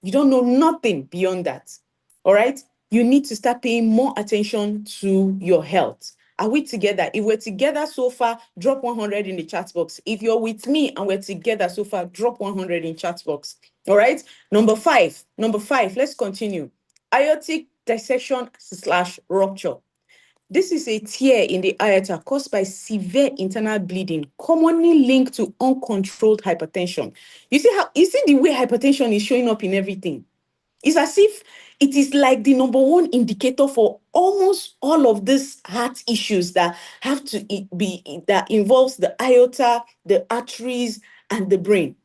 You don't know nothing beyond that. All right? You need to start paying more attention to your health. Are we together? If we're together so far, drop 100 in the chat box. If you're with me and we're together so far, drop 100 in chat box. All right? Number five, let's continue. Aortic dissection slash rupture. This is a tear in the aorta caused by severe internal bleeding, commonly linked to uncontrolled hypertension. You see the way hypertension is showing up in everything. It's as if it is like the number one indicator for almost all of these heart issues that have to be that involves the aorta, the arteries, and the brain.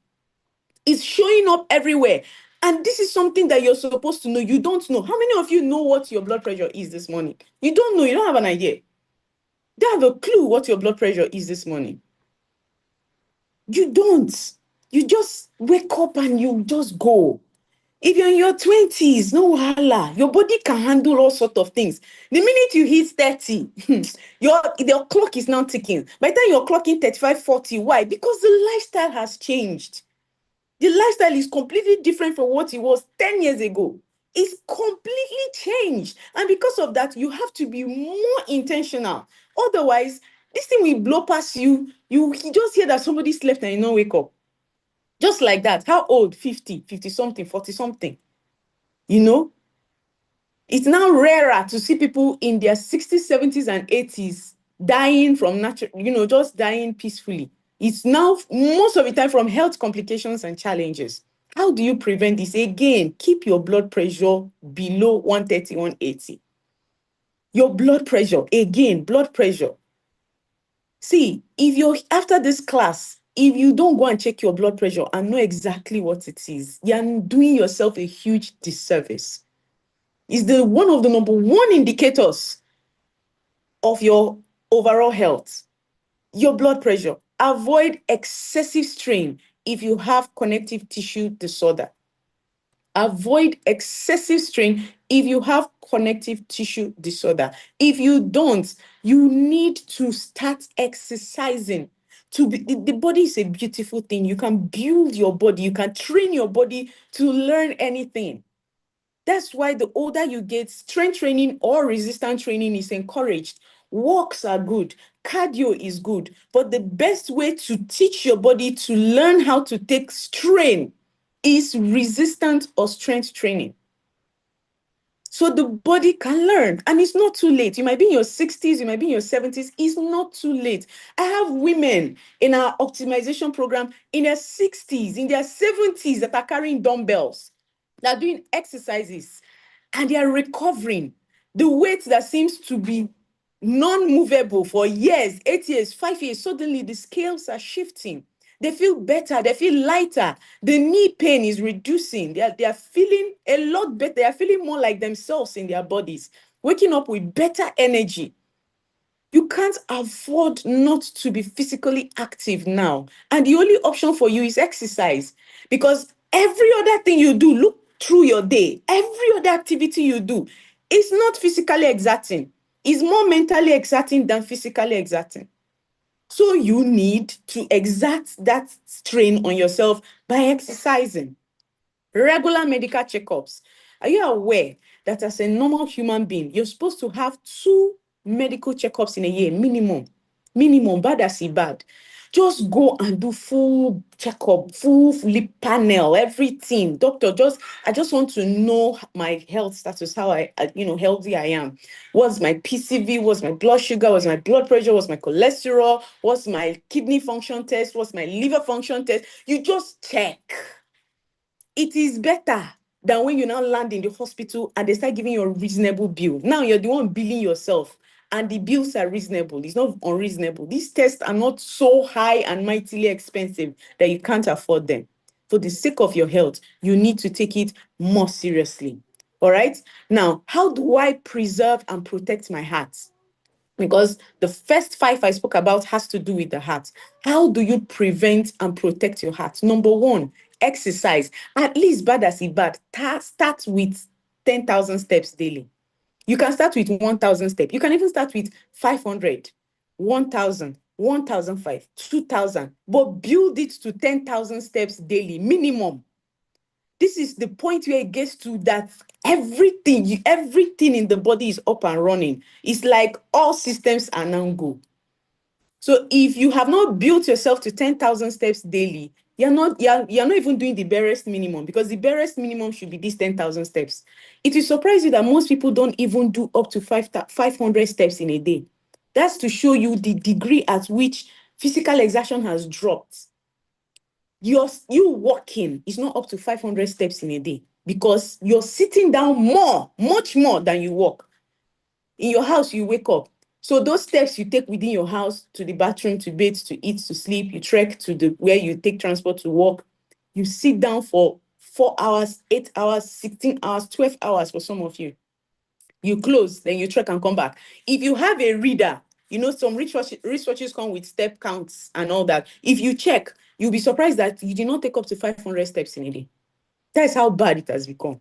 It's showing up everywhere. And this is something that you're supposed to know. You don't know. How many of you know what your blood pressure is this morning? You don't know. You don't have an idea. You don't have a clue what your blood pressure is this morning. You don't. You just wake up and you just go. If you're in your 20s, no wahala. Your body can handle all sorts of things. The minute you hit 30, your clock is now ticking. By the time you're clocking 35, 40, why? Because the lifestyle has changed. The lifestyle is completely different from what it was 10 years ago. It's completely changed. And because of that, you have to be more intentional. Otherwise, this thing will blow past you. You just hear that somebody slept and you don't wake up. Just like that. How old? 50, 50 something, 40 something. You know, it's now rarer to see people in their 60s, 70s, and 80s dying from natural, just dying peacefully. It's now most of the time from health complications and challenges. How do you prevent this? Again, keep your blood pressure below 130, 180. Your blood pressure, again, blood pressure. See, if you're after this class, if you don't go and check your blood pressure and know exactly what it is, you're doing yourself a huge disservice. It's one of the number one indicators of your overall health. Your blood pressure. Avoid excessive strain if you have connective tissue disorder. Avoid excessive strain if you have connective tissue disorder. If you don't, you need to start exercising. The body is a beautiful thing. You can build your body. You can train your body to learn anything. That's why the older you get, strength training or resistance training is encouraged. Walks are good. Cardio is good. But the best way to teach your body to learn how to take strain is resistance or strength training. So the body can learn, and it's not too late. You might be in your 60s, you might be in your 70s. It's not too late. I have women in our optimization program in their 60s, in their 70s that are carrying dumbbells. They're doing exercises and they are recovering. The weight that seems to be non-movable for years, 8 years, 5 years, suddenly the scales are shifting. They feel better, they feel lighter. The knee pain is reducing. They are feeling a lot better. They are feeling more like themselves in their bodies, waking up with better energy. You can't afford not to be physically active now. And the only option for you is exercise. Because every other thing you do, look through your day, every other activity you do, is not physically exerting. It's more mentally exerting than physically exerting. So you need to exert that strain on yourself by exercising. Regular medical checkups. Are you aware that as a normal human being, you're supposed to have 2 medical checkups in a year, minimum? Minimum, bad as it bad. Just go and do full checkup, full lip panel, everything. Doctor, I just want to know my health status, how healthy I am. What's my PCV? What's my blood sugar? What's my blood pressure? What's my cholesterol? What's my kidney function test? What's my liver function test? You just check. It is better than when you now land in the hospital and they start giving you a reasonable bill. Now you're the one billing yourself and the bills are reasonable. It's not unreasonable. These tests are not so high and mightily expensive that you can't afford them. For the sake of your health, you need to take it more seriously. All right? Now, how do I preserve and protect my heart? Because the first 5 I spoke about has to do with the heart. How do you prevent and protect your heart? Number 1, exercise. At least bad as it bad, start with 10,000 steps daily. You can start with 1,000 steps. You can even start with 500, 1,000, 1,005, 2,000, but build it to 10,000 steps daily, minimum. This is the point where it gets to that everything in the body is up and running. It's like all systems are now go. So if you have not built yourself to 10,000 steps daily, you're not even doing the barest minimum, because the barest minimum should be these 10,000 steps. It will surprise you that most people don't even do up to 500 steps in a day. That's to show you the degree at which physical exertion has dropped. You walking is not up to 500 steps in a day, because you're sitting down much more than you walk. In your house, you wake up. So those steps you take within your house, to the bathroom, to bathe, to eat, to sleep, you trek to the where you take transport to work. You sit down for 4 hours, 8 hours, 16 hours, 12 hours for some of you. You close, then you trek and come back. If you have a reader, some researches come with step counts and all that. If you check, you'll be surprised that you did not take up to 500 steps in a day. That's how bad it has become.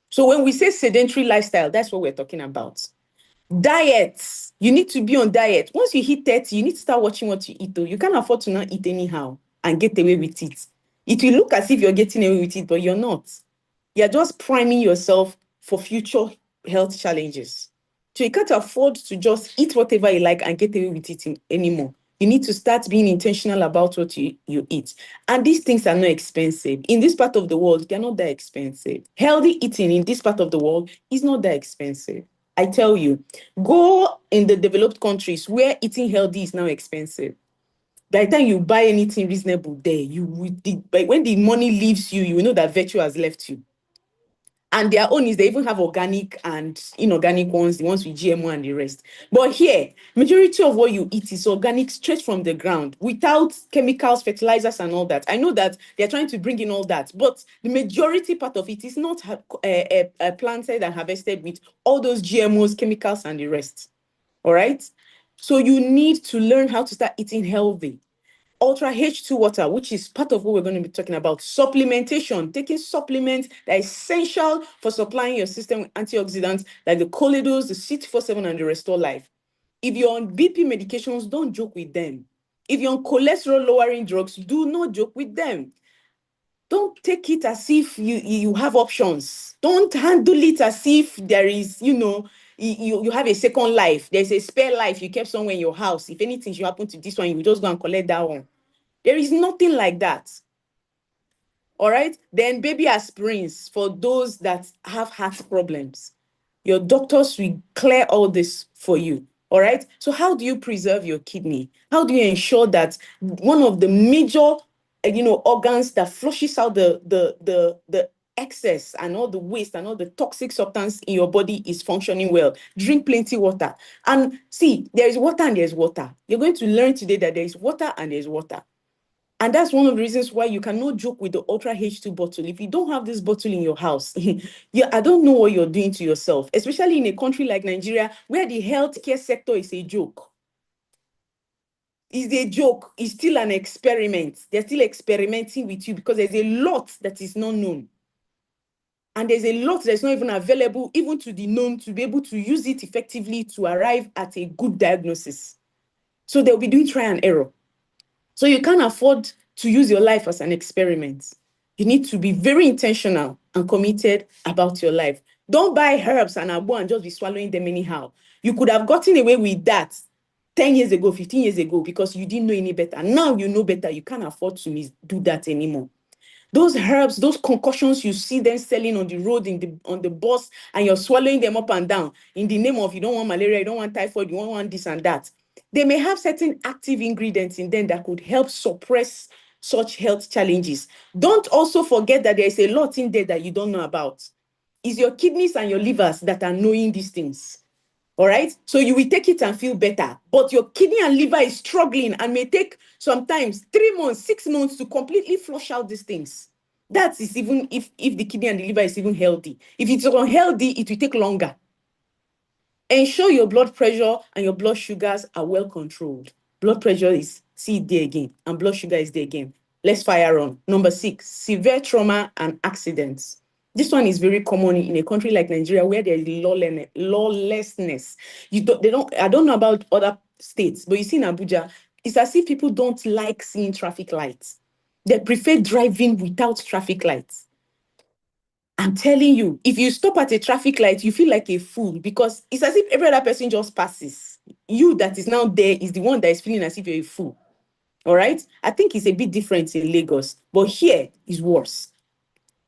So when we say sedentary lifestyle, that's what we're talking about. Diets. You need to be on diet. Once you hit 30, you need to start watching what you eat, though. You can't afford to not eat anyhow and get away with it. It will look as if you're getting away with it, but you're not. You're just priming yourself for future health challenges. So you can't afford to just eat whatever you like and get away with it anymore. You need to start being intentional about what you eat. And these things are not expensive. In this part of the world, they're not that expensive. Healthy eating in this part of the world is not that expensive. I tell you, go in the developed countries where eating healthy is now expensive. By the time you buy anything reasonable there, when the money leaves you, you will know that virtue has left you. And their own is they even have organic and inorganic ones, the ones with GMO and the rest. But here, majority of what you eat is organic, straight from the ground, without chemicals, fertilizers, and all that. I know that they're trying to bring in all that, but the majority part of it is not planted and harvested with all those GMOs, chemicals, and the rest. All right? So you need to learn how to start eating healthy. Ultra H2 water, which is part of what we're going to be talking about. Supplementation, taking supplements that are essential for supplying your system with antioxidants like the Choleduz, the C247, and the Restore Life. If you're on BP medications, don't joke with them. If you're on cholesterol lowering drugs, do not joke with them. Don't take it as if you have options. Don't handle it as if there is, you have a second life. There's a spare life you kept somewhere in your house. If anything should happen to this one, you just go and collect that one. There is nothing like that. All right? Then baby aspirins for those that have heart problems. Your doctors will clear all this for you. All right? So how do you preserve your kidney? How do you ensure that one of the major organs that flushes out the excess and all the waste and all the toxic substance in your body is functioning well? Drink plenty water. And see, there is water and there's water. You're going to learn today that there is water and there's water. And that's one of the reasons why you cannot joke with the Ultra H2 bottle. If you don't have this bottle in your house, I don't know what you're doing to yourself, especially in a country like Nigeria, where the healthcare sector is a joke. It's a joke. It's still an experiment. They're still experimenting with you because there's a lot that is not known. And there's a lot that's not even available, even to the known, to be able to use it effectively to arrive at a good diagnosis. So they'll be doing try and error. So you can't afford to use your life as an experiment. You need to be very intentional and committed about your life. Don't buy herbs and abo and just be swallowing them anyhow. You could have gotten away with that 10 years ago, 15 years ago, because you didn't know any better. Now you know better. You can't afford to do that anymore. Those herbs, those concoctions, you see them selling on the road, on the bus, and you're swallowing them up and down in the name of you don't want malaria, you don't want typhoid, you don't want this and that. They may have certain active ingredients in them that could help suppress such health challenges. Don't also forget that there is a lot in there that you don't know about. It's your kidneys and your livers that are knowing these things. All right. So you will take it and feel better. But your kidney and liver is struggling and may take sometimes 3 months, 6 months to completely flush out these things. That is even if the kidney and the liver is even healthy. If it's unhealthy, it will take longer. Ensure your blood pressure and your blood sugars are well controlled. Blood pressure is there again, and blood sugar is there again. Let's fire on. Number 6, severe trauma and accidents. This one is very common in a country like Nigeria where there is lawlessness. I don't know about other states, but you see in Abuja, it's as if people don't like seeing traffic lights. They prefer driving without traffic lights. I'm telling you, if you stop at a traffic light, you feel like a fool because it's as if every other person just passes. You that is now there is the one that is feeling as if you're a fool. All right. I think it's a bit different in Lagos, but here is worse.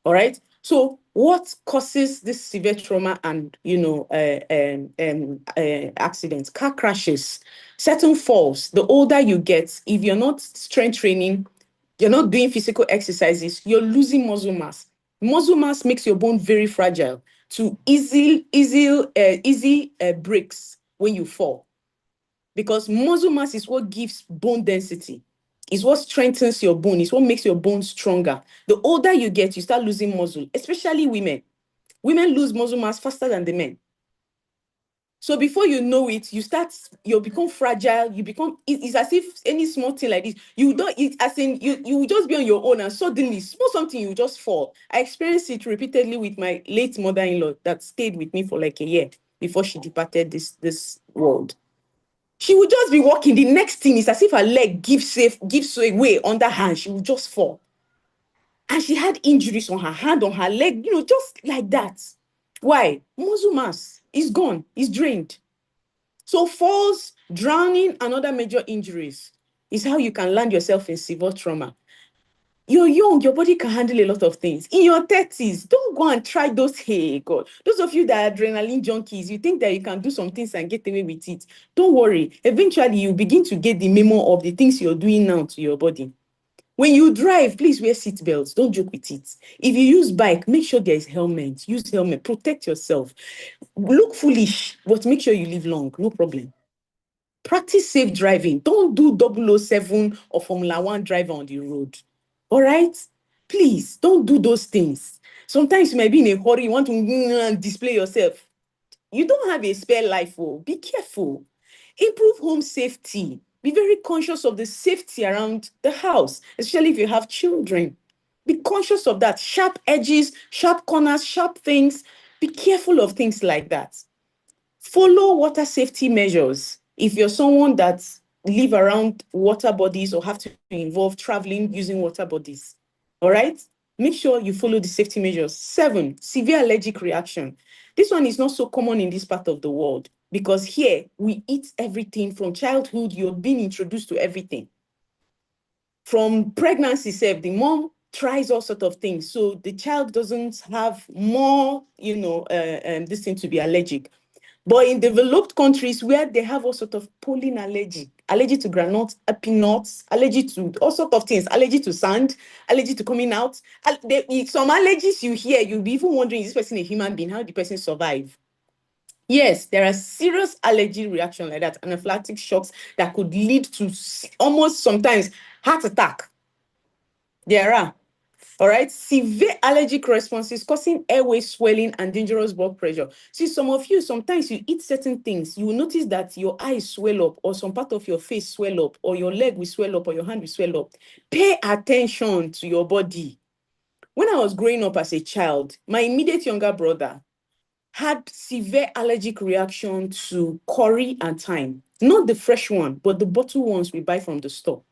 All right. So what causes this severe trauma and accidents, car crashes, certain falls? The older you get, if you're not strength training, you're not doing physical exercises, you're losing muscle mass. Muscle mass makes your bone very fragile to easy breaks when you fall, because muscle mass is what gives bone density. It's what strengthens your bone. It's what makes your bone stronger. The older you get, you start losing muscle, especially women. Women lose muscle mass faster than the men. So before you know it, you become fragile. It's as if any small thing like this, you don't, it, as in, you will just be on your own and suddenly, small something, you just fall. I experienced it repeatedly with my late mother-in-law that stayed with me for like a year before she departed this world. She would just be walking. The next thing is as if her leg gives way under her, and she would just fall. And she had injuries on her hand, on her leg, just like that. Why? Muscle mass is gone, is drained. So falls, drowning, and other major injuries is how you can land yourself in severe trauma. You're young, your body can handle a lot of things. In your 30s, don't go and try those. Hey, God. Those of you that are adrenaline junkies, you think that you can do some things and get away with it. Don't worry. Eventually, you begin to get the memo of the things you're doing now to your body. When you drive, please wear seatbelts. Don't joke with it. If you use bike, make sure there is helmet. Use helmet. Protect yourself. Look foolish, but make sure you live long. No problem. Practice safe driving. Don't do 007 or Formula One driver on the road. All right? Please don't do those things. Sometimes you might be in a hurry, you want to display yourself. You don't have a spare life. Oh, be careful. Improve home safety. Be very conscious of the safety around the house, especially if you have children. Be conscious of that. Sharp edges, sharp corners, sharp things. Be careful of things like that. Follow water safety measures. If you're someone that live around water bodies or have to involve traveling using water bodies, all right? Make sure you follow the safety measures. 7, severe allergic reaction. This one is not so common in this part of the world because here we eat everything from childhood. You're being introduced to everything. From pregnancy itself, the mom tries all sorts of things. So the child doesn't have more, this thing to be allergic. But in developed countries where they have all sorts of pollen allergy to granules, peanuts, allergy to all sorts of things, allergy to sand, allergy to coming out. Some allergies you hear, you'll be even wondering, is this person a human being? How did the person survive? Yes, there are serious allergy reactions like that, anaphylactic shocks that could lead to almost sometimes heart attack. There are. All right, severe allergic responses causing airway swelling and dangerous blood pressure. See, some of you, sometimes you eat certain things, you will notice that your eyes swell up, or some part of your face swell up, or your leg will swell up, or your hand will swell up. Pay attention to your body. When I was growing up as a child, my immediate younger brother had severe allergic reaction to curry and thyme. Not the fresh one, but the bottle ones we buy from the store.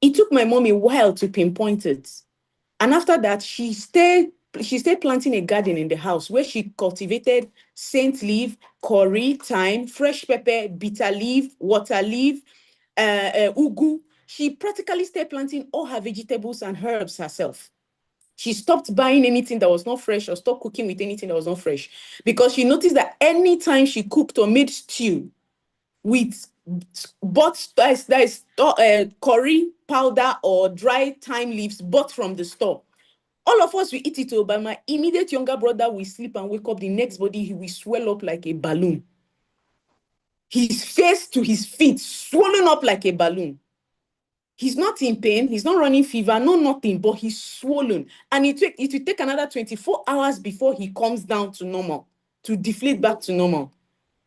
It took my mom a while to pinpoint it. And after that, she stayed planting a garden in the house where she cultivated scent leaf, curry, thyme, fresh pepper, bitter leaf, water leaf, ugu. She practically started planting all her vegetables and herbs herself. She stopped buying anything that was not fresh or stopped cooking with anything that was not fresh because she noticed that anytime she cooked or made stew with curry powder or dry thyme leaves bought from the store, all of us will eat it, but my immediate younger brother will sleep and wake up the next body, he will swell up like a balloon. His face to his feet swollen up like a balloon. He's not in pain, he's not running fever, no nothing, but he's swollen. And it will take another 24 hours before he comes down to normal, to deflate back to normal.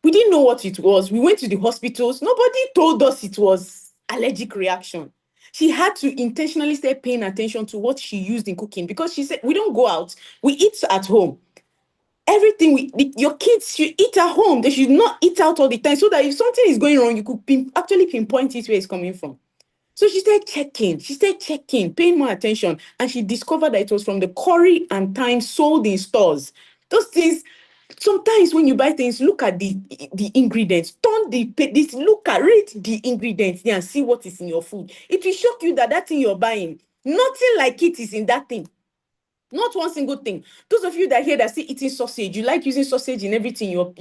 We didn't know what it was. We went to the hospitals. Nobody told us it was allergic reaction. She had to intentionally start paying attention to what she used in cooking because she said, we don't go out. We eat at home. Everything your kids should eat at home. They should not eat out all the time so that if something is going wrong, you could actually pinpoint it where it's coming from. So she started checking, paying more attention, and she discovered that it was from the curry and thyme sold in stores. Those things, sometimes when you buy things, look at the ingredients, turn this, look at, read the ingredients there and see what is in your food. It will shock you that that thing you're buying, nothing like it is in that thing. Not one single thing. Those of you that hear that say eating sausage, you like using sausage in everything. You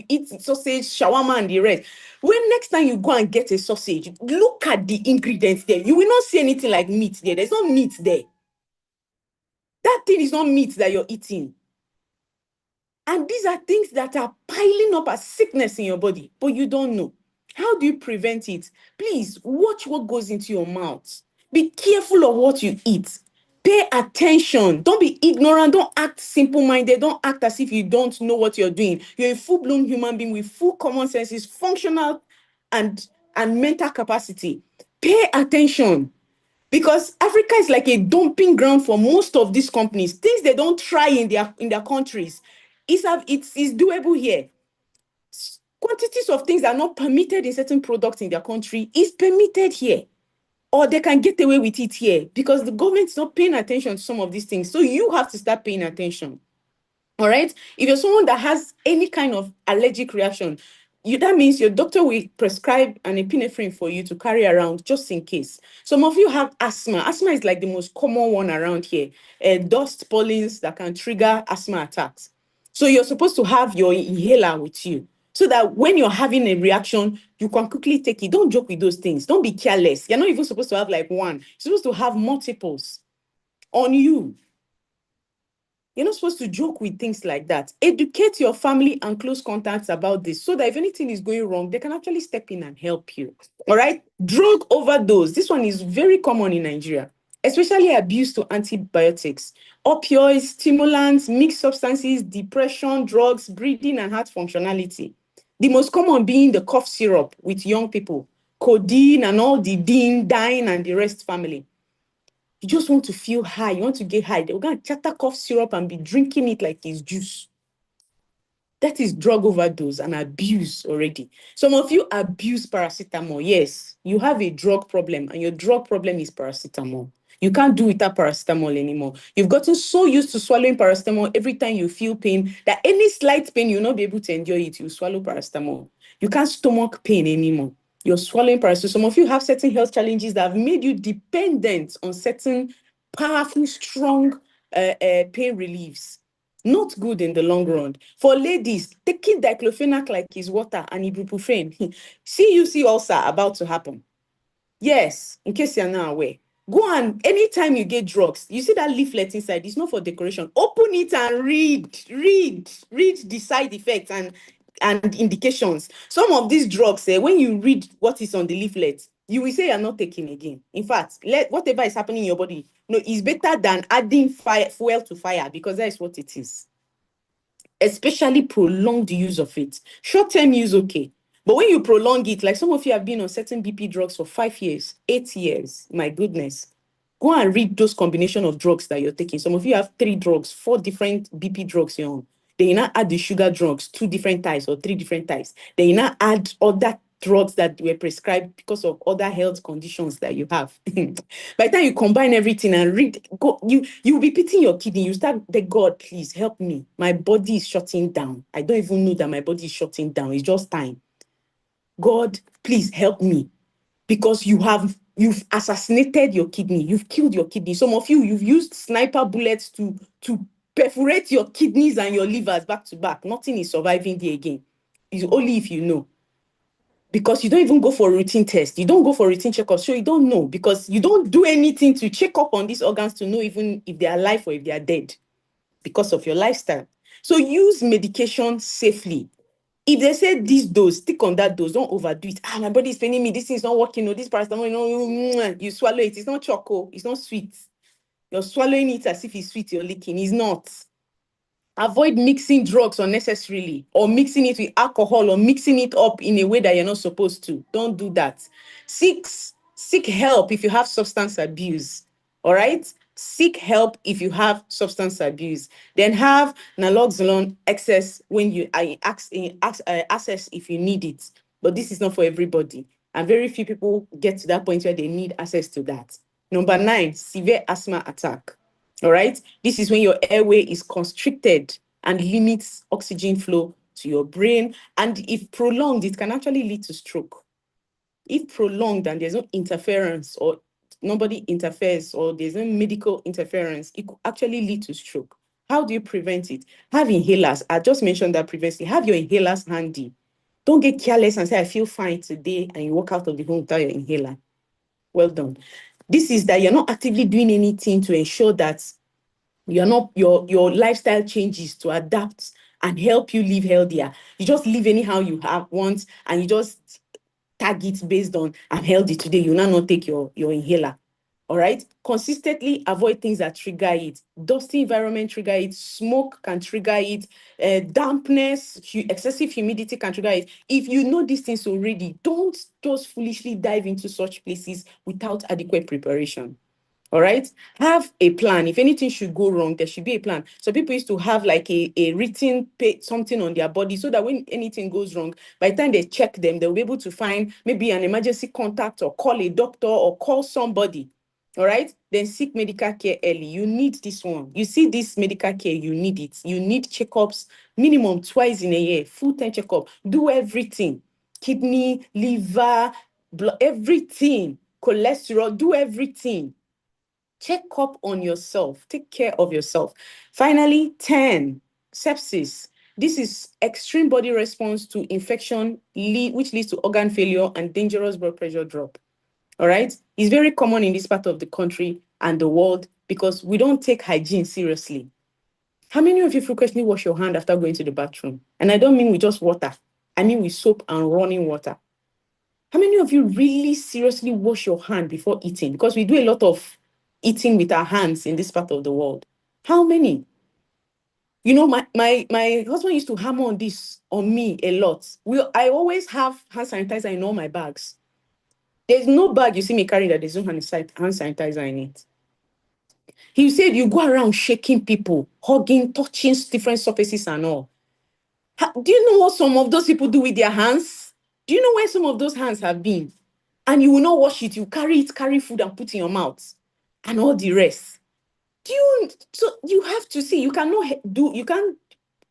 eat sausage, shawarma, and the rest. When next time you go and get a sausage, look at the ingredients there. You will not see anything like meat there. There's no meat there. That thing is not meat that you're eating. And these are things that are piling up as sickness in your body, but you don't know. How do you prevent it? Please watch what goes into your mouth. Be careful of what you eat. Pay attention. Don't be ignorant. Don't act simple-minded. Don't act as if you don't know what you're doing. You're a full-blown human being with full common senses, functional and, and mental capacity. Pay attention. Because Africa is like a dumping ground for most of these companies. Things they don't try in their countries. It's doable here. Quantities of things that are not permitted in certain products in their country is permitted here. Or they can get away with it here because the government is not paying attention to some of these things. So you have to start paying attention. All right. If you're someone that has any kind of allergic reaction, that means your doctor will prescribe an epinephrine for you to carry around just in case. Some of you have asthma. Asthma is like the most common one around here. Dust pollens that can trigger asthma attacks. So you're supposed to have your inhaler with you so that when you're having a reaction, you can quickly take it. Don't joke with those things. Don't be careless. You're not even supposed to have like one. You're supposed to have multiples on you. You're not supposed to joke with things like that. Educate your family and close contacts about this so that if anything is going wrong, they can actually step in and help you. All right. Drug overdose. This one is very common in Nigeria, especially abuse to antibiotics, opioids, stimulants, mixed substances, depression, drugs, breathing, and heart functionality. The most common being the cough syrup with young people, codeine and all the dying and the rest family. You just want to feel high. You want to get high. They're going to chatter cough syrup and be drinking it like it's juice. That is drug overdose and abuse already. Some of you abuse paracetamol. Yes, you have a drug problem and your drug problem is paracetamol. You can't do without paracetamol anymore. You've gotten so used to swallowing paracetamol every time you feel pain that any slight pain, you'll not be able to endure it. You swallow paracetamol. You can't stomach pain anymore. You're swallowing paracetamol. Some of you have certain health challenges that have made you dependent on certain powerful, strong pain reliefs. Not good in the long run. For ladies, taking diclofenac like it's water and ibuprofen, CUC ulcer about to happen. Yes, in case you're not aware. Go and anytime you get drugs, you see that leaflet inside, it's not for decoration. Open it and read the side effects and indications. Some of these drugs, when you read what is on the leaflet, you will say you're not taking again. In fact, whatever is happening in your body, no, it's better than adding fuel to fire because that is what it is. Especially prolonged use of it. Short-term use, okay. But when you prolong it, like some of you have been on certain BP drugs for 5 years, 8 years, my goodness, go and read those combination of drugs that you're taking. Some of you have 3 drugs, 4 different BP drugs you're on. Then you now add the sugar drugs, 2 different types or 3 different types. Then you now add other drugs that were prescribed because of other health conditions that you have. By the time you combine everything and read, you'll be pitying your kidney. You start, God, please help me. My body is shutting down. I don't even know that my body is shutting down. It's just time. God, please help me. Because you've assassinated your kidney. You've killed your kidney. Some of you've used sniper bullets to perforate your kidneys and your livers back to back. Nothing is surviving there again. It's only if you know. Because you don't even go for a routine test. You don't go for routine checkup. So you don't know because you don't do anything to check up on these organs to know even if they are alive or if they are dead because of your lifestyle. So use medication safely. If they say this dose, stick on that dose. Don't overdo it. My body is paining me. This thing is not working. No, this paracetamol, you swallow it. It's not choco. It's not sweet. You're swallowing it as if it's sweet. You're licking. It's not. Avoid mixing drugs unnecessarily or mixing it with alcohol or mixing it up in a way that you're not supposed to. Don't do that. Seek help if you have substance abuse. All right? Seek help if you have substance abuse. Then have naloxone excess when you access if you need it. But this is not for everybody. and very few people get to that point where they need access to that. Number 9, severe asthma attack. All right. This is when your airway is constricted and limits oxygen flow to your brain. And if prolonged, it can actually lead to stroke. If prolonged and there's no interference or nobody interferes or there's no medical interference, it could actually lead to stroke. How do you prevent it? Have inhalers. I just mentioned that previously. Have your inhalers handy. Don't get careless and say, I feel fine today, and you walk out of the home without your inhaler. Well done. This is that you're not actively doing anything to ensure that you're not your lifestyle changes to adapt and help you live healthier. You just live anyhow you have want, and you just tag it based on I'm healthy today. You now not take your inhaler. All right. Consistently avoid things that trigger it. Dusty environment trigger it. Smoke can trigger it. Dampness, excessive humidity can trigger it. If you know these things already, don't just foolishly dive into such places without adequate preparation. All right. Have a plan. If anything should go wrong, there should be a plan. So people used to have like a written something on their body so that when anything goes wrong, by the time they check them, they'll be able to find maybe an emergency contact or call a doctor or call somebody. All right. Then seek medical care early. You need this one. You see this medical care, you need it. You need checkups minimum twice in a year, full-time checkup. Do everything. Kidney, liver, blood, everything. Cholesterol, do everything. Check up on yourself. Take care of yourself. Finally, 10, sepsis. This is extreme body response to infection, which leads to organ failure and dangerous blood pressure drop. All right. It's very common in this part of the country and the world because we don't take hygiene seriously. How many of you frequently wash your hand after going to the bathroom? And I don't mean with just water. I mean with soap and running water. How many of you really seriously wash your hand before eating? Because we do a lot of eating with our hands in this part of the world. How many? You know, my husband used to hammer on this on me a lot. I always have hand sanitizer in all my bags. There's no bag you see me carrying that there's no hand sanitizer in it. He said you go around shaking people, hugging, touching different surfaces and all. Do you know what some of those people do with their hands? Do you know where some of those hands have been? And you will not wash it. You carry food and put in your mouth and all the rest. So you have to see, you can't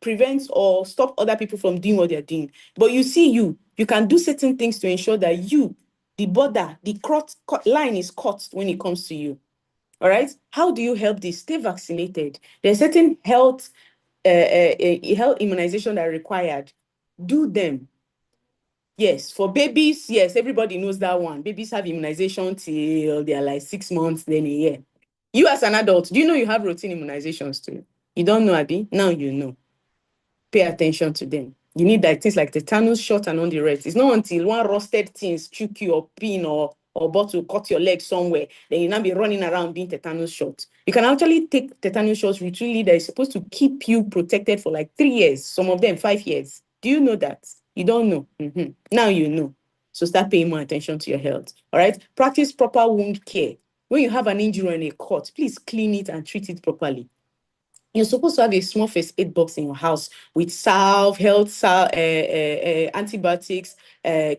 prevent or stop other people from doing what they're doing. But you can do certain things to ensure that the border, the line is cut when it comes to you. All right. How do you help this? Stay vaccinated. There's certain health immunization that are required. Do them. Yes, for babies, yes, everybody knows that one. Babies have immunization till they're like 6 months, then a year. You as an adult, do you know you have routine immunizations too? You don't know, Abby? Now you know. Pay attention to them. You need that things like tetanus shot and on the rest. It's not until one rusted things choke you or pin or bottle cut your leg somewhere, then you now be running around being tetanus shot. You can actually take tetanus shots routinely that is supposed to keep you protected for like 3 years, some of them 5 years. Do you know that? You don't know. Now you know. So start paying more attention to your health. All right. Practice proper wound care. When you have an injury and a cut, please clean it and treat it properly. You're supposed to have a small first aid box in your house with salve, antibiotics,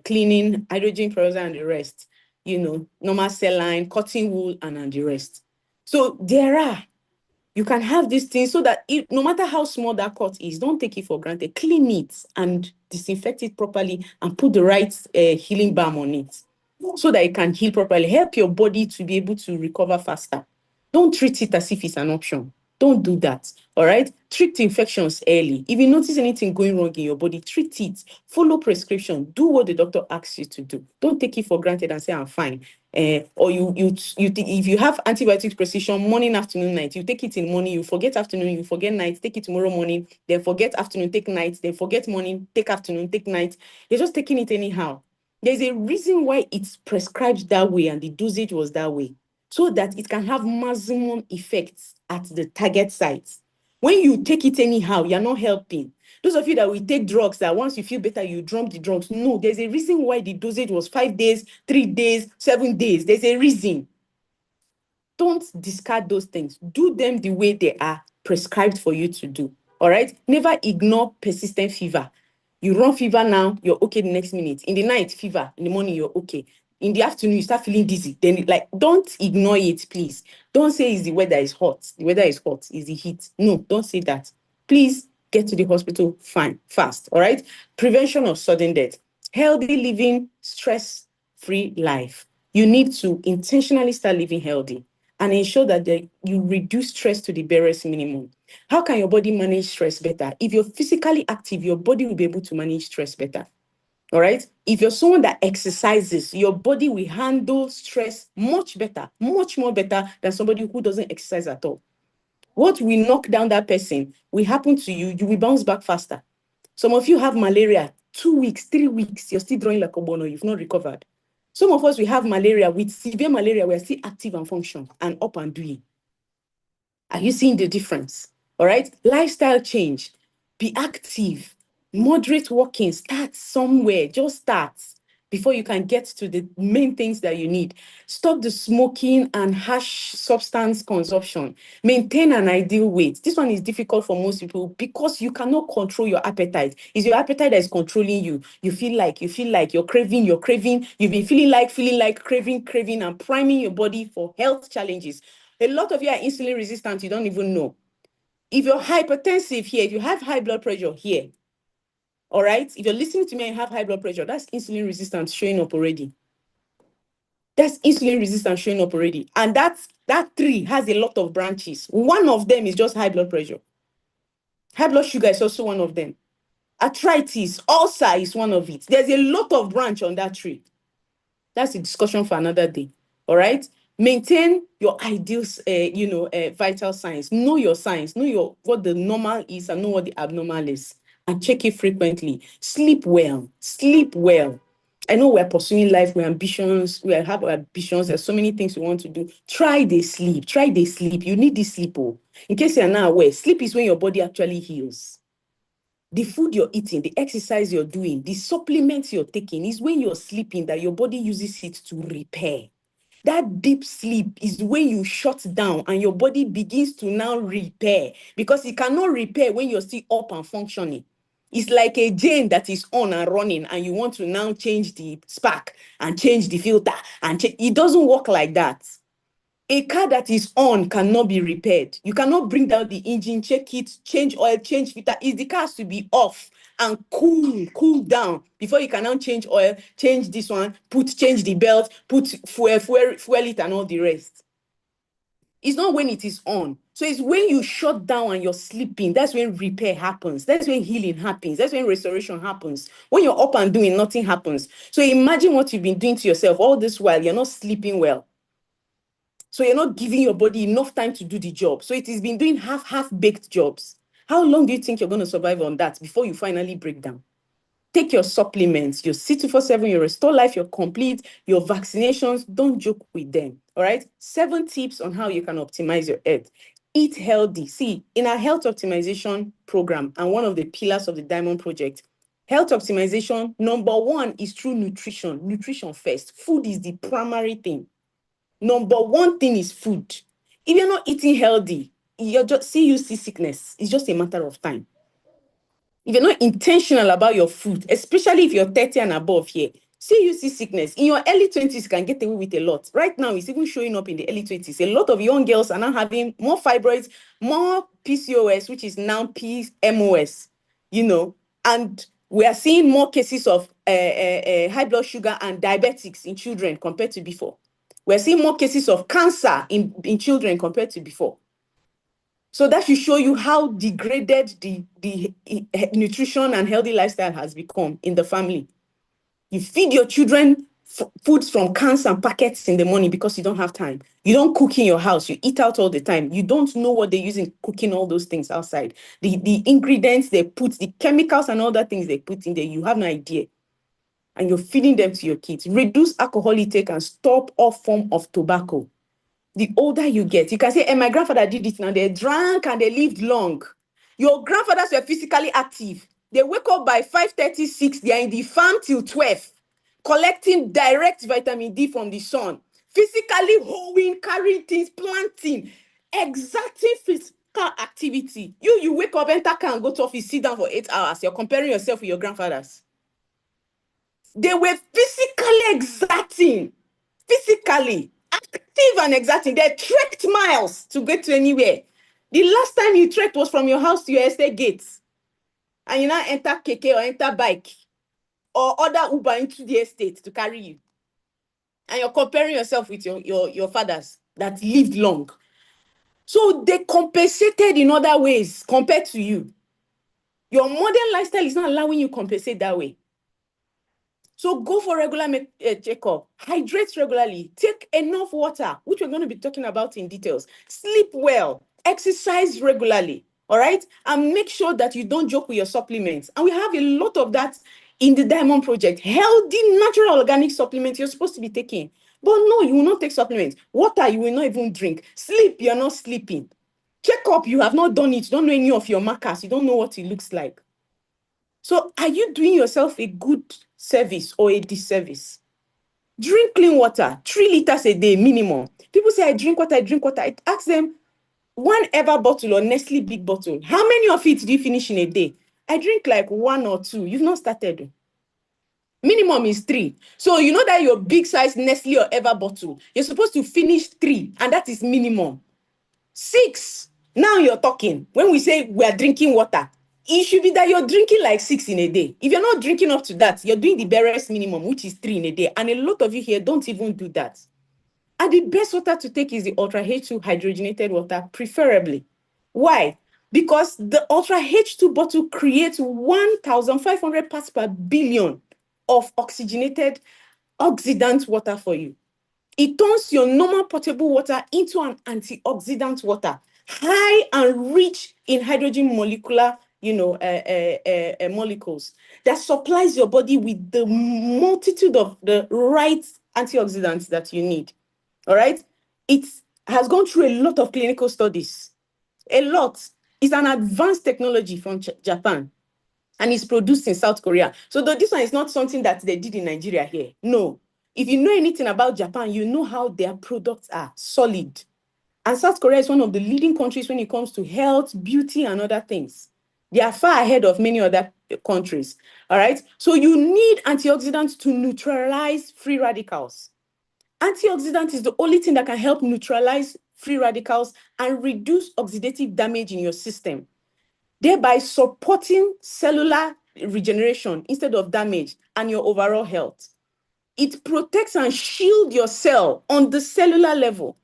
cleaning, hydrogen peroxide, and the rest. You know, normal saline, cotton wool, and the rest. So you can have these things so that no matter how small that cut is, don't take it for granted. Clean it and disinfect it properly and put the right healing balm on it so that it can heal properly. Help your body to be able to recover faster. Don't treat it as if it's an option. Don't do that. All right. Treat infections early. If you notice anything going wrong in your body, treat it. Follow prescription. Do what the doctor asks you to do. Don't take it for granted and say, I'm fine. Or if you have antibiotics prescription morning, afternoon, night, you take it in morning, you forget afternoon, you forget night, take it tomorrow morning, then forget afternoon, take night, then forget morning, take afternoon, take night. You're just taking it anyhow. There's a reason why it's prescribed that way and the dosage was that way, so that it can have maximum effects at the target sites. When you take it anyhow, you're not helping. Those of you that will take drugs that once you feel better, you drop the drugs. No, there's a reason why the dosage was 5 days, 3 days, 7 days. There's a reason. Don't discard those things. Do them the way they are prescribed for you to do. All right? Never ignore persistent fever. You run fever now, you're okay the next minute. In the night, fever. In the morning, you're okay. In the afternoon, you start feeling dizzy. Then, like, don't ignore it, please. Don't say it's the weather is hot. The weather is hot. It's the heat. No, don't say that. Please get to the hospital fast. All right. Prevention of sudden death. Healthy living, stress-free life. You need to intentionally start living healthy and ensure that you reduce stress to the barest minimum. How can your body manage stress better? If you're physically active, your body will be able to manage stress better. All right. If you're someone that exercises, your body will handle stress much better, much more better than somebody who doesn't exercise at all. What will knock down that person will happen to you. You will bounce back faster. Some of you have malaria, 2 weeks, 3 weeks, you're still drawing like a bono, you've not recovered. Some of us, we have malaria, with severe malaria, we're still active and function and up and doing. Are you seeing the difference? All right. Lifestyle change. Be active. Moderate walking. Start somewhere. Just start before you can get to the main things that you need. Stop the smoking and harsh substance consumption. Maintain an ideal weight. This one is difficult for most people because you cannot control your appetite. It's your appetite that is controlling you. You feel like you're craving. You've been feeling like, craving, and priming your body for health challenges. A lot of you are insulin resistant, you don't even know. If you're hypertensive here, if you have high blood pressure here, all right, if you're listening to me and you have high blood pressure, that's insulin resistance showing up already. That's insulin resistance showing up already. And that tree has a lot of branches. One of them is just high blood pressure. High blood sugar is also one of them. Arthritis, ulcer is one of it. There's a lot of branch on that tree. That's a discussion for another day. All right. Maintain your ideal, vital signs. Know your signs. Know what the normal is and know what the abnormal is, and check it frequently. Sleep well. Sleep well. I know we're pursuing life. We have ambitions. There's so many things we want to do. Try the sleep. You need this sleep. Oh, in case you're not aware, sleep is when your body actually heals. The food you're eating, the exercise you're doing, the supplements you're taking is when you're sleeping that your body uses it to repair. That deep sleep is when you shut down and your body begins to now repair, because it cannot repair when you're still up and functioning. It's like a gen that is on and running and you want to now change the spark and change the filter it doesn't work like that. A car that is on cannot be repaired. You cannot bring down the engine, check it, change oil, change filter. The car has to be off and cool down before you can now change oil, change this one, change the belt, put fuel it, and all the rest. It's not when it is on. So it's when you shut down and you're sleeping. That's when repair happens. That's when healing happens. That's when restoration happens. When you're up and doing, nothing happens. So imagine what you've been doing to yourself all this while. You're not sleeping well. So you're not giving your body enough time to do the job. So it has been doing half-baked jobs. How long do you think you're going to survive on that before you finally break down? Take your supplements, your C247, your Restore Life, your Complete, your vaccinations. Don't joke with them. All right. 7 tips on how you can optimize your health. Eat healthy. See, in our health optimization program and one of the pillars of the Diamond Project, health optimization, number 1 is through nutrition. Nutrition first. Food is the primary thing. Number 1 thing is food. If you're not eating healthy, you're just CUC sickness. It's just a matter of time. If you're not intentional about your food, especially if you're 30 and above here, CUC sickness in your early 20s, you can get away with a lot. Right now, it's even showing up in the early 20s. A lot of young girls are now having more fibroids, more PCOS, which is now PMOS, and we are seeing more cases of high blood sugar and diabetics in children compared to before. We're seeing more cases of cancer in children compared to before. So that should show you how degraded the nutrition and healthy lifestyle has become in the family. You feed your children foods from cans and packets in the morning because you don't have time. You don't cook in your house. You eat out all the time. You don't know what they use in cooking all those things outside. The ingredients they put, the chemicals and all that things they put in there, you have no idea. And you're feeding them to your kids. Reduce alcohol intake and stop all form of tobacco. The older you get, you can say, my grandfather did it now. They drank and they lived long. Your grandfathers were physically active. They wake up by 5:36. They are in the farm till 12, collecting direct vitamin D from the sun, physically hoeing, carrying things, planting, exacting physical physical activity. You wake up, enter car and go to office, sit down for 8 hours. You're comparing yourself with your grandfathers. They were physically exerting, physically active and exerting. They trekked miles to get to anywhere. The last time you trekked was from your house to your estate gates. And you now enter keke or enter bike or order Uber into the estate to carry you. And you're comparing yourself with your fathers that lived long. So they compensated in other ways compared to you. Your modern lifestyle is not allowing you to compensate that way. So go for regular checkup, hydrate regularly, take enough water, which we're going to be talking about in details. Sleep well, exercise regularly, all right? And make sure that you don't joke with your supplements. And we have a lot of that in the Diamond Project. Healthy, natural, organic supplements you're supposed to be taking. But no, you will not take supplements. Water, you will not even drink. Sleep, you're not sleeping. Check up, you have not done it. You don't know any of your markers. You don't know what it looks like. So are you doing yourself a good service or a disservice? Drink clean water, 3 liters a day minimum. People say, I drink water. I ask them, one ever bottle or Nestle big bottle, how many of it do you finish in a day? I drink like 1 or 2. You've not started. Minimum is 3. So you know that your big size Nestle or ever bottle, you're supposed to finish 3, and that is minimum. 6. Now you're talking. When we say we are drinking water, it should be that you're drinking like 6 in a day. If you're not drinking up to that, you're doing the barest minimum, which is 3 in a day. And a lot of you here don't even do that. And the best water to take is the Ultra H2 hydrogenated water, preferably. Why? Because the Ultra H2 bottle creates 1,500 parts per billion of oxygenated oxidant water for you. It turns your normal potable water into an antioxidant water, high and rich in hydrogen molecular, molecules that supplies your body with the multitude of the right antioxidants that you need. All right. It has gone through a lot of clinical studies. A lot. It's an advanced technology from Japan. And it's produced in South Korea. So this one is not something that they did in Nigeria here. No. If you know anything about Japan, you know how their products are solid. And South Korea is one of the leading countries when it comes to health, beauty, and other things. They are far ahead of many other countries. All right. So you need antioxidants to neutralize free radicals. Antioxidant is the only thing that can help neutralize free radicals and reduce oxidative damage in your system, thereby supporting cellular regeneration instead of damage and your overall health. It protects and shields your cell on the cellular level.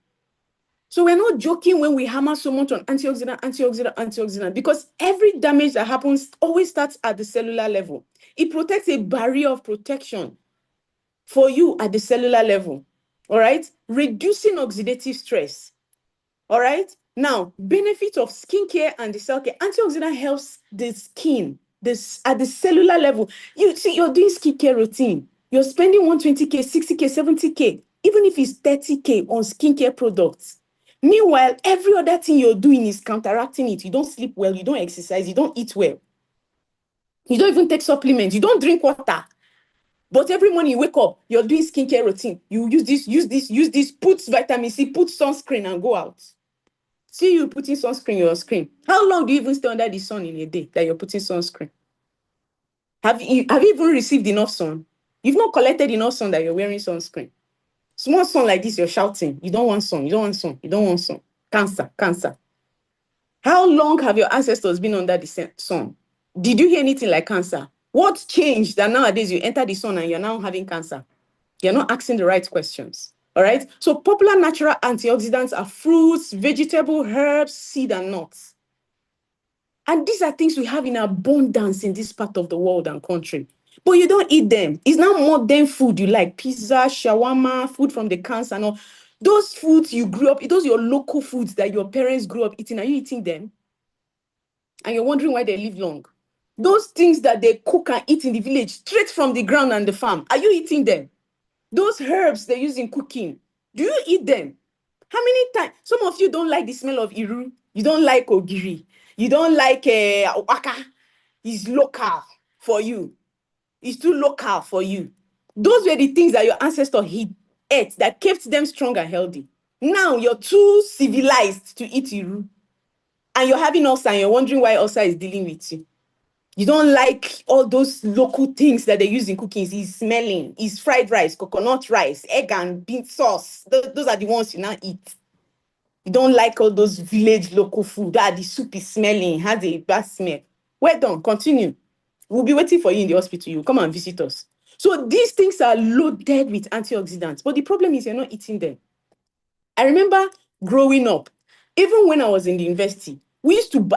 So we're not joking when we hammer so much on antioxidant, because every damage that happens always starts at the cellular level. It protects a barrier of protection for you at the cellular level, all right? Reducing oxidative stress, all right? Now, benefit of skincare and the cell care. Antioxidant helps the skin at the cellular level. You see, you're doing skincare routine. You're spending 120K, 60K, 70K, even if it's 30K on skincare products. Meanwhile, every other thing you're doing is counteracting it. You don't sleep well, you don't exercise, you don't eat well. You don't even take supplements, you don't drink water. But every morning you wake up, you're doing skincare routine. You use this, put vitamin C, put sunscreen and go out. See you putting sunscreen on your screen. How long do you even stay under the sun in a day that you're putting sunscreen? Have you even received enough sun? You've not collected enough sun that you're wearing sunscreen. Small sun like this, you're shouting. You don't want sun, you don't want sun, you don't want sun. Cancer. How long have your ancestors been under the sun? Did you hear anything like cancer? What changed that nowadays you enter the sun and you're now having cancer? You're not asking the right questions. All right. So popular natural antioxidants are fruits, vegetable, herbs, seed, and nuts. And these are things we have in abundance in this part of the world and country. But you don't eat them. It's now modern food you like. Pizza, shawarma, food from the cans and all. Those foods you grew up, those your local foods that your parents grew up eating, are you eating them? And you're wondering why they live long. Those things that they cook and eat in the village, straight from the ground and the farm, are you eating them? Those herbs they use in cooking, do you eat them? How many times? Some of you don't like the smell of iru. You don't like ogiri. You don't like waka. It's local for you. It's too local for you. Those were the things that your ancestors ate that kept them strong and healthy. Now you're too civilized to eat iru. and you're having ulcer and you're wondering why ulcer is dealing with you. You don't like all those local things that they use in cooking. It's smelling. It's fried rice, coconut rice, egg and bean sauce. Those are the ones you now eat. You don't like all those village local food. The soup is smelling, has a bad smell. Well done, continue. We'll be waiting for you in the hospital. You come and visit us. So these things are loaded with antioxidants, but the problem is you're not eating them. I remember growing up, even when I was in the university, we used to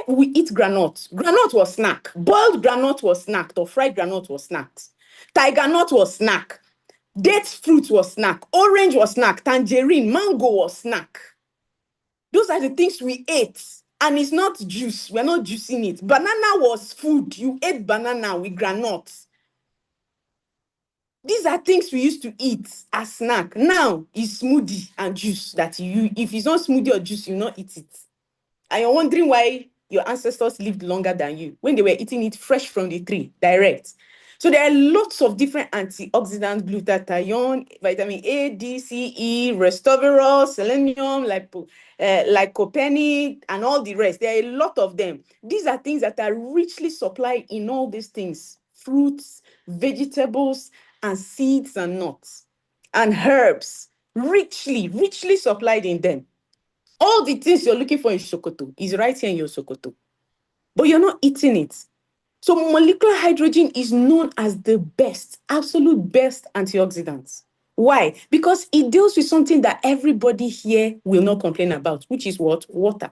we eat granite. Granite was snack. Boiled granite was snacked, or fried granite was snacked. Tiger nut was snack. Date fruit was snack. Orange was snack. Tangerine, mango was snack. Those are the things we ate. And it's not juice. We're not juicing it. Banana was food. You ate banana with granite. These are things we used to eat as snack. Now it's smoothie and juice that if it's not smoothie or juice, you not eat it. And you're wondering why your ancestors lived longer than you when they were eating it fresh from the tree, direct. So there are lots of different antioxidants: glutathione, vitamin A, D, C, E, resveratrol, selenium, lycopene, and all the rest. There are a lot of them. These are things that are richly supplied in all these things: fruits, vegetables, and seeds and nuts, and herbs, richly supplied in them. All the things you're looking for in Sokoto is right here in your Sokoto, but you're not eating it. So molecular hydrogen is known as the best, absolute best antioxidant. Why? Because it deals with something that everybody here will not complain about, which is what? Water.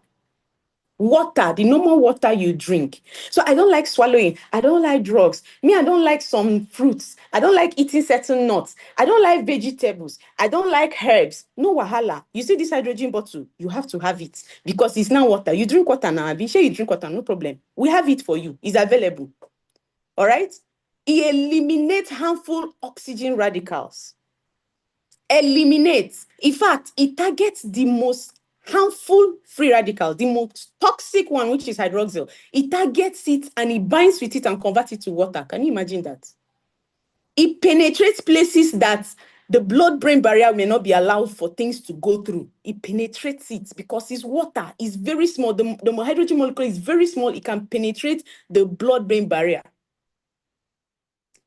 Water, the normal water you drink. So I don't like swallowing. I don't like drugs. Me, I don't like some fruits. I don't like eating certain nuts. I don't like vegetables. I don't like herbs. No wahala. You see this hydrogen bottle, you have to have it because it's now water. You drink water now. Be sure you drink water, no problem. We have it for you. It's available. All right? It eliminates harmful oxygen radicals. Eliminates. In fact, it targets the most harmful free radical, the most toxic one, which is hydroxyl. It targets it and it binds with it and converts it to water. Can you imagine that? It penetrates places that the blood-brain barrier may not be allowed for things to go through. It penetrates it because it's water. It's very small. The hydrogen molecule is very small. It can penetrate the blood-brain barrier.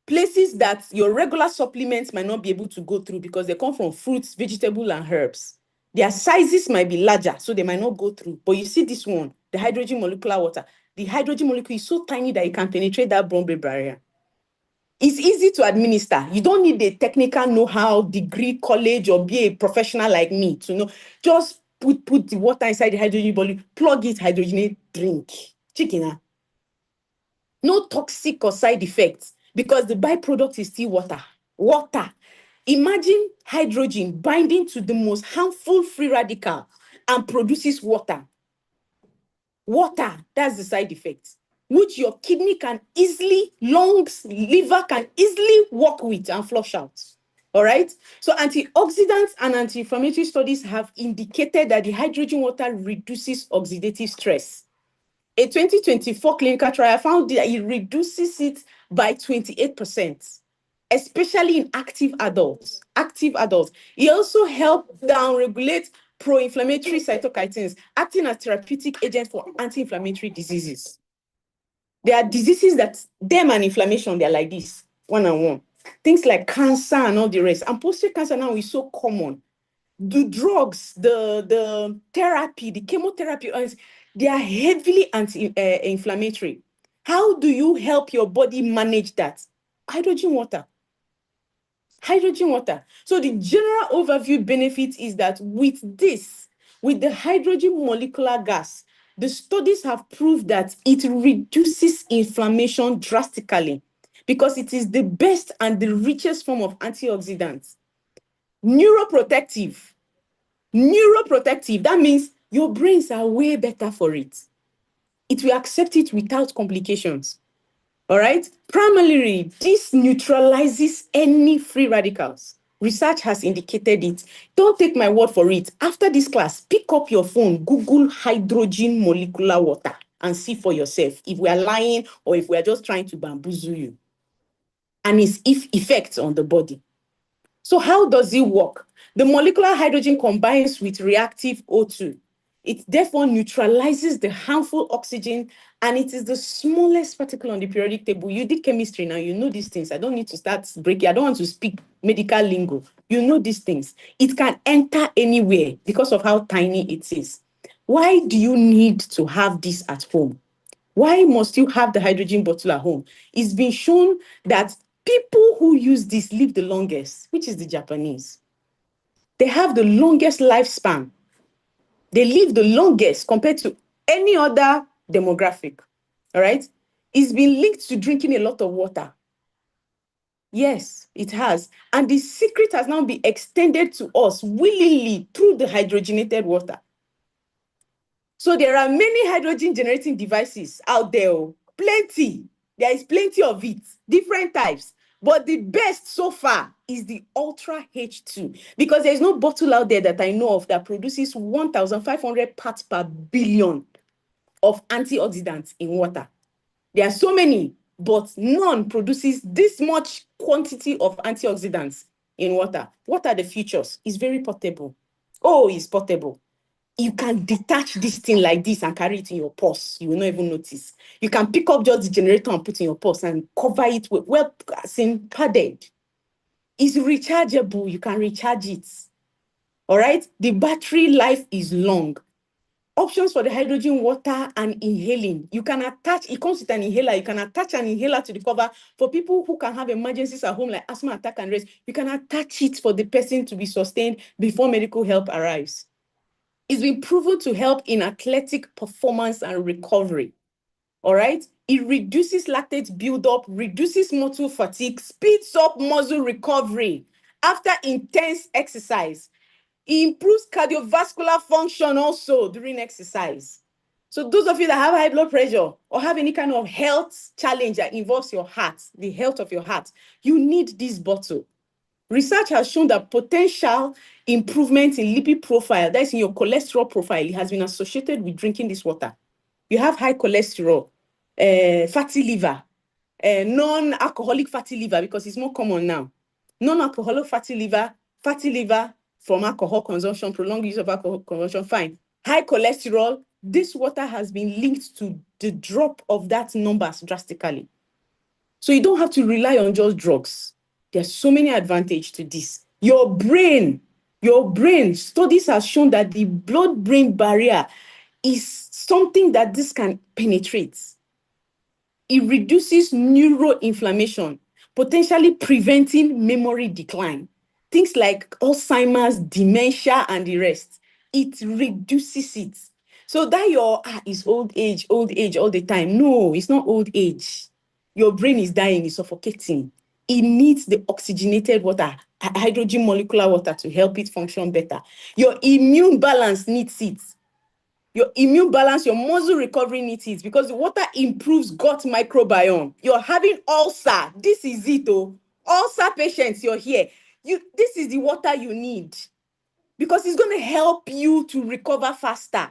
Places that your regular supplements might not be able to go through because they come from fruits, vegetables, and herbs. Their sizes might be larger, so they might not go through. But you see this one, the hydrogen molecular water. The hydrogen molecule is so tiny that it can penetrate that blood-brain barrier. It's easy to administer. You don't need a technical know-how, degree, college, or be a professional like me to know. Just put the water inside the hydrogen molecule, plug it, hydrogenate, drink. Chicken. No toxic or side effects because the byproduct is still water. Water. Imagine hydrogen binding to the most harmful free radical and produces water. Water, that's the side effect, which your kidney can easily, lungs, liver can easily work with and flush out. All right. So antioxidants and anti-inflammatory studies have indicated that the hydrogen water reduces oxidative stress. A 2024 clinical trial found that it reduces it by 28%, especially in active adults. It also helps downregulate pro-inflammatory cytokines, acting as therapeutic agents for anti-inflammatory diseases. There are diseases that them and inflammation, they're like this, one-on-one. Things like cancer and all the rest. And prostate cancer now is so common. The drugs, the therapy, the chemotherapy, they are heavily anti-inflammatory. How do you help your body manage that? Hydrogen water. Hydrogen water. So the general overview benefit is that with the hydrogen molecular gas, the studies have proved that it reduces inflammation drastically because it is the best and the richest form of antioxidants. Neuroprotective, that means your brains are way better for it. It will accept it without complications. All right? Primarily, this neutralizes any free radicals. Research has indicated it. Don't take my word for it. After this class, pick up your phone, Google hydrogen molecular water, and see for yourself if we are lying or if we are just trying to bamboozle you. And its effects on the body. So how does it work? The molecular hydrogen combines with reactive O2. It therefore neutralizes the harmful oxygen, and it is the smallest particle on the periodic table. You did chemistry now, you know these things. I don't need to start breaking. I don't want to speak medical lingo. You know these things. It can enter anywhere because of how tiny it is. Why do you need to have this at home? Why must you have the hydrogen bottle at home? It's been shown that people who use this live the longest, which is the Japanese. They have the longest lifespan. They live the longest compared to any other demographic. All right? It's been linked to drinking a lot of water. Yes, it has. And the secret has now been extended to us willingly through the hydrogenated water. So there are many hydrogen generating devices out there. Plenty. There is plenty of it, different types. But the best so far is the Ultra H2, because there's no bottle out there that I know of that produces 1,500 parts per billion of antioxidants in water. There are so many, but none produces this much quantity of antioxidants in water. What are the features? It's very portable. Oh, it's portable. You can detach this thing like this and carry it in your purse. You will not even notice. You can pick up just the generator and put in your purse and cover it with, well, as in padded. It's rechargeable. You can recharge it. All right? The battery life is long. Options for the hydrogen water and inhaling. You can attach, it comes with an inhaler. You can attach an inhaler to the cover for people who can have emergencies at home like asthma attack and rest. You can attach it for the person to be sustained before medical help arrives. It's been proven to help in athletic performance and recovery. All right? It reduces lactate buildup, reduces muscle fatigue, speeds up muscle recovery after intense exercise. It improves cardiovascular function also during exercise. So those of you that have high blood pressure or have any kind of health challenge that involves your heart, the health of your heart, you need this bottle. Research has shown that potential improvement in lipid profile, that is in your cholesterol profile, it has been associated with drinking this water. You have high cholesterol, fatty liver, non-alcoholic fatty liver, because it's more common now. Non-alcoholic fatty liver from alcohol consumption, prolonged use of alcohol consumption, fine. High cholesterol, this water has been linked to the drop of that numbers drastically. So you don't have to rely on just drugs. There's so many advantages to this. Your brain, studies have shown that the blood-brain barrier is something that this can penetrate. It reduces neuroinflammation, potentially preventing memory decline. Things like Alzheimer's, dementia, and the rest. It reduces it. So that is old age all the time. No, it's not old age. Your brain is dying, it's suffocating. It needs the oxygenated water, hydrogen molecular water to help it function better. Your immune balance needs it. Your immune balance, your muscle recovery needs it, because the water improves gut microbiome. You're having ulcer. This is it, oh. Ulcer patients, you're here. This is the water you need, because it's going to help you to recover faster.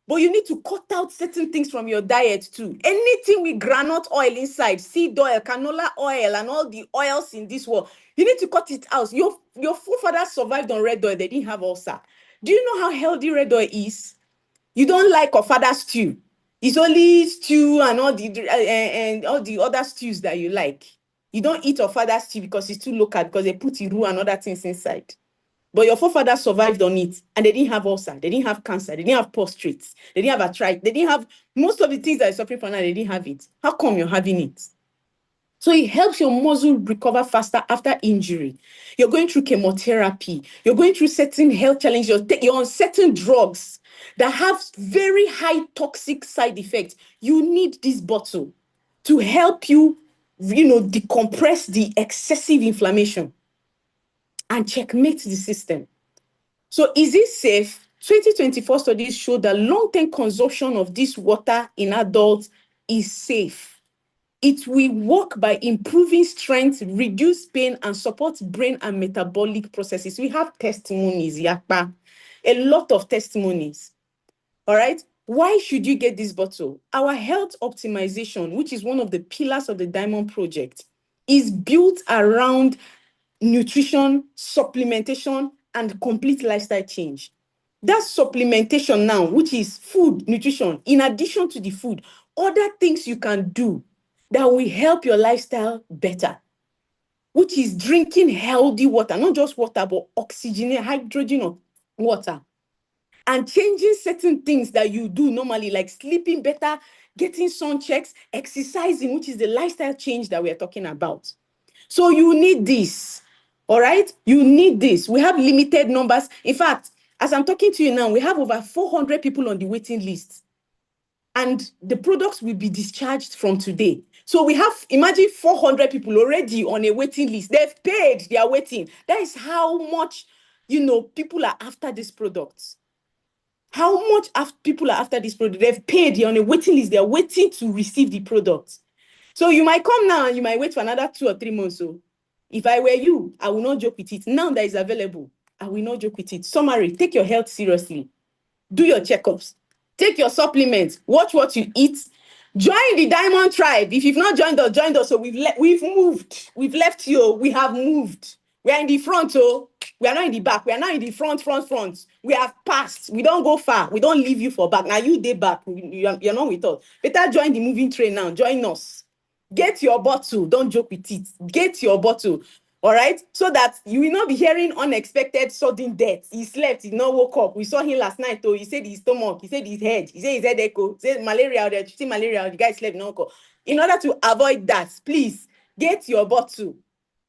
But you need to cut out certain things from your diet too. Anything with granite oil inside, seed oil, canola oil, and all the oils in this world, you need to cut it out. Your forefathers survived on red oil. They didn't have ulcer. Do you know how healthy red oil is? You don't like ofada stew. It's only stew and all the other stews that you like. You don't eat ofada stew because it's too local, because they put iru and other things inside. But your forefathers survived on it, and they didn't have ulcer, they didn't have cancer, they didn't have prostrates, they didn't have arthritis, they didn't have most of the things that are suffering from now, they didn't have it. How come you're having it? So it helps your muscle recover faster after injury. You're going through chemotherapy. You're going through certain health challenges. You're on certain drugs that have very high toxic side effects. You need this bottle to help you, decompress the excessive inflammation and checkmate the system. So is it safe? 2024 studies show that long-term consumption of this water in adults is safe. It will work by improving strength, reduce pain, and support brain and metabolic processes. We have testimonies, Yakpa, a lot of testimonies. All right? Why should you get this bottle? Our health optimization, which is one of the pillars of the Diamond Project, is built around nutrition, supplementation, and complete lifestyle change. That supplementation now, which is food, nutrition, in addition to the food, other things you can do that will help your lifestyle better, which is drinking healthy water, not just water, but oxygen, hydrogen of water, and changing certain things that you do normally, like sleeping better, getting sun checks, exercising, which is the lifestyle change that we're talking about. So you need this, all right? You need this. We have limited numbers. In fact, as I'm talking to you now, we have over 400 people on the waiting list. And the products will be discharged from today. So we have, imagine 400 people already on a waiting list. They've paid, they are waiting. That is how much, people are after these products. How much people are after this product? They've paid, they're on a waiting list. They're waiting to receive the product. So you might come now and you might wait for another 2 or 3 months. So if I were you, I will not joke with it. Now that it's available, I will not joke with it. Summary, take your health seriously. Do your checkups. Take your supplements. Watch what you eat. Join the Diamond Tribe. If you've not joined us, join us. So we've moved. We've left you. We have moved. We are in the front. Oh, we are not in the back. We are now in the front. We have passed. We don't go far. We don't leave you for back. Now you day back. You're not with us. Better join the moving train now. Join us. Get your bottle. Don't joke with it. Get your bottle. All right, so that you will not be hearing unexpected sudden death. He slept, he not woke up. We saw him last night. Oh, he said his stomach, he said his head, he said his head echo, he said malaria. They're treating malaria. The guy slept, no woke up. In order to avoid that, please get your bottle.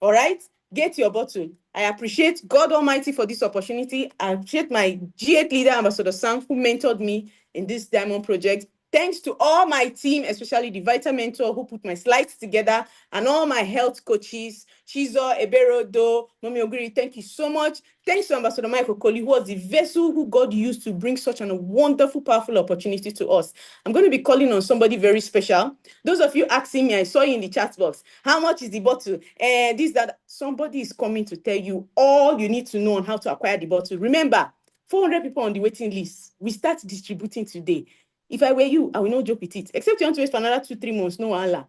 All right, get your bottle. I appreciate God Almighty for this opportunity. I appreciate my G8 leader, Ambassador Sam, who mentored me in this Diamond project. Thanks to all my team, especially the Vita Mentor who put my slides together, and all my health coaches, Chizo, Eberodo, Nomi Ogiri, thank you so much. Thanks to Ambassador Michael Coley, who was the vessel who God used to bring such a wonderful, powerful opportunity to us. I'm going to be calling on somebody very special. Those of you asking me, I saw you in the chat box, how much is the bottle? That. Somebody is coming to tell you all you need to know on how to acquire the bottle. Remember, 400 people on the waiting list. We start distributing today. If I were you, I will not joke with it. Except you want to wait for another 2-3 months, no Allah.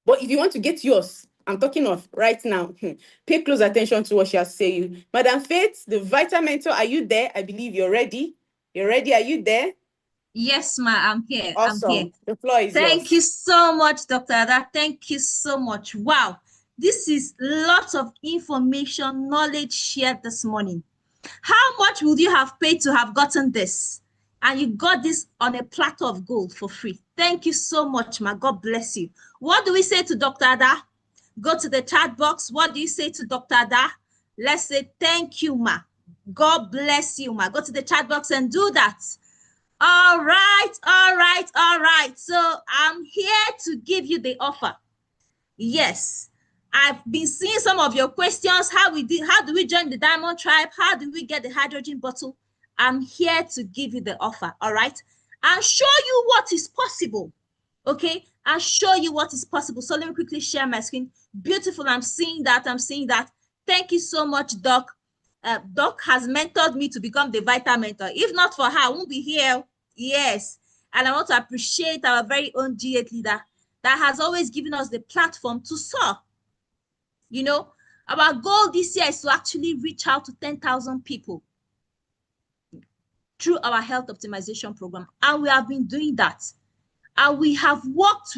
But if you want to get yours, I'm talking of right now, pay close attention to what she has said. Madam Faith, the Vita Mentor, are you there? I believe you're ready. You're ready. Are you there? Yes, ma, I'm here. Awesome. I'm here. The floor is yours. Thank you so much, Dr. Ada. Thank you so much. Wow. This is lots of information, knowledge shared this morning. How much would you have paid to have gotten this? And you got this on a platter of gold for free. Thank you so much, ma. God bless you. What do we say to Dr. Ada? Go to the chat box. What do you say to Dr. Ada? Let's say thank you, ma. God bless you, ma. Go to the chat box and do that. All right. So I'm here to give you the offer. Yes, I've been seeing some of your questions. How do we join the Diamond Tribe? How do we get the hydrogen bottle? I'm here to give you the offer, all right? And show you what is possible, okay? I'll show you what is possible. So let me quickly share my screen. Beautiful, I'm seeing that. Thank you so much, Doc. Doc has mentored me to become the Vita Mentor. If not for her, I won't be here. Yes, and I want to appreciate our very own G8 leader that has always given us the platform to soar. You know, our goal this year is to actually reach out to 10,000 people through our health optimization program. And we have been doing that. And we have worked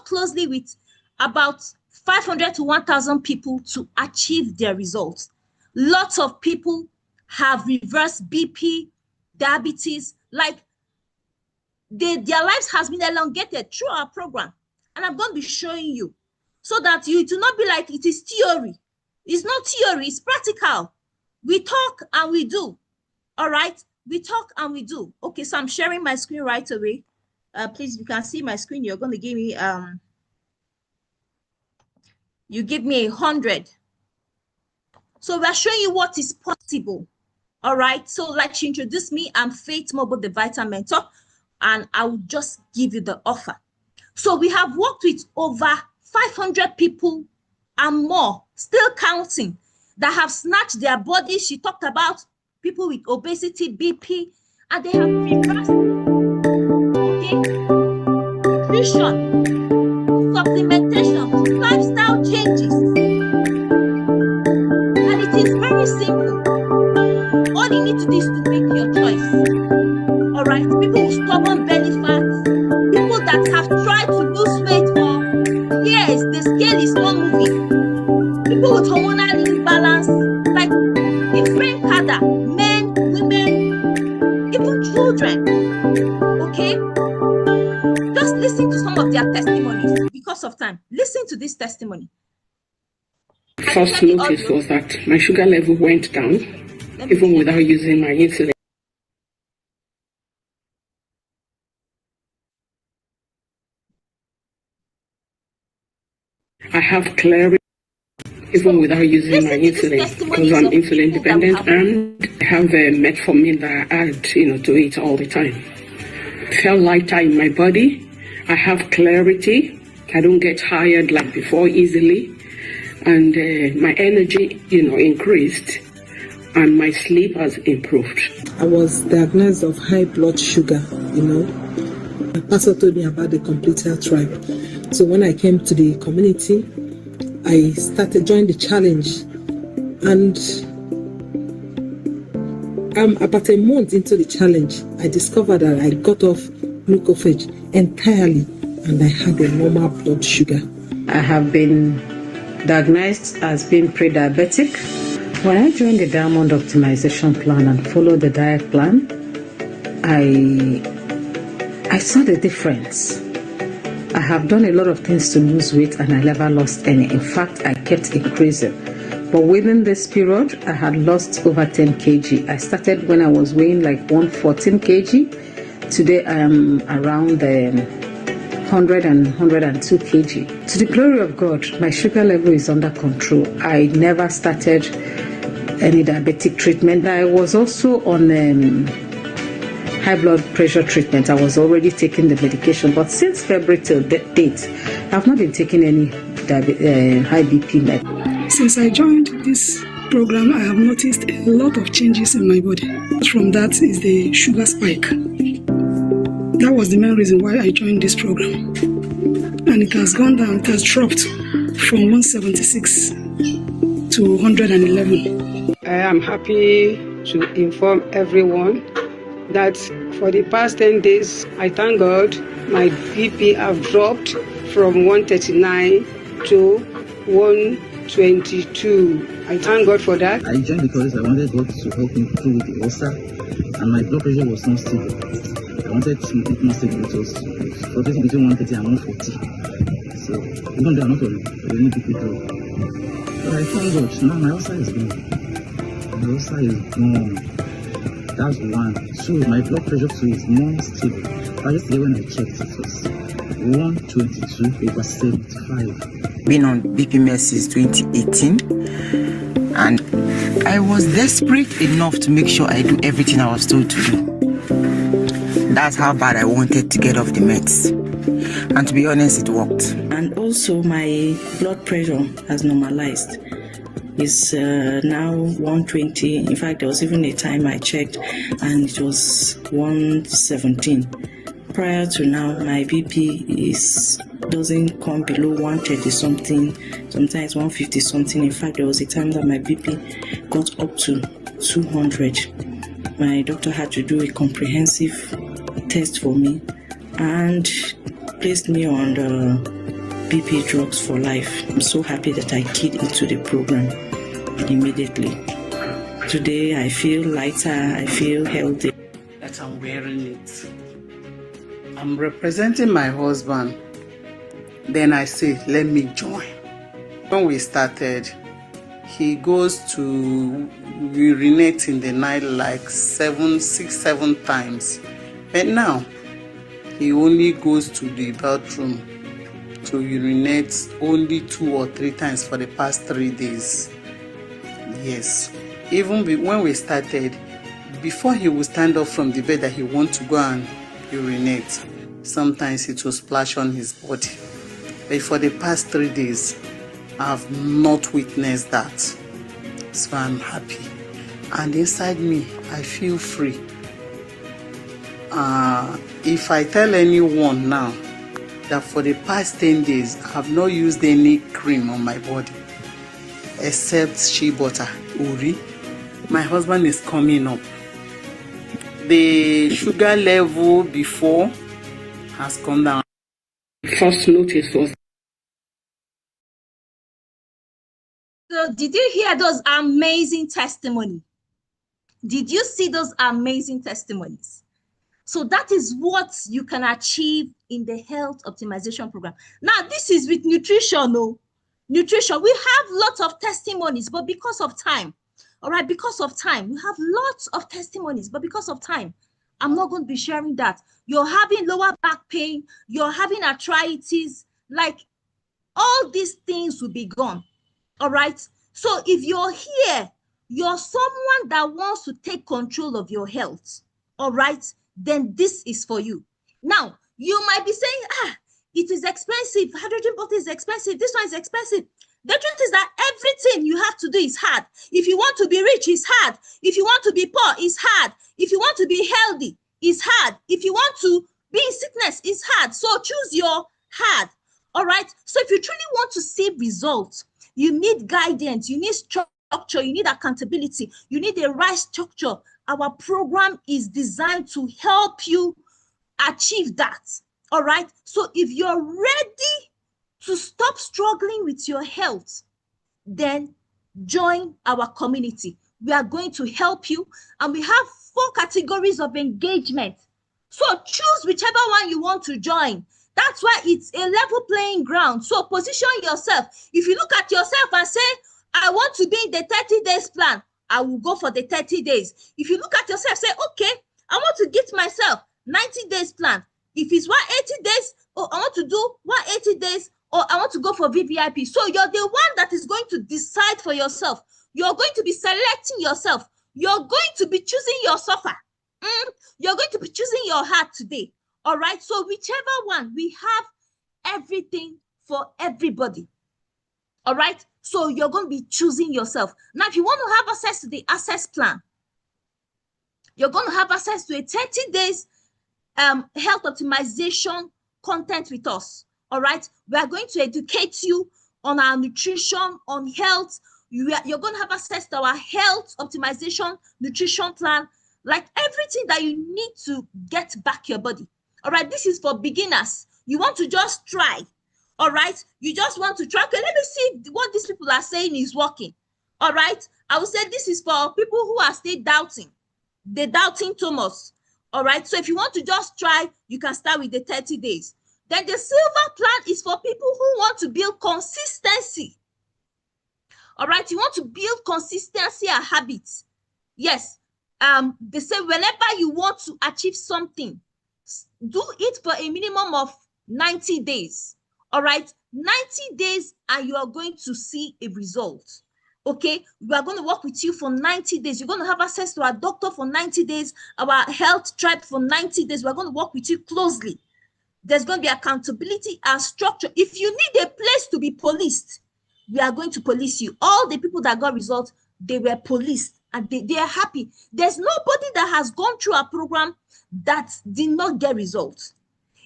closely with about 500 to 1,000 people to achieve their results. Lots of people have reversed BP, diabetes, like their lives has been elongated through our program. And I'm going to be showing you so that you do not be like it is theory. It's not theory, it's practical. We talk and we do. All right, we talk and we do. Okay, so I'm sharing my screen right away. Please, if you can see my screen, you're going to give me, you give me 100. So we're showing you what is possible. All right, so like you introduced me, I'm Faith Mobile, the Vita Mentor, and I will just give you the offer. So we have worked with over 500 people and more, still counting, that have snatched their bodies. She talked about people with obesity, BP, and they have reversed, okay, nutrition, supplementation, lifestyle changes. And it is very simple. All you need to do is to people with hormonal imbalance, like different cadre, men, women, even children. Okay? Just listen to some of their testimonies. Because of time, listen to this testimony. First notice was that my sugar level went down, even without using my insulin. I have clarity even without using my insulin because I'm insulin dependent, and I have metformin that I add, to it all the time. I feel lighter in my body. I have clarity. I don't get tired like before easily, and my energy, increased, and my sleep has improved. I was diagnosed of high blood sugar. My pastor told me about the complete health tribe. So when I came to the community, I started joining the challenge, and about a month into the challenge, I discovered that I got off glucophage entirely, and I had a normal blood sugar. I have been diagnosed as being pre-diabetic. When I joined the Diamond Optimization Plan and followed the diet plan, I saw the difference. I have done a lot of things to lose weight and I never lost any. In fact, I kept increasing. But within this period, I had lost over 10 kg. I started when I was weighing like 114 kg. Today, I am around 100 and 102 kg. To the glory of God, my sugar level is under control. I never started any diabetic treatment. I was also on high blood pressure treatment. I was already taking the medication, but since February till date, I've not been taking any high BP med. Since I joined this program, I have noticed a lot of changes in my body. From that is the sugar spike. That was the main reason why I joined this program. And it has gone down, it has dropped from 176 to 111. I am happy to inform everyone that for the past 10 days, I thank God, my BP have dropped from 139 to 122. I thank God for that. I joined because I wanted God to help me through with the ulcer, and my blood pressure was not stable. I wanted to make it more stable. It was fluctuating between 130 and 140. So even though I'm not on any BP drug, but I thank God, now my ulcer is gone. My ulcer is gone. That's one. Two, my blood pressure too is more stable. But yesterday when I checked, it was 122/75. Been on BP meds since 2018, and I was desperate enough to make sure I do everything I was told to do. That's how bad I wanted to get off the meds. And to be honest, it worked. And also my blood pressure has normalized. It's now 120. In fact, there was even a time I checked and it was 117. Prior to now, my BP doesn't come below 130 something, sometimes 150 something. In fact, there was a time that my BP got up to 200. My doctor had to do a comprehensive test for me and placed me on the BP drugs for life. I'm so happy that I keyed into the program immediately. Today I feel lighter, I feel healthy. That I'm wearing it. I'm representing my husband. Then I say, let me join. When we started, he goes to urinate in the night like 7 times. But now, he only goes to the bathroom to urinate only 2 or 3 times for the past 3 days. Yes. Even when we started, before he would stand up from the bed that he want to go and urinate, sometimes it will splash on his body. But for the past 3 days, I have not witnessed that. So I'm happy. And inside me, I feel free. If I tell anyone now that for the past 10 days, I have not used any cream on my body, except shea butter, Uri, my husband is coming up. The sugar level before has come down. First notice was. So So did you hear those amazing testimonies? Did you see those amazing testimonies? So that is what you can achieve in the health optimization program. Now, this is with nutrition. No, nutrition. We have lots of testimonies, but because of time, all right, because of time, we have lots of testimonies, but because of time, I'm not going to be sharing that. You're having lower back pain, you're having arthritis, like all these things will be gone. All right. So if you're here, you're someone that wants to take control of your health. All right. Then this is for you. Now, you might be saying, it is expensive. Hydrogen bottle is expensive. This one is expensive. The truth is that everything you have to do is hard. If you want to be rich, it's hard. If you want to be poor, it's hard. If you want to be healthy, it's hard. If you want to be in sickness, it's hard. So choose your hard. All right. So if you truly want to see results, you need guidance, you need structure, you need accountability, you need the right structure. Our program is designed to help you achieve that. All right. So if you're ready to stop struggling with your health, then join our community. We are going to help you, and we have 4 categories of engagement. So choose whichever one you want to join. That's why it's a level playing ground. So position yourself. If you look at yourself and say, I want to be in the 30 days plan, I will go for the 30 days. If you look at yourself, say, okay, I want to get myself 90 days plan. If it's 180 days, or I want to do 180 days, or I want to go for VVIP. So you're the one that is going to decide for yourself. You're going to be selecting yourself. You're going to be choosing your suffer. You're going to be choosing your heart today. All right. So whichever one, we have everything for everybody. All right. So you're going to be choosing yourself. Now, if you want to have access to the access plan, you're going to have access to a 30 days health optimization content with us. All right. We are going to educate you on our nutrition, on health. You're going to have access to our health optimization nutrition plan, like everything that you need to get back your body. All right. This is for beginners. You want to just try. All right. You just want to try. Okay, let me see what these people are saying is working. All right. I would say this is for people who are still doubting. The doubting Thomas. All right. So if you want to just try, you can start with the 30 days. Then the silver plan is for people who want to build consistency. All right. You want to build consistency and habits. Yes. They say whenever you want to achieve something, do it for a minimum of 90 days. All right. 90 days and you are going to see a result. Okay, we are going to work with you for 90 days. You're going to have access to our doctor for 90 days, our health tribe for 90 days. We're going to work with you closely. There's going to be accountability and structure. If you need a place to be policed, we are going to police you. All the people that got results, they were policed and they are happy. There's nobody that has gone through a program that did not get results.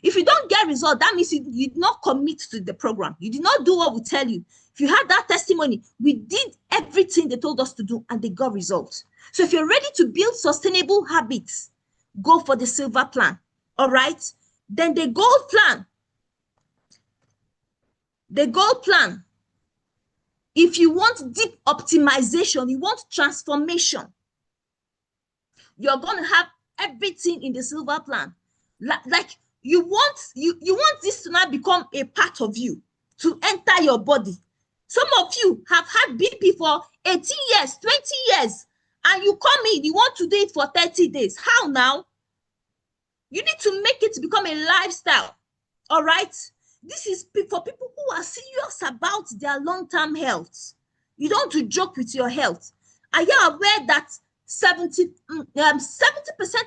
If you don't get results, that means you did not commit to the program. You did not do what we tell you. If you had that testimony, we did everything they told us to do and they got results. So if you're ready to build sustainable habits, go for the silver plan. All right. Then the gold plan. The gold plan. If you want deep optimization, you want transformation, you're going to have everything in the silver plan. Like you want this to now become a part of you, to enter your body. Some of you have had BP for 18 years, 20 years, and you come in, you want to do it for 30 days. How now? You need to make it become a lifestyle. All right? This is for people who are serious about their long-term health. You don't want to joke with your health. Are you aware that 70%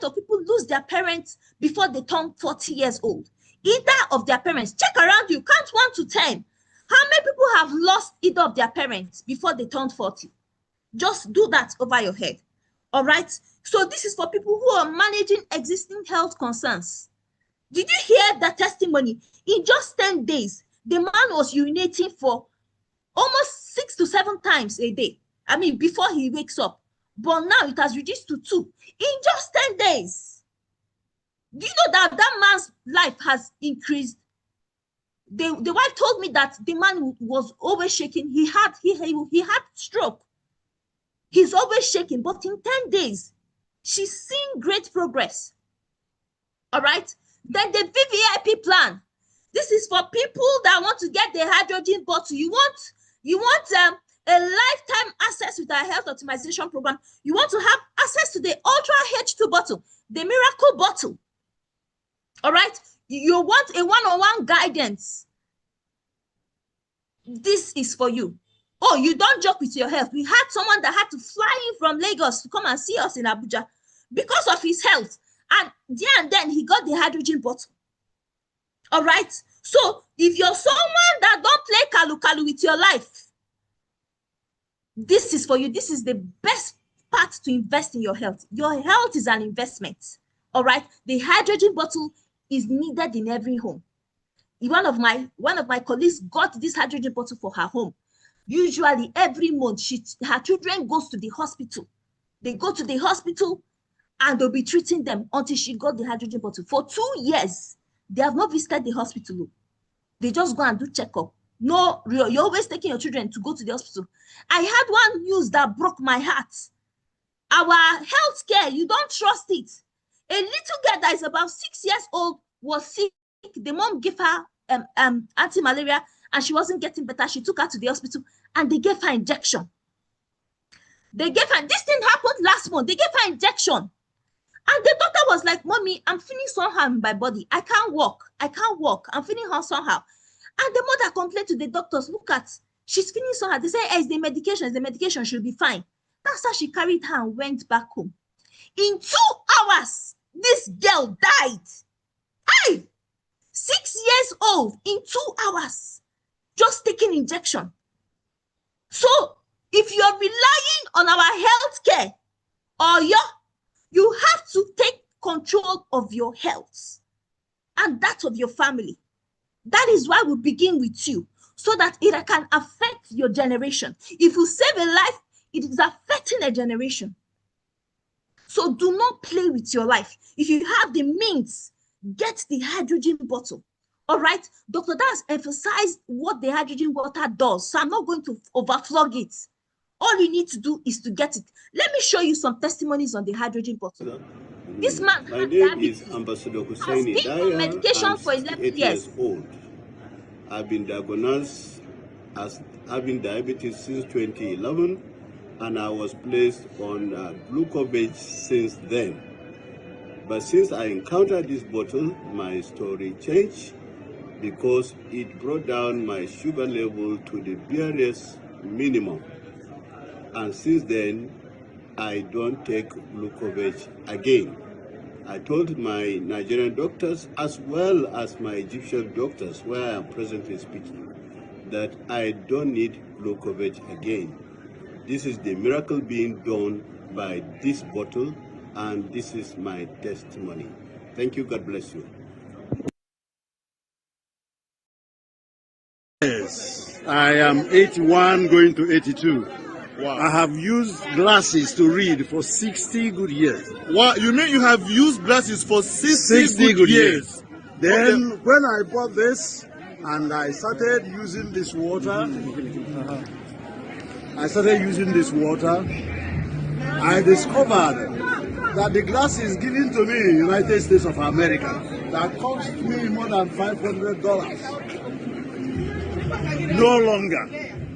of people lose their parents before they turn 40 years old? Either of their parents. Check around you. Count 1 to 10. How many people have lost either of their parents before they turned 40? Just do that over your head. All right? So this is for people who are managing existing health concerns. Did you hear that testimony? In just 10 days, the man was urinating for almost 6 to 7 times a day. I mean, before he wakes up. But now it has reduced to 2 in just 10 days. Do you know that that man's life has increased? The wife told me that the man was always shaking. He had stroke. He's always shaking, but in 10 days, she's seeing great progress. All right. Then the VVIP plan. This is for people that want to get the hydrogen bottle. You want a lifetime access with our health optimization program. You want to have access to the Ultra H2 bottle, the miracle bottle. All right. You want a one-on-one guidance. This is for you. Oh, you don't joke with your health. We had someone that had to fly in from Lagos to come and see us in Abuja because of his health. And there and then he got the hydrogen bottle. All right. So if you're someone that don't play kalu-kalu with your life, this is for you. This is the best part to invest in your health. Your health is an investment. All right. The hydrogen bottle is needed in every home. One of my colleagues got this hydrogen bottle for her home. Usually every month her children goes to the hospital. They go to the hospital and they'll be treating them until she got the hydrogen bottle. For 2 years, they have not visited the hospital. They just go and do checkup. No, you're always taking your children to go to the hospital. I had one news that broke my heart. Our healthcare, you don't trust it. A little girl that is about 6 years old was sick. The mom gave her anti-malaria and she wasn't getting better. She took her to the hospital and they gave her injection. This thing happened last month. They gave her injection. And the doctor was like, Mommy, I'm feeling somehow in my body. I can't walk. I'm feeling her somehow. And the mother complained to the doctors, look at, she's feeling somehow. They say, hey, it's the medication, she'll be fine. That's how she carried her and went back home. In 2 hours, this girl died. Hey! 6 years old, in 2 hours, just taking injection. So, if you're relying on our healthcare, you have to take control of your health and that of your family. That is why we begin with you, so that it can affect your generation. If you save a life, it is affecting a generation. So do not play with your life. If you have the means, get the hydrogen bottle. All right, Dr. Das emphasized what the hydrogen water does, so I'm not going to overflog it. All you need to do is to get it. Let me show you some testimonies on the hydrogen bottle. This man My name is Ambassador Hussaini Daya. medication for 11 years old. I've been diagnosed as having diabetes since 2011, and I was placed on glucose since then. But since I encountered this bottle, my story changed, because it brought down my sugar level to the barest minimum. And since then, I don't take glucose again. I told my Nigerian doctors, as well as my Egyptian doctors, where I am presently speaking, that I don't need glucose again. This is the miracle being done by this bottle, and this is my testimony. Thank you. God bless you. Yes, I am 81 going to 82. Wow. I have used glasses to read for 60 good years. Wow, you mean you have used glasses for 60 good years? Then when I bought this and I started using this water, I discovered that the glasses given to me in the United States of America, that cost me more than $500, no longer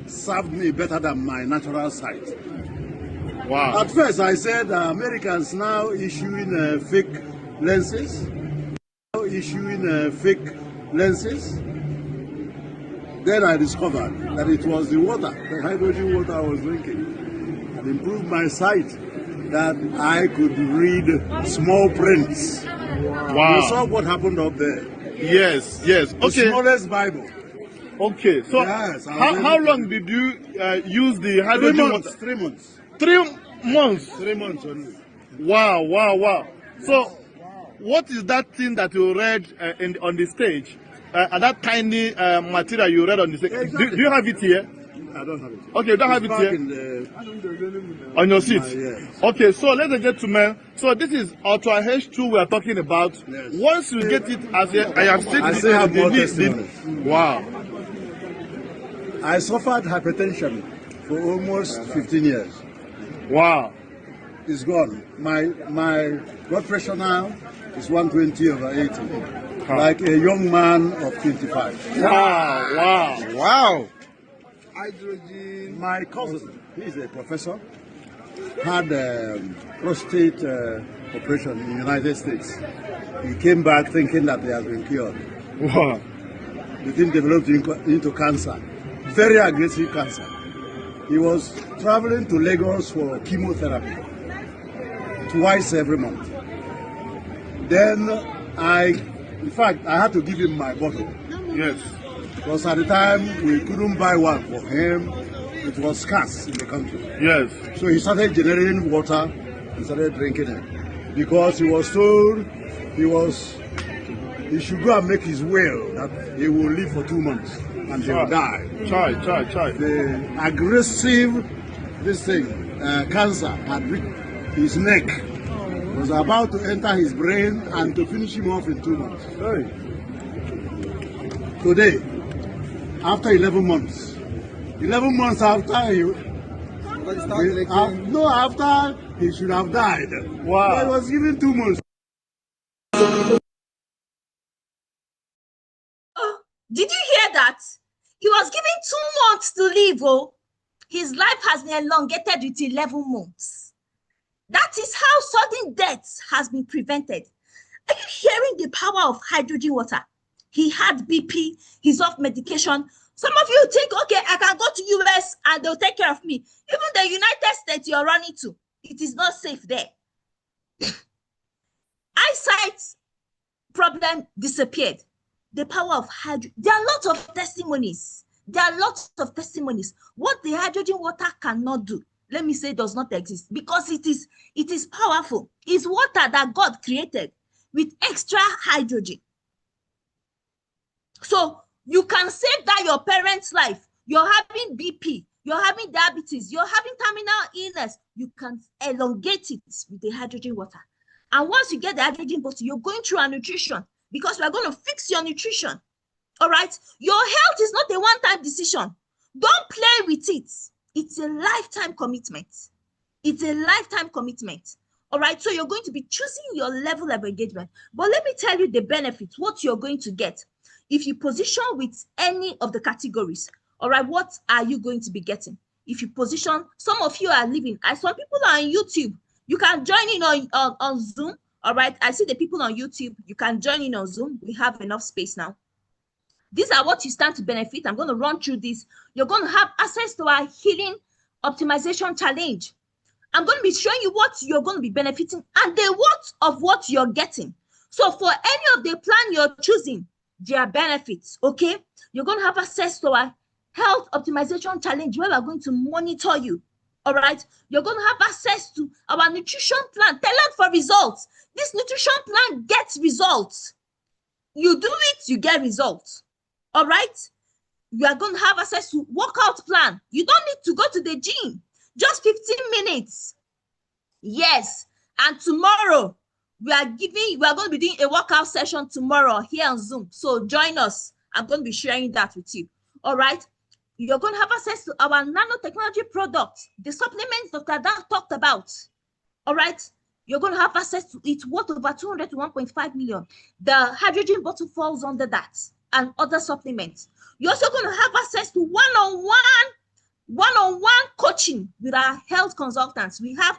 served me better than my natural sight. Wow. At first I said Americans now issuing fake lenses. Then I discovered that it was the water, the hydrogen water I was drinking, that improved my sight, that I could read small prints. Wow. You saw what happened up there. Yes, yes. The smallest Bible. Okay, so yes, how long did you use the hydrogen water? 3 months. 3 months? 3 months only. Wow, wow, wow. So, what is that thing that you read on the stage? That tiny material you read on the stage? Exactly. Do you have it here? I don't have it. Okay, you don't have it back here? In the, on your seat? Yes. Okay, so let's get to men. So this is Ultra H2 we are talking about. Yes. Once you get it as I am stating, I still have more testimonies. Wow. I suffered hypertension for almost 15 years. Wow. It's gone. My blood pressure now is 120/80. Huh. Like a young man of 25. Wow, wow, wow. Hydrogen. My cousin, he is a professor, had prostate operation in the United States. He came back thinking that he has been cured. Wow. The thing developed into cancer, very aggressive cancer. He was traveling to Lagos for chemotherapy twice every month. Then in fact, I had to give him my bottle. Yes. Because at the time, we couldn't buy one for him. It was scarce in the country. Yes. So he started generating water and started drinking it. Because he was told he should go and make his will that he will live for 2 months and he will die. Try. The aggressive, cancer had reached his neck. It was about to enter his brain and to finish him off in 2 months. Today, after 11 months after after he should have died. Wow. But he was given 2 months. Did you hear that? He was given 2 months to live. Oh, his life has been elongated with 11 months. That is how sudden death has been prevented. Are you hearing the power of hydrogen water? He had BP, he's off medication. Some of you think, okay, I can go to US and they'll take care of me. Even the United States you're running to, it is not safe there. Eyesight problem disappeared. The power of hydrogen. There are lots of testimonies. What the hydrogen water cannot do, let me say, does not exist because it is powerful. It's water that God created with extra hydrogen. So you can save that your parents' life. You're having BP, you're having diabetes, you're having terminal illness. You can elongate it with the hydrogen water. And once you get the hydrogen bottle, you're going through a nutrition because we're going to fix your nutrition. All right? Your health is not a one-time decision. Don't play with it. It's a lifetime commitment. All right? So you're going to be choosing your level of engagement. But let me tell you the benefits, what you're going to get. If you position with any of the categories, all right, what are you going to be getting? If you position, some of you are living, some people are on YouTube. You can join in on Zoom, all right? I see the people on YouTube. You can join in on Zoom. We have enough space now. These are what you stand to benefit. I'm going to run through this. You're going to have access to our healing optimization challenge. I'm going to be showing you what you're going to be benefiting and the what of what you're getting. So for any of the plan you're choosing, there are benefits, okay? You're going to have access to our health optimization challenge where we're going to monitor you, all right? You're going to have access to our nutrition plan tailored for results. This nutrition plan gets results. You do it, you get results, all right? You are going to have access to workout plan. You don't need to go to the gym, just 15 minutes. Yes, and tomorrow, we are going to be doing a workout session tomorrow here on Zoom. So join us. I'm going to be sharing that with you. All right. You're going to have access to our nanotechnology products, the supplements Dr. Dan talked about. All right. You're going to have access to it worth over 200 to 1.5 million. The hydrogen bottle falls under that and other supplements. You're also going to have access to one-on-one coaching with our health consultants. We have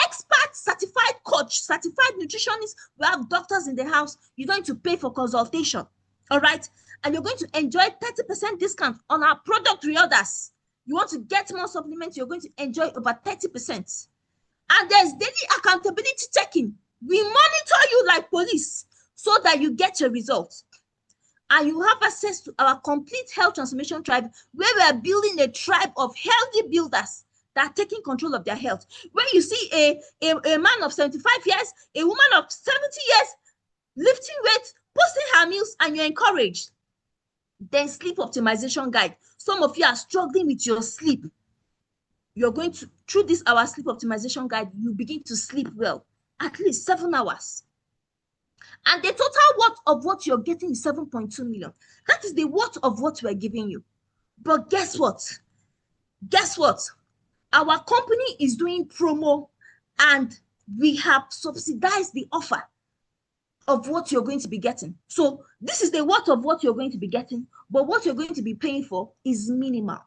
expert certified coach, certified nutritionist. We have doctors in the house. You don't need to pay for consultation. All right. And you're going to enjoy 30% discount on our product reorders. You want to get more supplements, you're going to enjoy over 30%. And there's daily accountability checking. We monitor you like police so that you get your results. And you have access to our complete health transformation tribe, where we are building a tribe of healthy builders that are taking control of their health. When you see a man of 75 years, a woman of 70 years, lifting weights, posting her meals, and you're encouraged. Then sleep optimization guide. Some of you are struggling with your sleep. You're going to, through this our sleep optimization guide, you begin to sleep well, at least 7 hours. And the total worth of what you're getting is 7.2 million. That is the worth of what we're giving you. But guess what? Guess what? Our company is doing promo and we have subsidized the offer of what you're going to be getting. So this is the worth of what you're going to be getting, but what you're going to be paying for is minimal.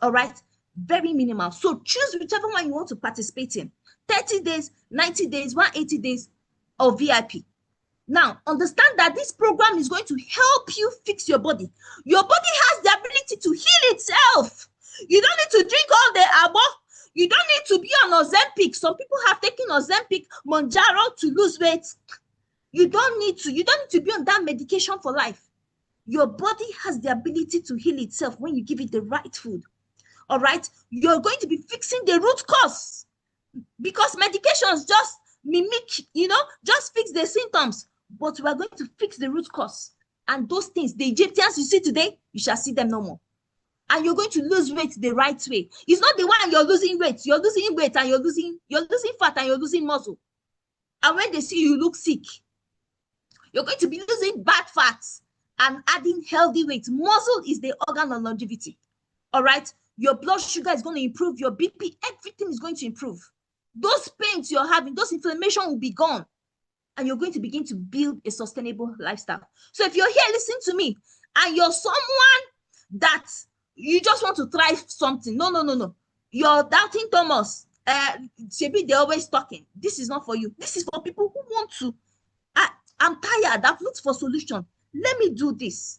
All right? Very minimal. So choose whichever one you want to participate in. 30 days, 90 days, 180 days, or VIP. Now, understand that this program is going to help you fix your body. Your body has the ability to heal itself. You don't need to drink all the abo. You don't need to be on Ozempic. Some people have taken Ozempic, Monjaro to lose weight. You don't need to be on that medication for life. Your body has the ability to heal itself when you give it the right food. All right? You're going to be fixing the root cause, because medications just mimic, just fix the symptoms. But we are going to fix the root cause. And those things, the Egyptians you see today, you shall see them no more. And you're going to lose weight the right way. It's not the one you're losing weight. You're losing weight and you're losing fat and you're losing muscle. And when they see you look sick, you're going to be losing bad fats and adding healthy weight. Muscle is the organ of longevity. All right? Your blood sugar is going to improve. Your BP, everything is going to improve. Those pains you're having, those inflammation will be gone. And you're going to begin to build a sustainable lifestyle. So if you're here listening to me and you're someone that you just want to try something, no. You're doubting Thomas. Maybe they're always talking. This is not for you. This is for people who want to. I'm tired. I've looked for solution. Let me do this.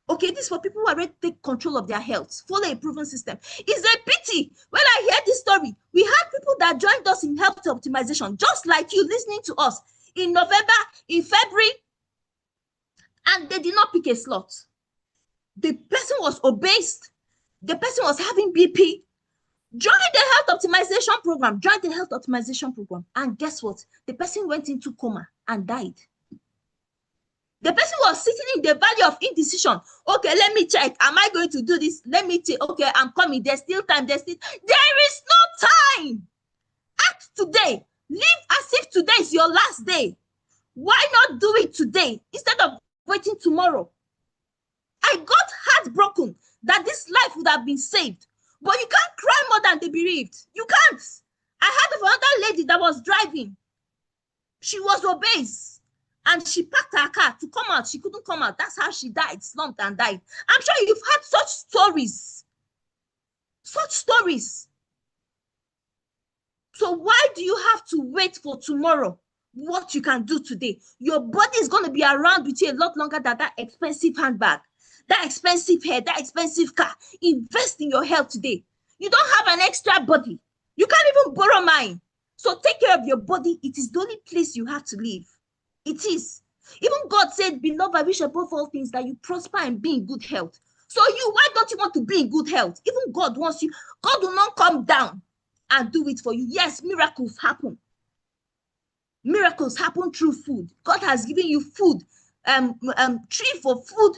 Okay, this is for people who are ready to take control of their health, follow a proven system. It's a pity when I hear this story. We had people that joined us in health optimization, just like you listening to us in November, in February, and they did not pick a slot. The person was obese. The person was having BP. Join the health optimization program. And guess what? The person went into coma and died. The person was sitting in the valley of indecision. Okay, let me check. Am I going to do this? Let me check. Okay, I'm coming. There's still time. There is no time. Act today. Live as if today is your last day. Why not do it today instead of waiting tomorrow? I got heartbroken that this life would have been saved. But you can't cry more than the bereaved. You can't. I heard of another lady that was driving. She was obese. And she packed her car to come out. She couldn't come out. That's how she died, slumped and died. I'm sure you've heard such stories. Such stories. So why do you have to wait for tomorrow? What you can do today? Your body is going to be around with you a lot longer than that expensive handbag, that expensive hair, that expensive car. Invest in your health today. You don't have an extra body. You can't even borrow mine. So take care of your body. It is the only place you have to live. It is. Even God said, beloved, I wish above all things that you prosper and be in good health. So why don't you want to be in good health? Even God wants you. God will not come down and do it for you. Yes, miracles happen. Miracles happen through food. God has given you food, tree for food,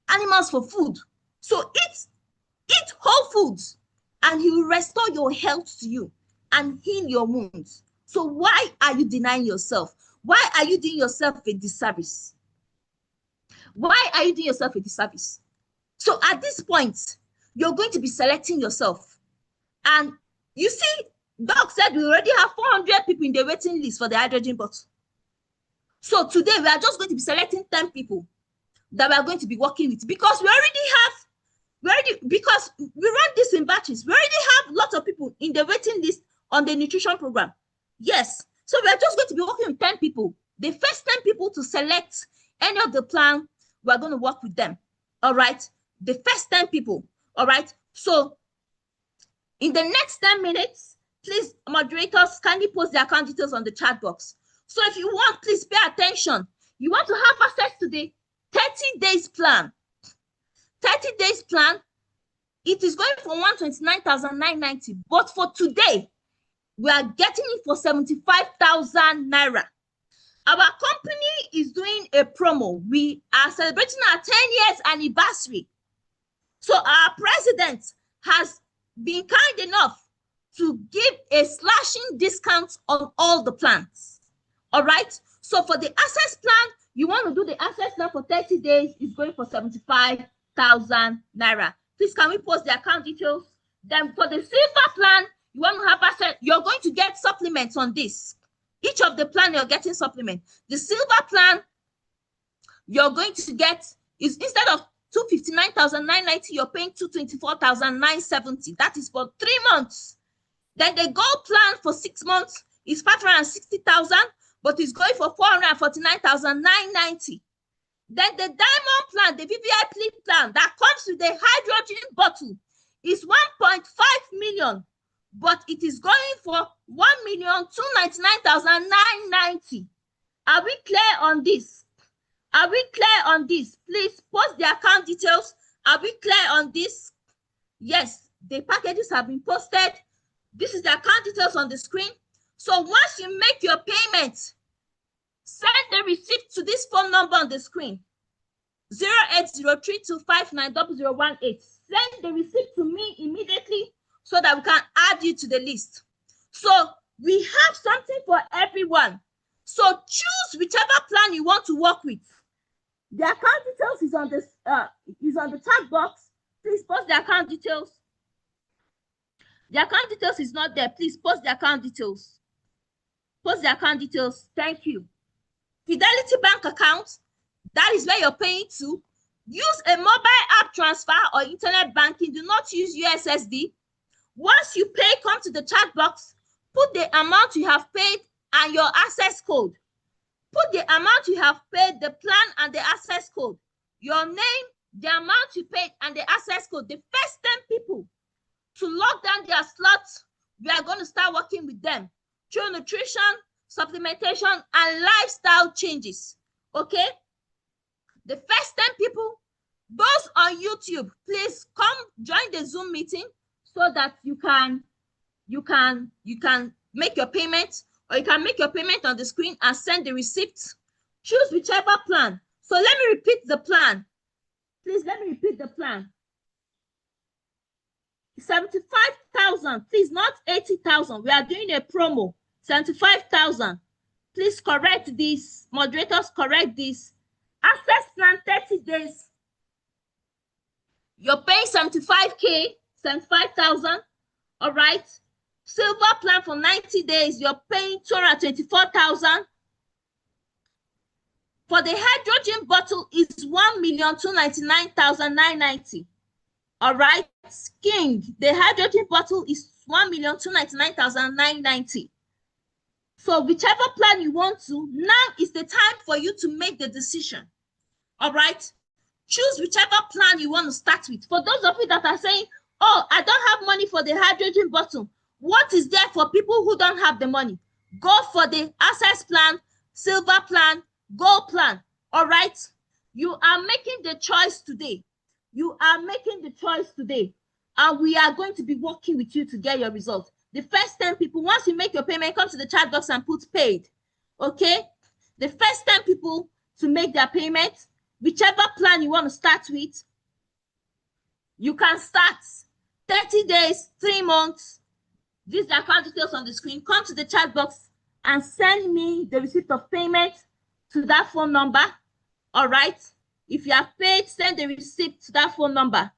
animals for food. So eat whole foods and he will restore your health to you and heal your wounds. So why are you denying yourself? Why are you doing yourself a disservice? Why are you doing yourself a disservice? So at this point, you're going to be selecting yourself. And you see, Doc said we already have 400 people in the waiting list for the hydrogen bottle. So today, we are just going to be selecting 10 people that we are going to be working with because because we run this in batches. We already have lots of people in the waiting list on the nutrition program. Yes. So we are just going to be working with 10 people. The first 10 people to select any of the plan, we're going to work with them. All right. The first 10 people. All right. So in the next 10 minutes, please, moderators, kindly post their account details on the chat box. So if you want, please pay attention. You want to have access to the 30 days plan. 30 days plan, it is going for 129,990. But for today, we are getting it for 75,000 naira. Our company is doing a promo. We are celebrating our 10 years anniversary. So our president has been kind enough to give a slashing discount on all the plans. All right. So for the access plan, you want to do the access plan for 30 days, it's going for 75,000 naira. Please, can we post the account details? Then for the silver plan, you want to have access, you're going to get supplements on this. Each of the plan you're getting supplement. The silver plan you're going to get is, instead of 259,990, you're paying 224,970. That is for 3 months. Then the gold plan for 6 months is 560,000, but it's going for 449,990. Then the diamond plan, the VVIP plan that comes with the hydrogen bottle is 1.5 million, but it is going for 1,299,990. Are we clear on this? Are we clear on this? Please post the account details. Are we clear on this? Yes, the packages have been posted. This is the account details on the screen. So once you make your payment, send the receipt to this phone number on the screen, 080325900018. Send the receipt to me immediately so that we can add you to the list. So we have something for everyone. So choose whichever plan you want to work with. The account details is on this is on the chat box. Please post the account details. The account details is not there. Please post the account details. Post the account details. Thank you. Fidelity Bank account, that is where you're paying to. Use a mobile app transfer or internet banking. Do not use USSD. Once you pay, come to the chat box. Put the amount you have paid and your access code. Put the amount you have paid, the plan, and the access code. Your name, the amount you paid, and the access code. The first 10 people to lock down their slots, we are going to start working with them through nutrition, supplementation, and lifestyle changes. Okay? The first 10 people, those on YouTube, please come join the Zoom meeting so that you can make your payment, or you can make your payment on the screen and send the receipt. Choose whichever plan. So let me repeat the plan. Please let me repeat the plan. 75,000, please, not 80,000. We are doing a promo. 75,000. Please correct this. Moderators, correct this. Access plan 30 days. You're paying 75K, 75,000. All right. Silver plan for 90 days, you're paying 224,000. For the hydrogen bottle is 1,299,990. All right. King, the hydrogen bottle is 1,299,990. So whichever plan you want to, now is the time for you to make the decision. All right. Choose whichever plan you want to start with. For those of you that are saying, oh, I don't have money for the hydrogen bottle. What is there for people who don't have the money? Go for the access plan, silver plan, gold plan. All right. You are making the choice today. You are making the choice today. And we are going to be working with you to get your results. The first 10 people, once you make your payment, come to the chat box and put paid. Okay? The first 10 people to make their payment, whichever plan you want to start with, you can start 30 days, 3 months. These are account details on the screen. Come to the chat box and send me the receipt of payment to that phone number. All right? If you have paid, send the receipt to that phone number.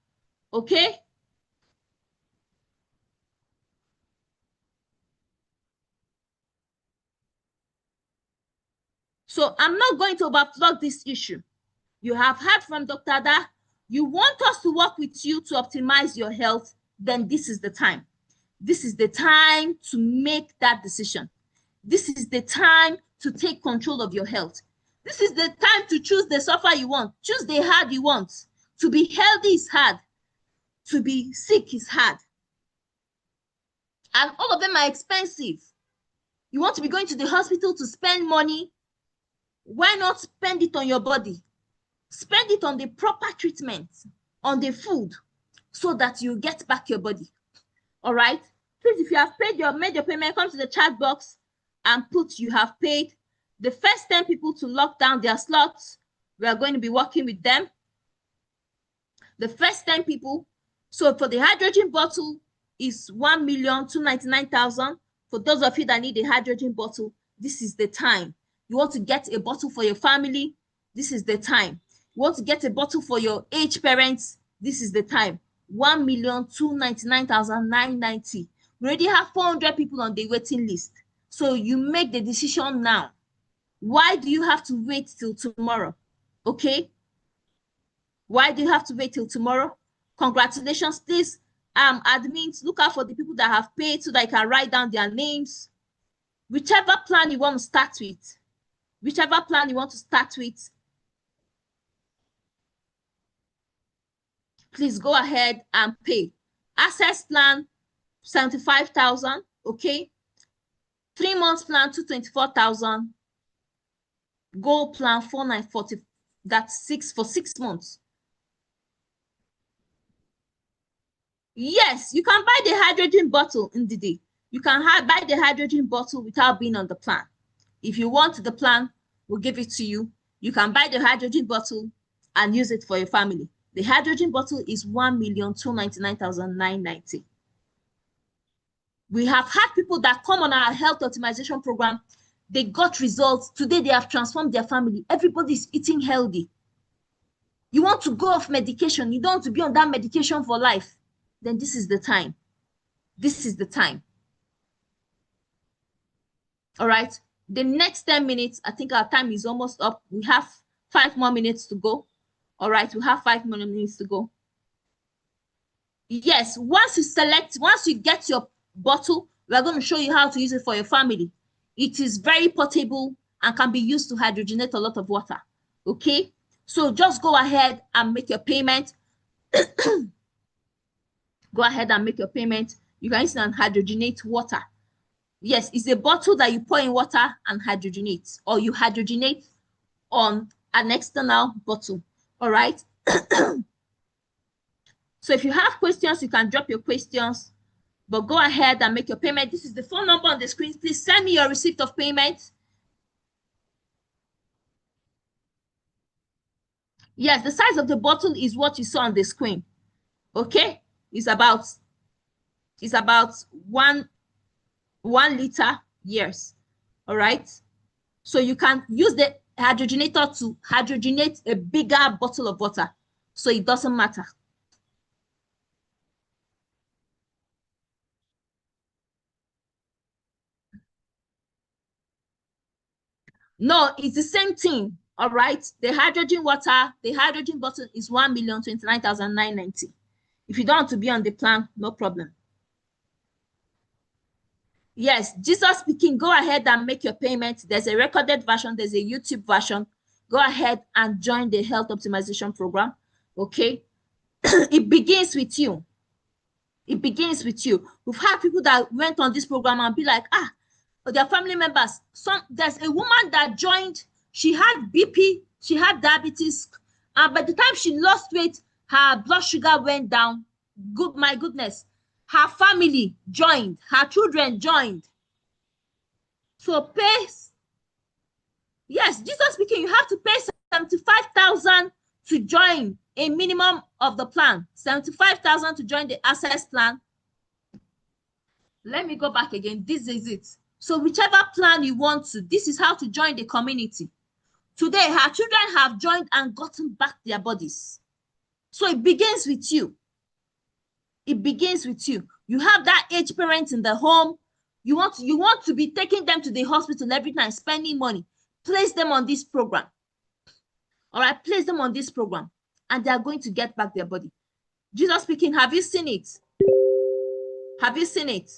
Okay? So I'm not going to overplug this issue. You have heard from Dr. Ada. You want us to work with you to optimize your health, then this is the time. This is the time to make that decision. This is the time to take control of your health. This is the time to choose the suffer you want. Choose the hard you want. To be healthy is hard. To be sick is hard. And all of them are expensive. You want to be going to the hospital to spend money. Why not spend it on your body? Spend it on the proper treatment, on the food, so that you get back your body. All right? Please, if you have paid made your payment, come to the chat box and put you have paid. The first 10 people to lock down their slots, we are going to be working with them. The first 10 people. So for the hydrogen bottle is 1,299,000. For those of you that need a hydrogen bottle, this is the time. You want to get a bottle for your family, this is the time. You want to get a bottle for your aged parents, this is the time. 1,299,990. We already have 400 people on the waiting list. So you make the decision now. Why do you have to wait till tomorrow? Okay? Why do you have to wait till tomorrow? Congratulations, please. Admins, look out for the people that have paid so that I can write down their names. Whichever plan you want to start with, please go ahead and pay. Access plan, 75,000, okay? 3 months plan, 224,000. Gold plan, 4940. That's 6 for 6 months. Yes, you can buy the hydrogen bottle in the day. You can buy the hydrogen bottle without being on the plan. If you want the plan, we'll give it to you. You can buy the hydrogen bottle and use it for your family. The hydrogen bottle is 1,299,990. We have had people that come on our health optimization program. They got results. Today, they have transformed their family. Everybody is eating healthy. You want to go off medication. You don't want to be on that medication for life. Then this is the time. This is the time. All right. The next 10 minutes, I think our time is almost up. We have 5 more minutes to go. All right. We have 5 more minutes to go. Yes. Once you get your bottle, we're going to show you how to use it for your family. It is very portable and can be used to hydrogenate a lot of water. Okay. So just go ahead and make your payment. Go ahead and make your payment. You can use it and hydrogenate water. Yes, it's a bottle that you pour in water and hydrogenate, or you hydrogenate on an external bottle. All right. So if you have questions, you can drop your questions, but go ahead and make your payment. This is the phone number on the screen. Please send me your receipt of payment. Yes, the size of the bottle is what you saw on the screen. Okay. It's about 1 liter, yes. All right. So you can use the hydrogenator to hydrogenate a bigger bottle of water. So it doesn't matter. No, it's the same thing. All right. The hydrogen bottle is 1,029,990. If you don't want to be on the plan, no problem. Yes, Jesus speaking, go ahead and make your payment. There's a recorded version, there's a YouTube version. Go ahead and join the health optimization program. Okay. It begins with you. It begins with you. We've had people that went on this program and be like, their family members. There's a woman that joined, she had BP, she had diabetes, and by the time she lost weight, her blood sugar went down. My goodness. Her family joined, her children joined. So pay, yes, Jesus speaking, you have to pay 75,000 to join a minimum of the plan. 75,000 to join the access plan. Let me go back again. This is it. So whichever plan you want to, this is how to join the community. Today, her children have joined and gotten back their bodies. So it begins with you. It begins with you. You have that aged parent in the home. You want to be taking them to the hospital every time, spending money. Place them on this program. All right, place them on this program, and they are going to get back their body. Jesus speaking, have you seen it? Have you seen it?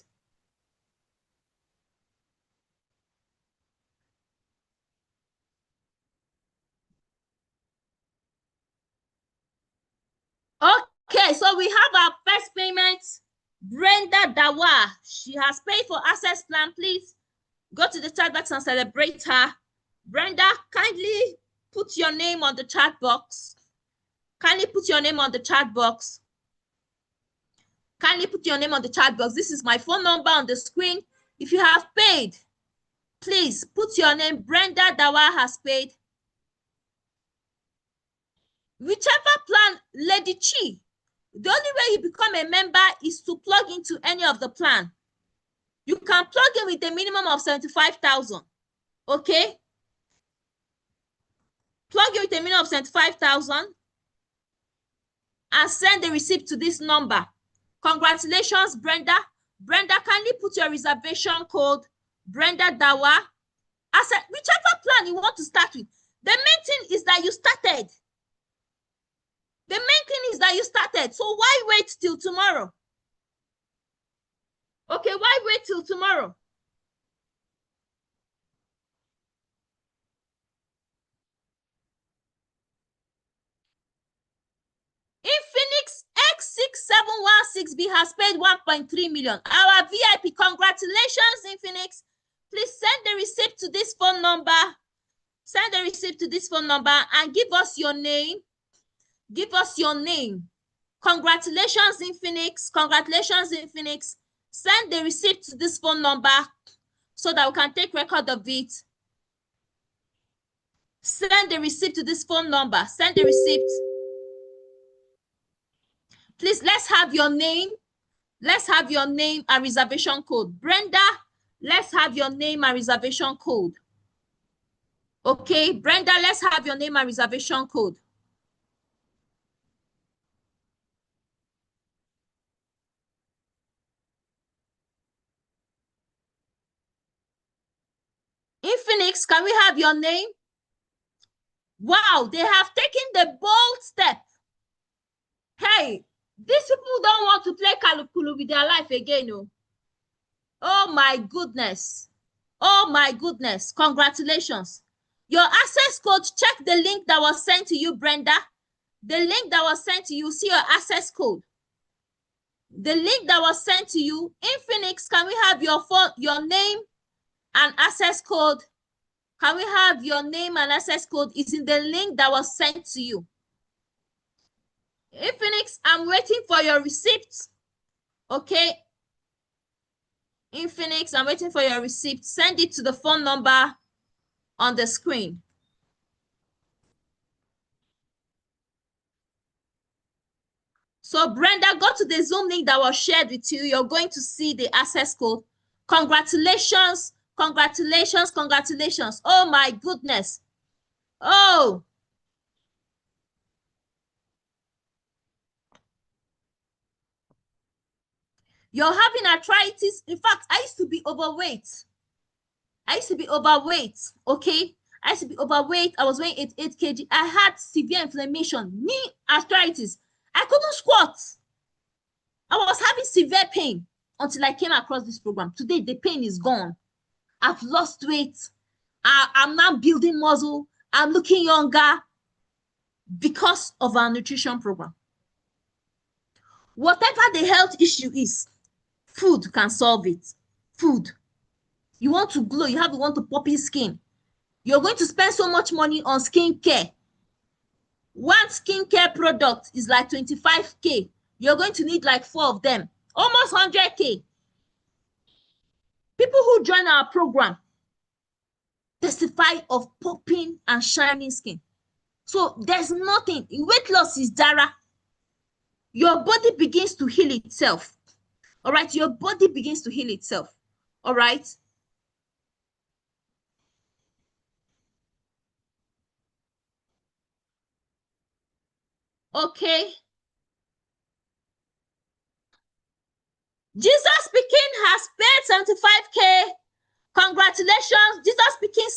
Okay, so we have our first payment. Brenda Dawa, she has paid for access plan. Please go to the chat box and celebrate her. Brenda, kindly put your name on the chat box. Kindly put your name on the chat box. Kindly put your name on the chat box. This is my phone number on the screen. If you have paid, Please put your name. Brenda Dawa has paid. Whichever plan, Lady Chi, the only way you become a member is to plug into any of the plan. You can plug in with a minimum of 75,000. Okay? Plug in with a minimum of 75,000 and send the receipt to this number. Congratulations, Brenda. Brenda, kindly put your reservation code, Brenda Dawa. I said, whichever plan you want to start with. The main thing is that you started. The main thing is that you started. So why wait till tomorrow? Okay, why wait till tomorrow? Infinix X6716B has paid 1.3 million. Our VIP, congratulations, Infinix. Please send the receipt to this phone number. Send the receipt to this phone number and give us your name. Give us your name. Congratulations, Infinix. Congratulations, Infinix. Send the receipt to this phone number so that we can take record of it. Send the receipt to this phone number. Send the receipt. Please, let's have your name. Let's have your name and reservation code. Brenda, let's have your name and reservation code. Okay, Brenda, let's have your name and reservation code. Infinix, can we have your name? Wow, they have taken the bold step. Hey, these people don't want to play kalukulu with their life again. Oh, oh my goodness. Oh my goodness. Congratulations. Your access code, check the link that was sent to you, Brenda. The link that was sent to you, see your access code. The link that was sent to you, Infinix, can we have your phone, your name and access code? Can we have your name and access code? It's in the link that was sent to you. Infinix, I'm waiting for your receipt. Okay. Infinix, I'm waiting for your receipt. Send it to the phone number on the screen. So Brenda, go to the Zoom link that was shared with you. You're going to see the access code. Congratulations, congratulations, congratulations. Oh my goodness. Oh. You're having arthritis. In fact, I used to be overweight. I used to be overweight, okay? I used to be overweight. I was weighing 88 kg. I had severe inflammation, knee arthritis. I couldn't squat. I was having severe pain until I came across this program. Today, the pain is gone. I've lost weight. I'm now building muscle. I'm looking younger because of our nutrition program. Whatever the health issue is, food can solve it. Food. You want to glow, you want to poppy skin. You're going to spend so much money on skincare. One skincare product is like 25K. You're going to need like 4 of them. Almost 100K. People who join our program testify of popping and shining skin. So there's nothing. Weight loss is Dara. Your body begins to heal itself. All right? Your body begins to heal itself. All right? Okay. Jesus Pikin has paid 75K. Congratulations. Jesus Pikin,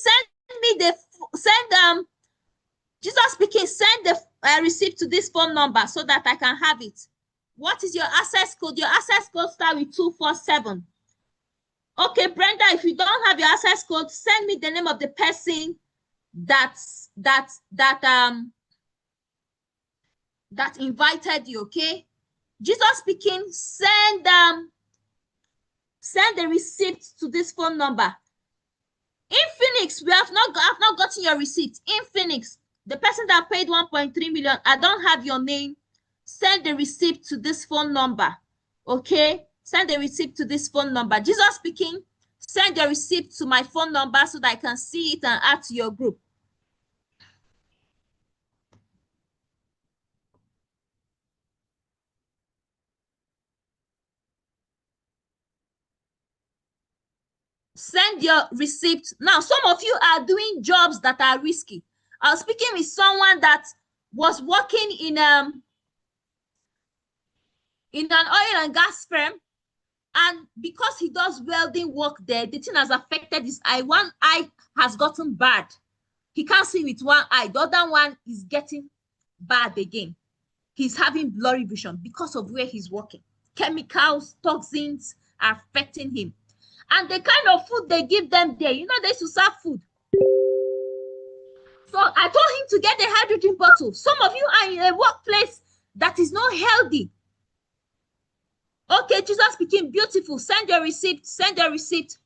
Jesus Pikin, send the receipt to this phone number so that I can have it. What is your access code? Your access code starts with 247. Okay, Brenda, if you don't have your access code, send me the name of the person that invited you, okay? Jesus Pikin, send the receipt to this phone number. Infinix, I've not gotten your receipt. Infinix, the person that paid 1.3 million, I don't have your name. Send the receipt to this phone number. Okay? Send the receipt to this phone number. Jesus Pikin, Send your receipt to my phone number so that I can see it and add to your group. Send your receipt. Now, some of you are doing jobs that are risky. I was speaking with someone that was working in an oil and gas firm, and because he does welding work there, the thing has affected his eye. One eye has gotten bad. He can't see with one eye. The other one is getting bad again. He's having blurry vision because of where he's working. Chemicals, toxins are affecting him. And the kind of food they give them there, you know, they used to serve food. So I told him to get a hydrogen bottle. Some of you are in a workplace that is not healthy. Okay, Jesus became beautiful. Send your receipt. Send your receipt.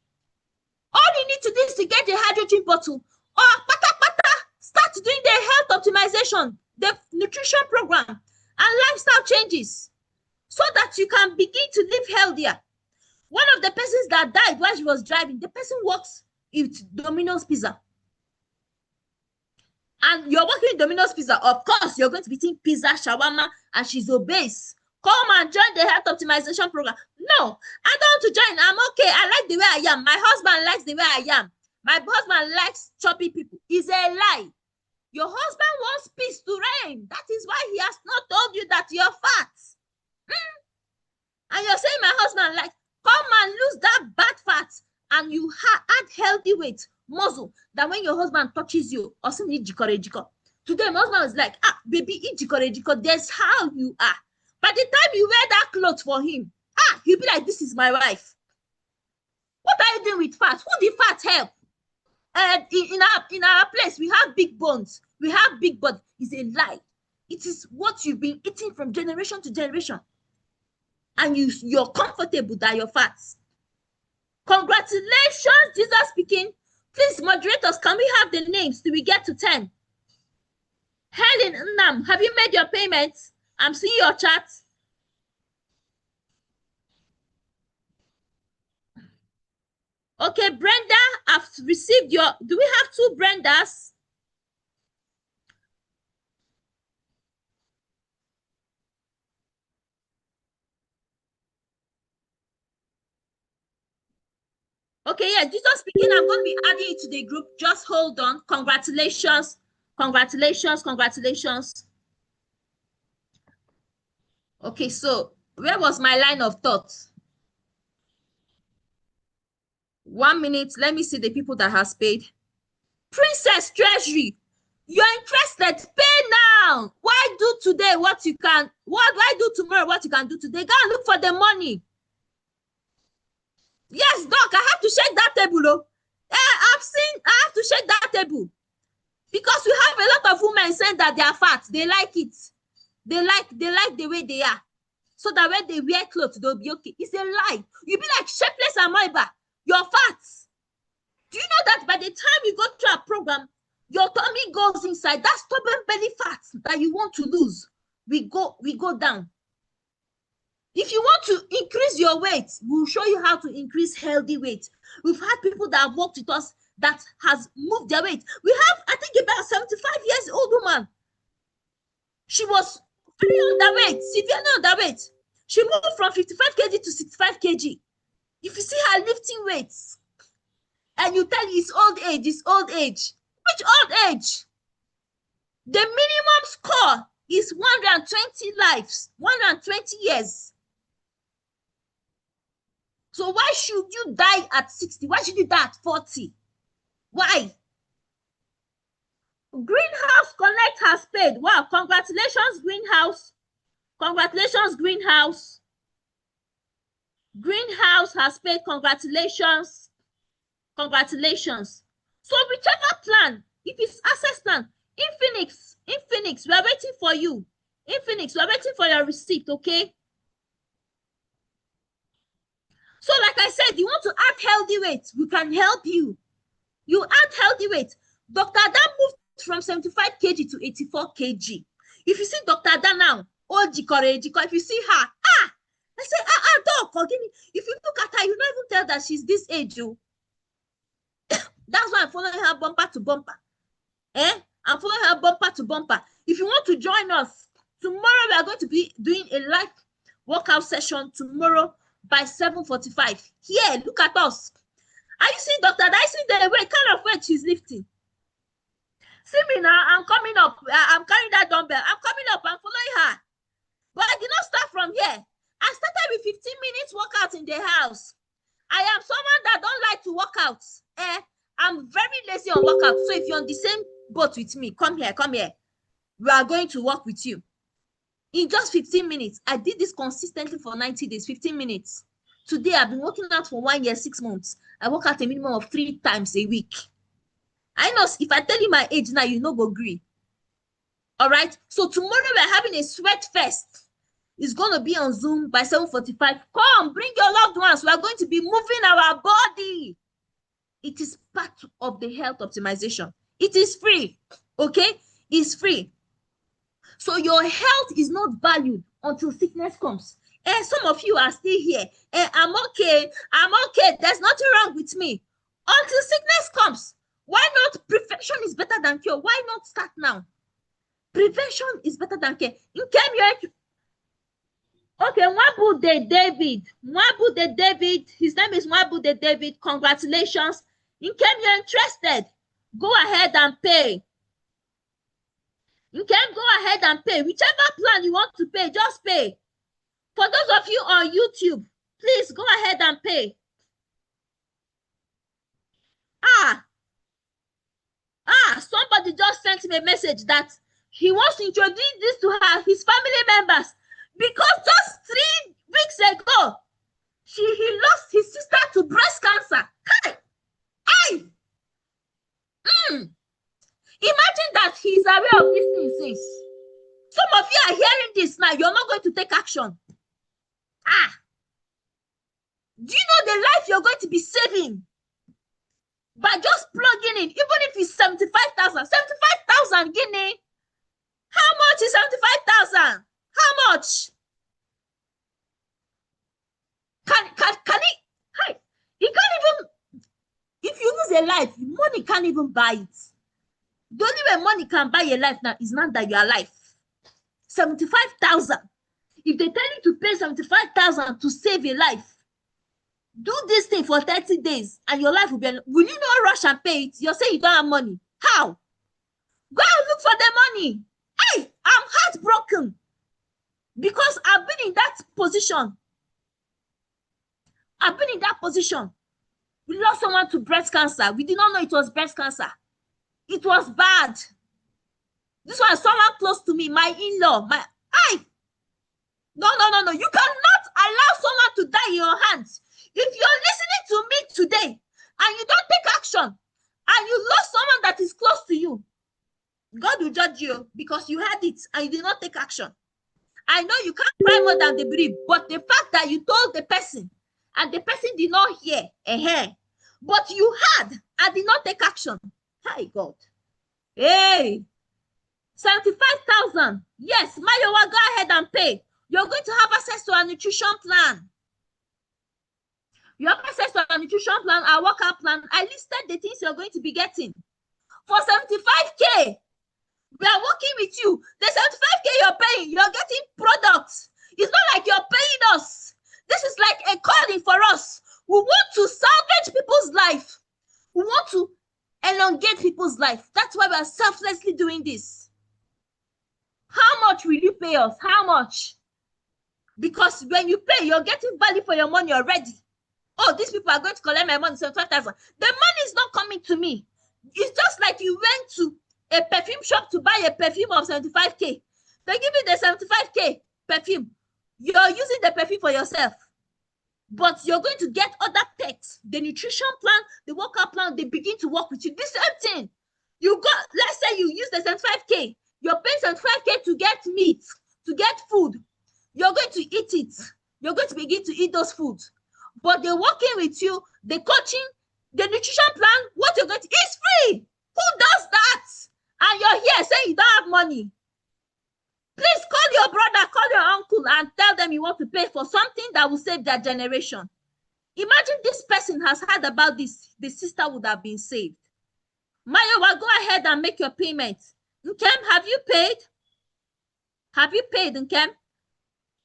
All you need to do is to get a hydrogen bottle. Or start doing the health optimization, the nutrition program, and lifestyle changes so that you can begin to live healthier. One of the persons that died while she was driving, the person works with Domino's Pizza. And you're working with Domino's Pizza. Of course, you're going to be eating pizza, shawarma, and she's obese. Come and join the health optimization program. No, I don't want to join. I'm okay. I like the way I am. My husband likes the way I am. My husband likes choppy people. It's a lie. Your husband wants peace to reign. That is why he has not told you that you're fat. And you're saying my husband likes, come and lose that bad fat and you add healthy weight, muscle, that when your husband touches you, also need jikore. Today, my husband was like, baby, eat jikore. That's how you are. By the time you wear that clothes for him, he'll be like, this is my wife. What are you doing with fat? Who did fat help? In our place, we have big bones. We have big body. It's a lie. It is what you've been eating from generation to generation. And you're comfortable that you're fat. Congratulations, Jesus speaking. Please, moderators, can we have the names till we get to 10? Helen Nam, have you made your payments? I'm seeing your chat. Okay, Brenda, I've received your, do we have 2 Brendas? Okay, yeah, Jesus speaking. I'm going to be adding it to the group. Just hold on. Congratulations. Congratulations. Congratulations. Okay, so where was my line of thought? 1 minute. Let me see the people that has paid. Princess Treasury, you're interested. Pay now. Why do today what you can? Why do tomorrow what you can do today? Go and look for the money. Yes, Doc, I have to shake that table. Oh. I have to shake that table. Because we have a lot of women saying that they are fat. They like it. They like the way they are. So that when they wear clothes, they'll be okay. It's a lie. You'll be like shapeless amoeba. You're fat. Do you know that by the time you go through a program, your tummy goes inside. That stubborn belly fat that you want to lose, we go down. If you want to increase your weight, we'll show you how to increase healthy weight. We've had people that have worked with us that has moved their weight. We have, I think, about 75 years old woman. She was very underweight, severely underweight. She moved from 55 kg to 65 kg. If you see her lifting weights, and you tell it's old age, it's old age. Which old age? The minimum score is 120 lives, 120 years. So why should you die at 60? Why should you die at 40? Why? Greenhouse Connect has paid. Wow, congratulations, Greenhouse. Congratulations, Greenhouse. Greenhouse has paid. Congratulations. Congratulations. So whichever plan, if it's access plan, in Phoenix, we are waiting for you. In Phoenix, we are waiting for your receipt, okay? So like I said, you want to add healthy weight, we can help you. You add healthy weight. Dr. Adam moved from 75 kg to 84 kg. If you see Dr. Adam now, if you see her, I say, Doc, forgive me. If you look at her, you don't even tell that she's this age. Oh. That's why I'm following her bumper to bumper. I'm following her bumper to bumper. If you want to join us, tomorrow we are going to be doing a live workout session tomorrow by 7:45. Here, look at us. Are you seeing Dr. Dicey the weight, kind of weight she's lifting? See me now, I'm coming up. I'm carrying that dumbbell. I'm coming up. I'm following her. But I did not start from here. I started with 15 minutes workout in the house. I am someone that don't like to work out. I'm very lazy on workout. So if you're on the same boat with me, come here, come here. We are going to work with you. In just 15 minutes, I did this consistently for 90 days, 15 minutes. Today, I've been working out for 1 year, 6 months. I work out a minimum of 3 times a week. I know if I tell you my age now, you know go agree. All right. So tomorrow we're having a sweat fest. It's going to be on Zoom by 7:45. Come, bring your loved ones. We are going to be moving our body. It is part of the health optimization. It is free. Okay? It's free. So your health is not valued until sickness comes. And some of you are still here. And I'm okay. I'm okay. There's nothing wrong with me. Until sickness comes. Why not? Prevention is better than cure. Why not start now? Prevention is better than care. Okay, Mwabude David. Mwabude David. His name is Mwabude David. Congratulations. In case you're interested, go ahead and pay. You can go ahead and pay. Whichever plan you want to pay, just pay. For those of you on YouTube, please go ahead and pay. Somebody just sent me a message that he wants to introduce this to his family members because just 3 weeks ago, he lost his sister to breast cancer. Imagine that he's aware of these things since. Some of you are hearing this now, you're not going to take action. Do you know the life you're going to be saving by just plugging in, even if it's 75,000? 75,000 Guinea. How much is 75,000? How much? Can he can't even, if you lose a life, money can't even buy it. The only way money can buy a life now is not that you are alive. 75,000. If they tell you to pay 75,000 to save a life, do this thing for 30 days and your life will be. Will you not rush and pay it? You're saying you don't have money. How? Go and look for the money. I'm heartbroken because I've been in that position. We lost someone to breast cancer. We did not know it was breast cancer. It was bad. This was someone close to me, my in-law. No. You cannot allow someone to die in your hands. If you're listening to me today and you don't take action and you lost someone that is close to you, God will judge you because you had it and you did not take action. I know you can't cry more than they breathe, but the fact that you told the person and the person did not hear, but you had and did not take action. Hi, God. Hey, 75,000. Yes, Mayowa, go ahead and pay. You're going to have access to a nutrition plan. You have access to a nutrition plan, a workout plan. I listed the things you're going to be getting. For 75K, we are working with you. The 75K you're paying, you're getting products. It's not like you're paying us. This is like a calling for us. We want to salvage people's life. We want to elongate people's life. That's why we are selflessly doing this. How much will you pay us? How much? Because when you pay, you're getting value for your money already. Oh, these people are going to collect my money, 75,000. The money is not coming to me. It's just like you went to a perfume shop to buy a perfume of 75K. They give you the 75K perfume. You're using the perfume for yourself. But you're going to get other perks. The nutrition plan, the workout plan, they begin to work with you. The same thing. You got, let's say you use the 75K. You're paying 75K to get meat, to get food. You're going to eat it. You're going to begin to eat those foods. But they're working with you, the coaching, the nutrition plan, what you're going to, it's free. Who does that? And you're here saying you don't have money. Please call your brother, call your uncle, and tell them you want to pay for something that will save their generation. Imagine this person has heard about this, the sister would have been saved. Mayowa, go ahead and make your payment. Nkem, have you paid? Have you paid, Nkem?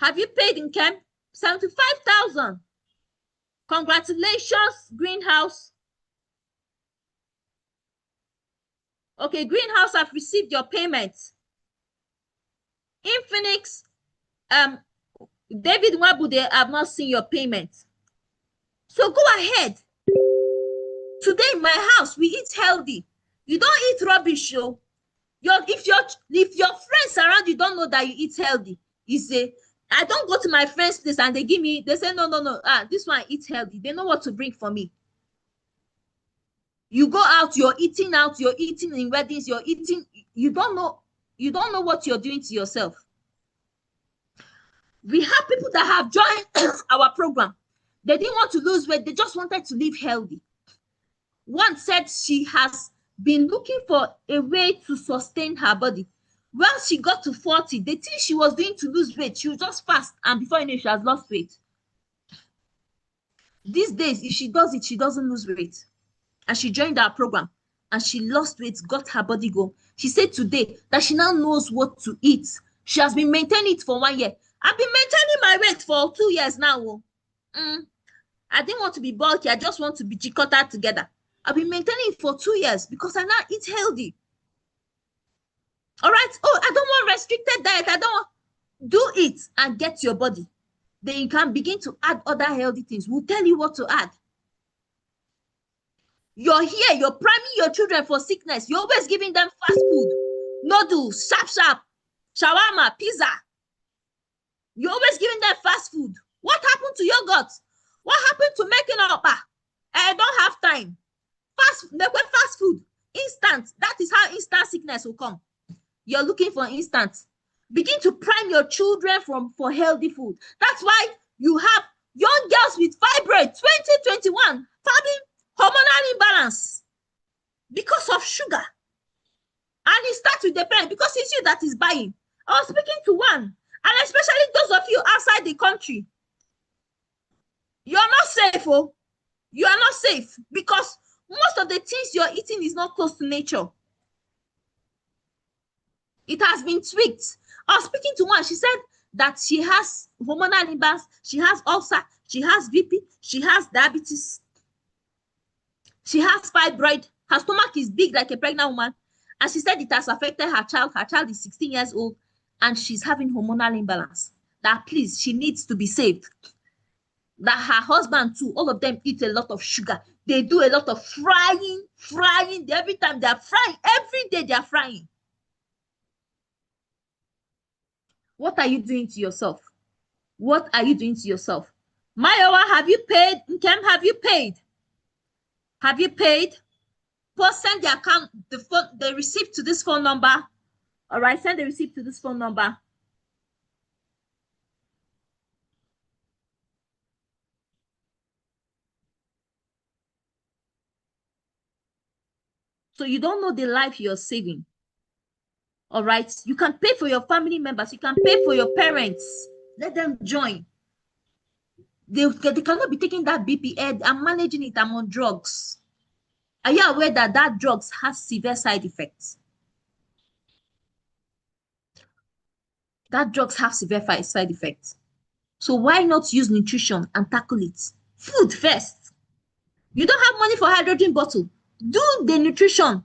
Have you paid, Nkem? 75,000. Congratulations, Greenhouse. Okay, Greenhouse have received your payment. Infinix, David Wabu, they have not seen your payment. So go ahead. Today in my house, we eat healthy. You don't eat rubbish, yo. If your friends around you don't know that you eat healthy, you say, I don't go to my friend's place and they say, no, this one eat healthy. They know what to bring for me. You go out, you're eating in weddings, you're eating, you don't know what you're doing to yourself. We have people that have joined our program. They didn't want to lose weight, they just wanted to live healthy. One said she has been looking for a way to sustain her body. Once she got to 40, the thing she was doing to lose weight, she would just fast, and before you know, she has lost weight. These days, if she does it, she doesn't lose weight. And she joined our program, and she lost weight, got her body going. She said today that she now knows what to eat. She has been maintaining it for 1 year. I've been maintaining my weight for 2 years now. I didn't want to be bulky. I just want to be jikota together. I've been maintaining it for 2 years because I now eat healthy. All right. Oh, I don't want restricted diet. I don't want. Do it and get your body. Then you can begin to add other healthy things. We'll tell you what to add. You're here. You're priming your children for sickness. You're always giving them fast food, noodles, sharp, shawarma, pizza. You're always giving them fast food. What happened to yogurt? What happened to making up? I don't have time. Fast food, instant. That is how instant sickness will come. You're looking for instant. Begin to prime your children for healthy food. That's why you have young girls with fibroid 2021 having hormonal imbalance because of sugar. And it starts with the parent because it's you that is buying. I was speaking to one, and especially those of you outside the country. You're not safe, oh. You are not safe because most of the things you're eating is not close to nature. It has been tweaked. I was speaking to one. She said that she has hormonal imbalance, she has ulcer, she has VP, she has diabetes, she has fibroid. Her stomach is big like a pregnant woman. And she said it has affected her child. Her child is 16 years old and she's having hormonal imbalance. That please, she needs to be saved. That her husband too, all of them eat a lot of sugar. They do a lot of frying. Every time they are frying, every day they are frying. What are you doing to yourself? What are you doing to yourself? Mayowa, have you paid? Nkem, have you paid? Have you paid? Post, send the account, the receipt to this phone number. All right, send the receipt to this phone number. So you don't know the life you're saving. All right, you can pay for your family members. You can pay for your parents. Let them join. They cannot be taking that BP ed. I'm managing it. I'm on drugs. Are you aware that drugs has severe side effects? That drugs have severe side effects. So why not use nutrition and tackle it? Food first. You don't have money for hydrogen bottle. Do the nutrition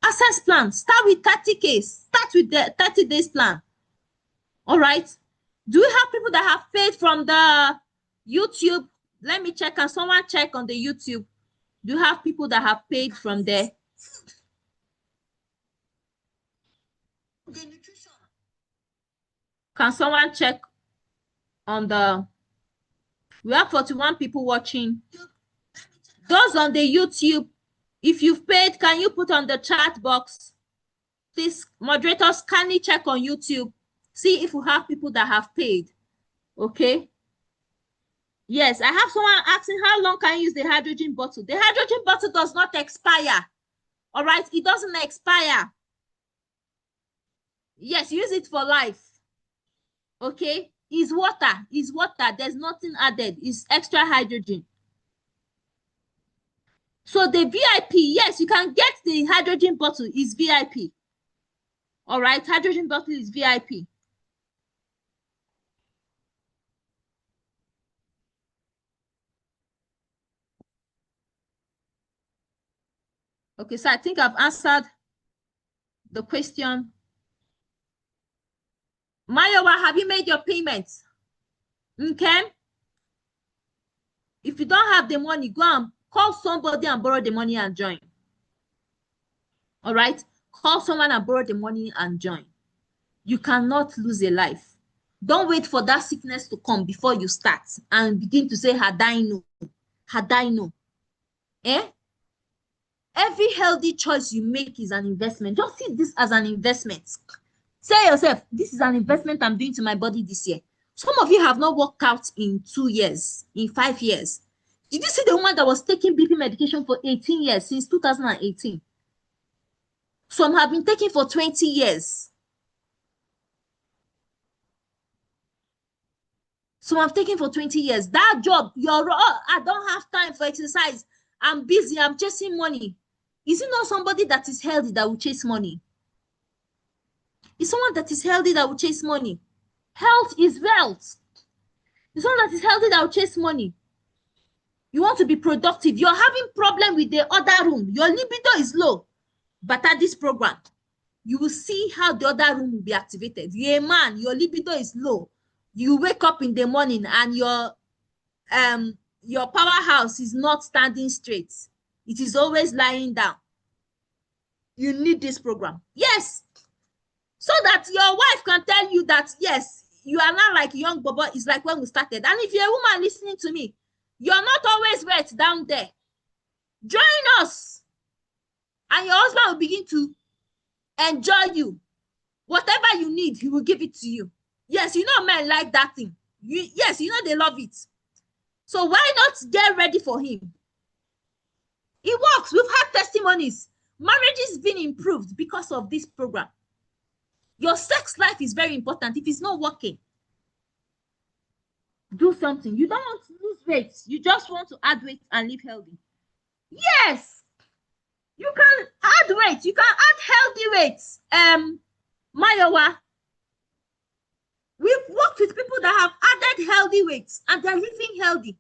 access plan. Start with 30K. Start with the 30 days plan. All right. Do you have people that have paid from the YouTube? Let me check. Can someone check on the YouTube? Do you have people that have paid from there? Can someone check on the... We have 41 people watching. Those on the YouTube, if you've paid, can you put on the chat box? Please, moderators, kindly check on YouTube. See if we have people that have paid. Okay. Yes, I have someone asking how long can you use the hydrogen bottle? The hydrogen bottle does not expire. All right, it doesn't expire. Yes, use it for life. Okay, it's water. It's water. There's nothing added. It's extra hydrogen. So the VIP, yes, you can get the hydrogen bottle, is VIP. All right, hydrogen bottle is VIP. Okay, so I think I've answered the question. Mayowa, have you made your payments? Okay. If you don't have the money, go and call somebody and borrow the money and join. All right? Call someone and borrow the money and join. You cannot lose a life. Don't wait for that sickness to come before you start and begin to say, had I known? Had I known? Eh? Every healthy choice you make is an investment. Just see this as an investment. Say yourself, this is an investment I'm doing to my body this year. Some of you have not worked out in 2 years, in 5 years. Did you see the woman that was taking BP medication for 18 years, since 2018? Some have been taking for 20 years. Some have taken for 20 years. That job, I don't have time for exercise. I'm busy, I'm chasing money. Is it not somebody that is healthy that will chase money? It's someone that is healthy that will chase money. Health is wealth. It's someone that is healthy that will chase money. You want to be productive. You're having problem with the other room. Your libido is low. But at this program, you will see how the other room will be activated. You're a man, your libido is low. You wake up in the morning and your powerhouse is not standing straight. It is always lying down. You need this program. Yes. So that your wife can tell you that, yes, you are not like young Bobo. It's like when we started. And if you're a woman listening to me, you're not always wet down there. Join us. And your husband will begin to enjoy you. Whatever you need, he will give it to you. Yes, you know men like that thing. Yes, you know they love it. So why not get ready for him? It works. We've had testimonies. Marriages been improved because of this program. Your sex life is very important. If it's not working, do something. You don't want to lose weight. You just want to add weight and live healthy. Yes, you can add weight. You can add healthy weights. Mayowa, we've worked with people that have added healthy weights and they're living healthy.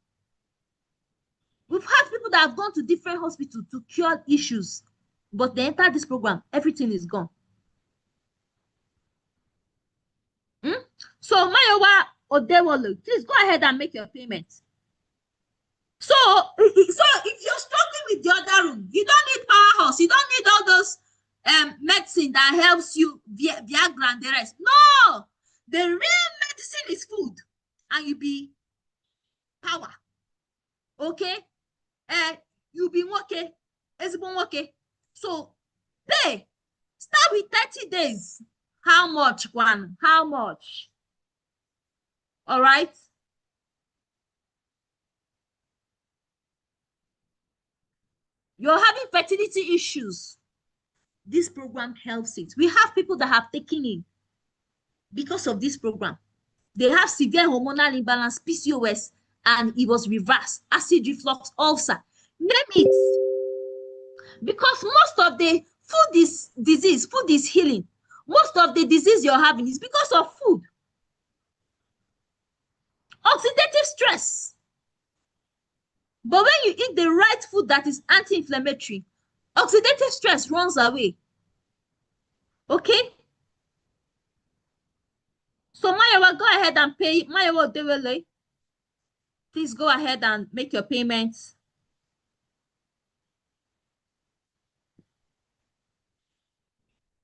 We've had people that have gone to different hospitals to cure issues, but they enter this program, everything is gone. So Mayowa Odewolo, please go ahead and make your payment. So if you're struggling with the other room, you don't need powerhouse, you don't need all those medicine that helps you, Viagra and the rest. No, the real medicine is food, and you be power. Okay, you be okay, okay. So pay. Start with 30 days. How much, Juan? How much? All right. You're having fertility issues. This program helps it. We have people that have taken it because of this program. They have severe hormonal imbalance, PCOS, and it was reversed. Acid reflux, ulcer, name it. Because most of the food is disease, food is healing. Most of the disease you're having is because of food. Oxidative stress. But when you eat the right food that is anti-inflammatory, oxidative stress runs away. Okay? So Mayowa, go ahead and pay. Mayowa Dewele, please go ahead and make your payments.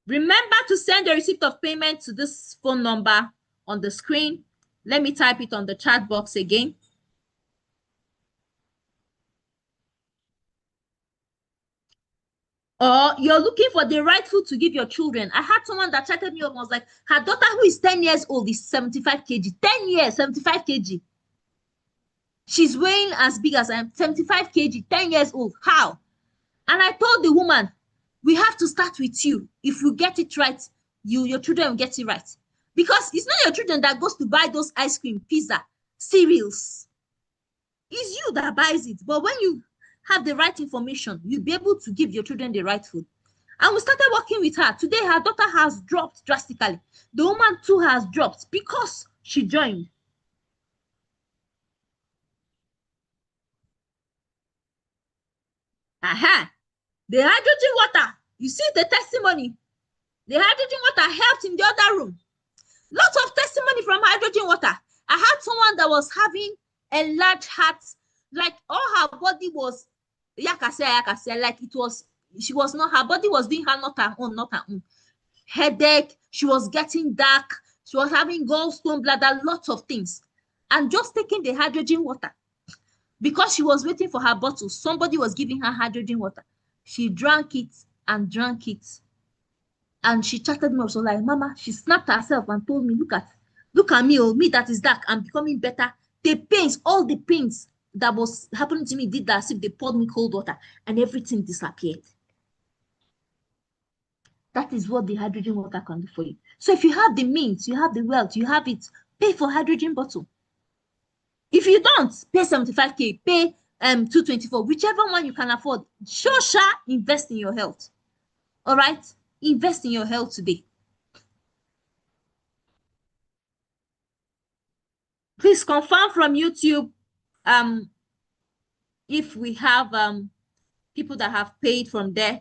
Remember to send a receipt of payment to this phone number on the screen. Let me type it on the chat box again. Or you're looking for the right food to give your children. I had someone that chatted me up and was like, her daughter who is 10 years old is 75 kg. 10 years, 75 kg. She's weighing as big as I am, 75 kg, 10 years old. How? And I told the woman, we have to start with you. If you get it right, your children will get it right. Because it's not your children that goes to buy those ice cream, pizza, cereals. It's you that buys it. But when you have the right information, you'll be able to give your children the right food. And we started working with her. Today, her daughter has dropped drastically. The woman too has dropped because she joined. Aha! The hydrogen water. You see the testimony. The hydrogen water helped in the other room. Lots of testimony from hydrogen water. I had someone that was having a large heart, like all her body was yakase, like it was, she was not, her body was doing her not her own. Headache, she was getting dark, she was having gallstone bladder, lots of things. And just taking the hydrogen water, because she was waiting for her bottle, somebody was giving her hydrogen water. She drank it and drank it. And she chatted me also like, Mama, she snapped herself and told me, look at me, oh, me that is dark, I'm becoming better. The pains, all the pains that was happening to me did that as if they poured me cold water and everything disappeared. That is what the hydrogen water can do for you. So if you have the means, you have the wealth, you have it, pay for hydrogen bottle. If you don't, pay 75K, pay 224, whichever one you can afford. Sure, invest in your health. All right? Invest in your health today. Please confirm from YouTube if we have people that have paid from there.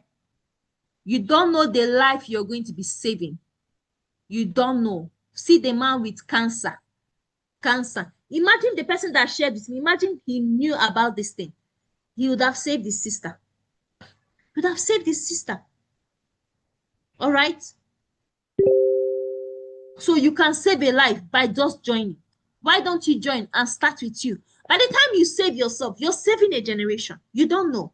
You don't know the life you're going to be saving. You don't know. See the man with cancer. Imagine the person that shared with me. Imagine he knew about this thing. He would have saved his sister. He would have saved his sister. All right? So you can save a life by just joining. Why don't you join and start with you? By the time you save yourself, you're saving a generation. You don't know.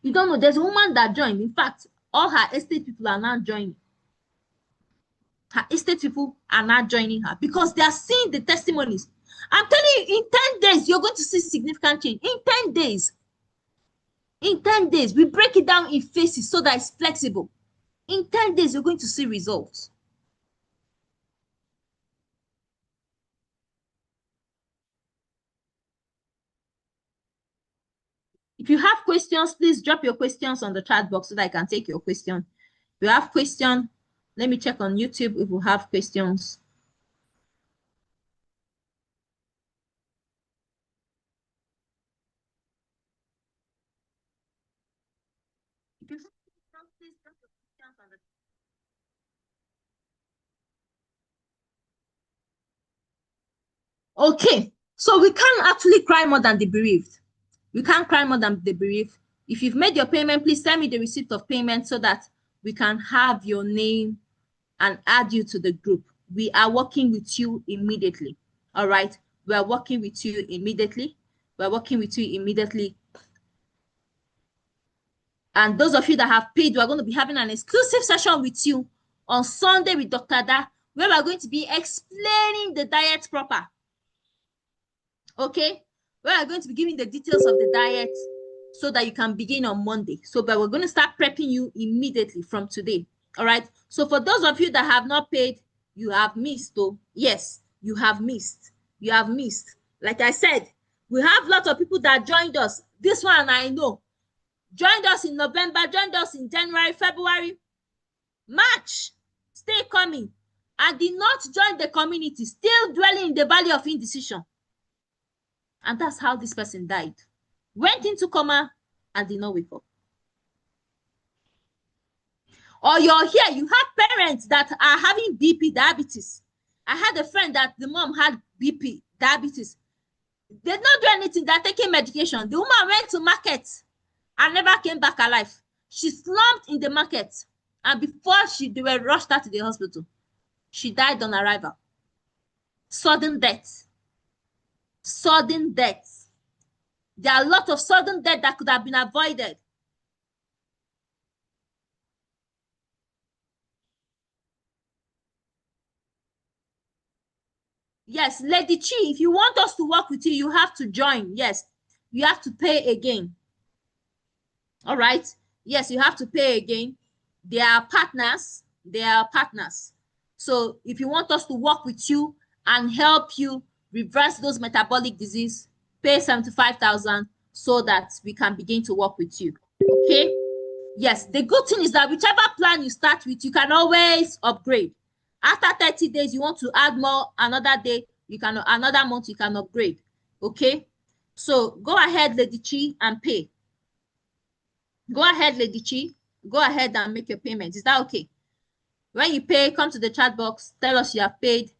You don't know. There's a woman that joined. In fact, all her estate people are now joining. Her estate people are now joining her because they are seeing the testimonies. I'm telling you, in 10 days, you're going to see significant change. In 10 days. In 10 days, we break it down in phases so that it's flexible. In 10 days, you're going to see results. If you have questions, please drop your questions on the chat box so that I can take your question. If you have questions, let me check on YouTube if you have questions. If you have questions, please drop your questions on the Okay, so we can't actually cry more than the bereaved. We can't cry more than the bereaved. If you've made your payment, please send me the receipt of payment so that we can have your name and add you to the group. We are working with you immediately. All right, we are working with you immediately. We're working with you immediately. And those of you that have paid, we're going to be having an exclusive session with you on Sunday with Dr. Da, where we're going to be explaining the diet proper. Okay, we are going to be giving the details of the diet so that you can begin on Monday. So, but we're going to start prepping you immediately from today. All right. So for those of you that have not paid, you have missed. Oh, yes, you have missed. You have missed. Like I said, we have lots of people that joined us. This one I know. Joined us in November, joined us in January, February, March, still coming, and did not join the community, still dwelling in the valley of indecision. And that's how this person died. Went into coma and did not wake up. Or you're here, you have parents that are having BP, diabetes. I had a friend that the mom had BP, diabetes. They did not do anything, they're taking medication. The woman went to market and never came back alive. She slumped in the market. And before they were rushed out to the hospital, she died on arrival. Sudden death. Sudden death. There are a lot of sudden death that could have been avoided. Yes, Lady Chi, if you want us to work with you, you have to join. Yes, you have to pay again. All right. Yes, you have to pay again. They are partners. They are partners. So if you want us to work with you and help you reverse those metabolic disease, pay 75,000 so that we can begin to work with you. Okay? Yes, the good thing is that whichever plan you start with, you can always upgrade. After 30 days, you want to add more, another day, you can, another month, you can upgrade. Okay? So go ahead, Lady Chi, and pay. Go ahead, Lady Chi. Go ahead and make your payment. Is that okay? When you pay, come to the chat box, tell us you have paid.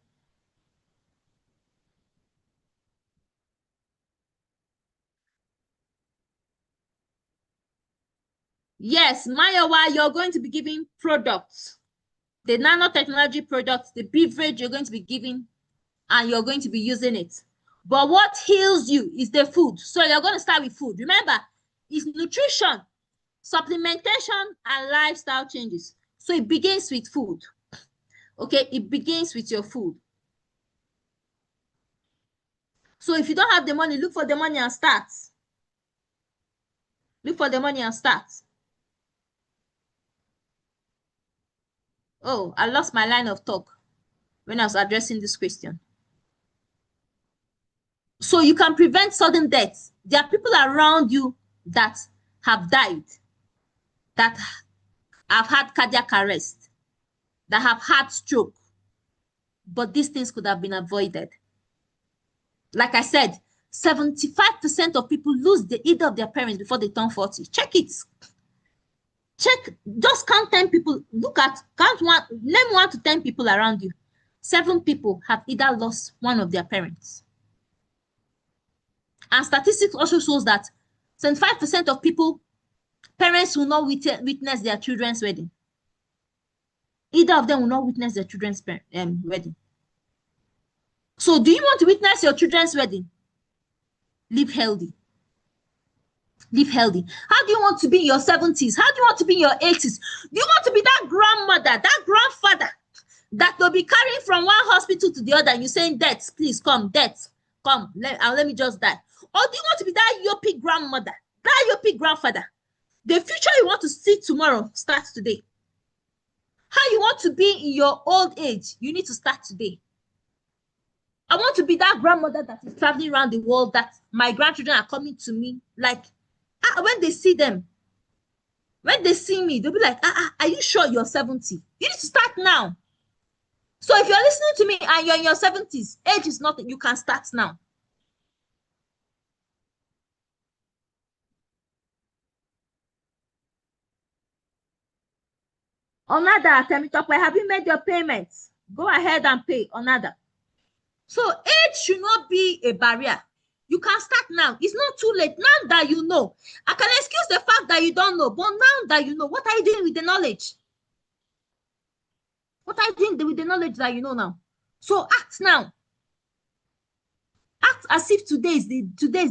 Yes, Mayowa, you're going to be giving products. The nanotechnology products, the beverage you're going to be giving, and you're going to be using it. But what heals you is the food. So you're going to start with food. Remember, it's nutrition, supplementation, and lifestyle changes. So it begins with food. Okay, it begins with your food. So if you don't have the money, look for the money and start. Look for the money and start. Oh, I lost my line of talk when I was addressing this question. So you can prevent sudden deaths. There are people around you that have died, that have had cardiac arrest, that have had stroke, but these things could have been avoided. Like I said, 75% of people lose either of their parents before they turn 40. Check it. Check, just count 10 people. Count one, name 1 to 10 people around you. 7 people have either lost one of their parents. And statistics also shows that 75% of people, parents will not witness their children's wedding. Either of them will not witness their children's wedding. So do you want to witness your children's wedding? Live healthy. Live healthy. How do you want to be in your 70s? How do you want to be in your 80s? Do you want to be that grandmother, that grandfather that will be carrying from one hospital to the other and you saying, death, please come, death, come, let me just die? Or do you want to be that yoppy grandmother, that yoppy grandfather? The future you want to see tomorrow starts today. How you want to be in your old age, you need to start today. I want to be that grandmother that is traveling around the world, that my grandchildren are coming to me. Like, when they see them, when they see me, they'll be like, are you sure you're 70? You need to start now. So if you're listening to me and you're in your 70s, age is nothing. You can start now. Another, Temitope, have you made your payments? Go ahead and pay another. So age should not be a barrier. You can start now. It's not too late. Now that you know, I can excuse the fact that you don't know, but now that you know, what are you doing with the knowledge? What are you doing with the knowledge that you know now? So act now. Act as if today is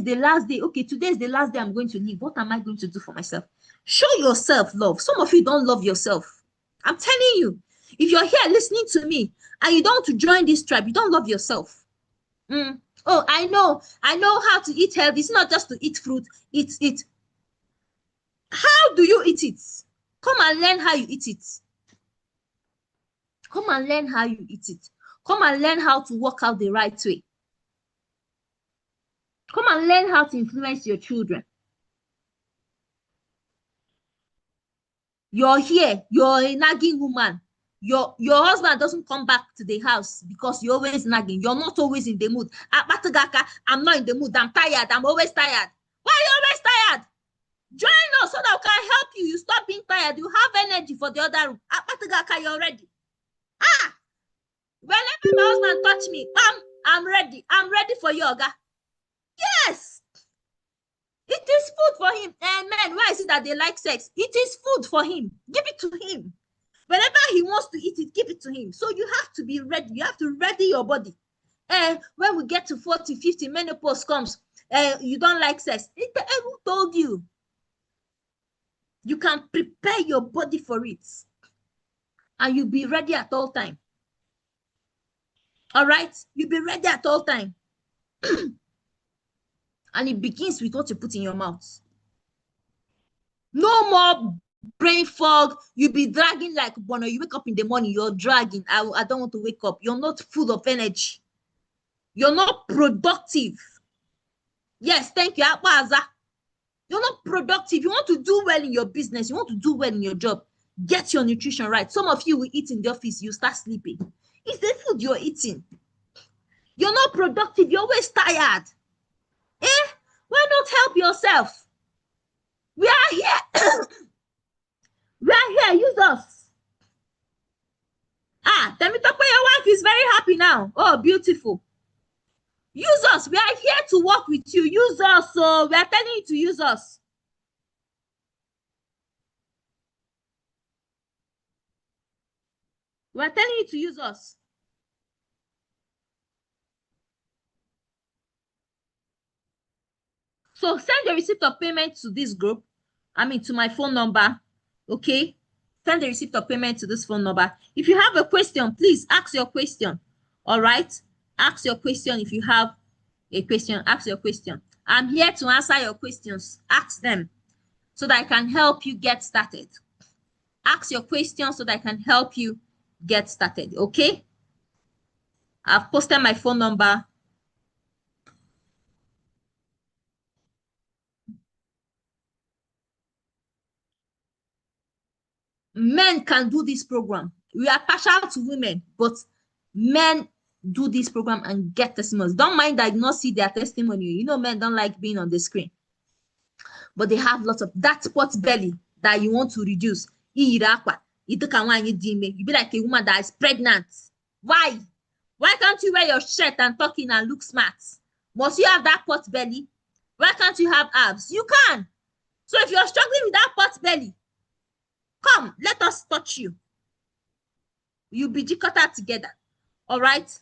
the last day. Okay, today is the last day I'm going to live. What am I going to do for myself? Show yourself love. Some of you don't love yourself. I'm telling you, if you're here listening to me and you don't want to join this tribe, you don't love yourself. Oh, I know how to eat healthy. It's not just to eat fruit. It's how do you eat it? Come and learn how you eat it. Come and learn how you eat it. Come and learn how to work out the right way. Come and learn how to influence your children. You're here, you're a nagging woman. Your husband doesn't come back to the house because you're always nagging. You're not always in the mood. I'm not in the mood. I'm tired. I'm always tired. Why are you always tired? Join us so that we can help you. You stop being tired. You have energy for the other room. You're ready. Whenever my husband touch me, I'm ready. I'm ready for yoga. Yes. It is food for him. And men, why is it that they like sex? It is food for him. Give it to him. Whenever he wants to eat it, give it to him. So you have to be ready. You have to ready your body. When we get to 40, 50, menopause comes, you don't like sex. Who told you? You can prepare your body for it. And you'll be ready at all time. All right? You'll be ready at all time. And it begins with what you put in your mouth. No more brain fog. You be dragging like Bono. You wake up in the morning, you're dragging. I don't want to wake up. You're not full of energy. You're not productive. Yes, thank you. Akwaza. You're not productive. You want to do well in your business. You want to do well in your job. Get your nutrition right. Some of you will eat in the office. You start sleeping. It's the food you're eating. You're not productive. You're always tired. Why not help yourself? We are here. We are here. Use us. Tell me, your wife is very happy now. Oh, beautiful. Use us. We are here to work with you. Use us. So we are telling you to use us. We are telling you to use us. So send the receipt of payment to this group. To my phone number. Okay? Send the receipt of payment to this phone number. If you have a question, please ask your question. All right? Ask your question. If you have a question, ask your question. I'm here to answer your questions. Ask them so that I can help you get started. Ask your questions so that I can help you get started. Okay? I've posted my phone number. Men can do this program. We are partial to women, but men do this program and get testimonies. Don't mind that I not see their testimony. You know, men don't like being on the screen. But they have lots of that pot belly that you want to reduce. You be like a woman that is pregnant. Why? Why can't you wear your shirt and talk in and look smart? Must you have that pot belly? Why can't you have abs? You can. So if you're struggling with that pot belly, come, let us touch you. You'll be jikota together. All right?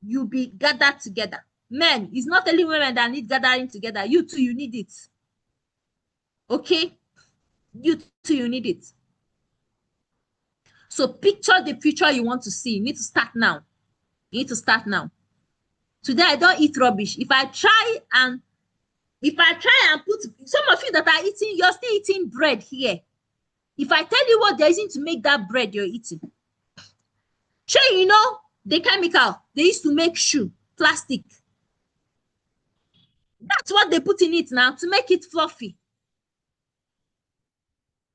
You'll be gathered together. Men, it's not only women that need gathering together. You too, you need it. Okay? You too, you need it. So picture the future you want to see. You need to start now. You need to start now. Today, I don't eat rubbish. If I try and put some of you that are eating, you're still eating bread here. If I tell you what there isn't to make that bread you're eating, sure, you know, the chemical they used to make shoe, plastic. That's what they put in it now to make it fluffy.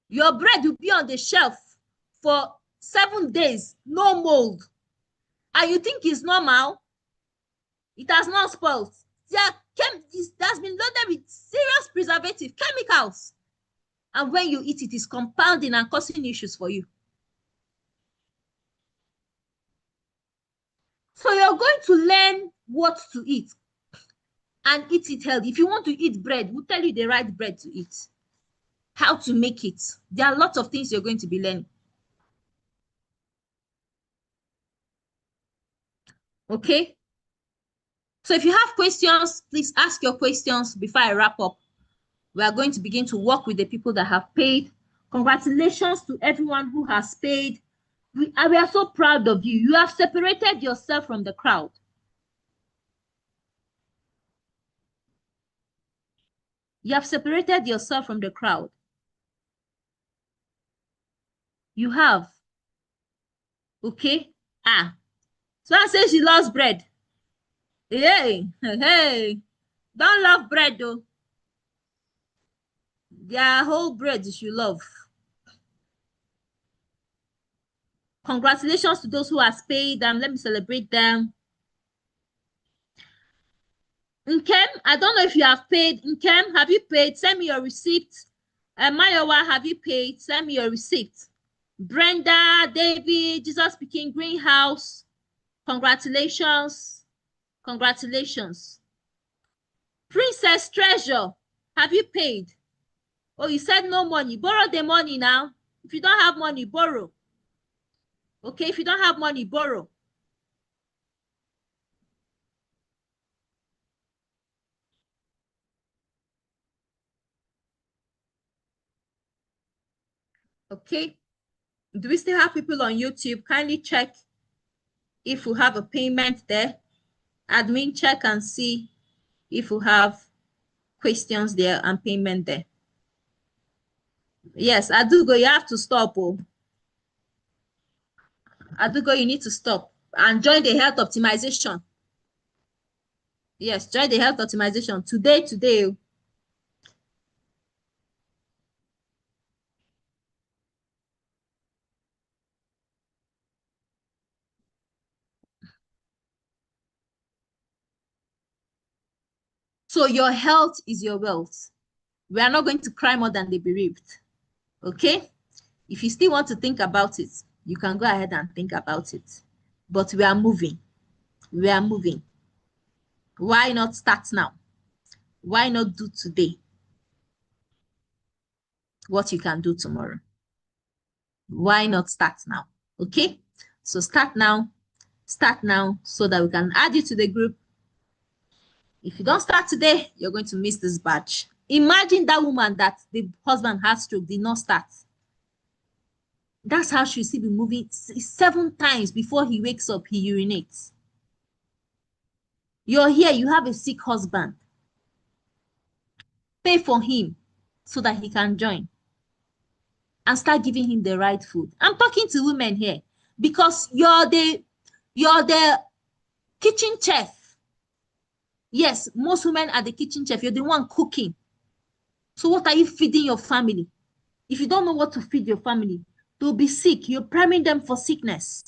Your bread will be on the shelf for 7 days, no mold. And you think it's normal? It has not spoiled. It has been loaded with serious preservative chemicals. And when you eat it, it's compounding and causing issues for you. So you're going to learn what to eat and eat it healthy. If you want to eat bread, we'll tell you the right bread to eat, how to make it. There are lots of things you're going to be learning. Okay? So if you have questions, please ask your questions before I wrap up. We are going to begin to work with the people that have paid. Congratulations to everyone who has paid. We are so proud of you. You have separated yourself from the crowd. You have separated yourself from the crowd. You have. Okay? So I say she loves bread. Hey. Don't love bread though. There are whole breads you love. Congratulations to those who have paid them. Let me celebrate them. Nkem, I don't know if you have paid. Nkem, have you paid? Send me your receipt. Mayowa, have you paid? Send me your receipt. Brenda, David, Jesus Speaking, Greenhouse. Congratulations. Congratulations. Princess Treasure, have you paid? Oh, you said no money. Borrow the money now. If you don't have money, borrow. Okay, if you don't have money, borrow. Okay. Do we still have people on YouTube? Kindly check if we have a payment there. Admin, check and see if we have questions there and payment there. Yes, Adugo, you have to stop. Oh. Adugo, you need to stop and join the health optimization. Yes, join the health optimization today. So your health is your wealth. We are not going to cry more than the bereaved. Okay? If you still want to think about it, you can go ahead and think about it. But we are moving. We are moving. Why not start now? Why not do today what you can do tomorrow? Why not start now? Okay? So start now so that we can add you to the group. If you don't start today, you're going to miss this batch. Imagine that woman that the husband had stroke did not start. That's how she'll still be moving 7 times before he wakes up, he urinates. You're here, you have a sick husband. Pay for him so that he can join and start giving him the right food. I'm talking to women here because you're the kitchen chef. Yes, most women are the kitchen chef. You're the one cooking. So what are you feeding your family? If you don't know what to feed your family, they'll be sick. You're priming them for sickness.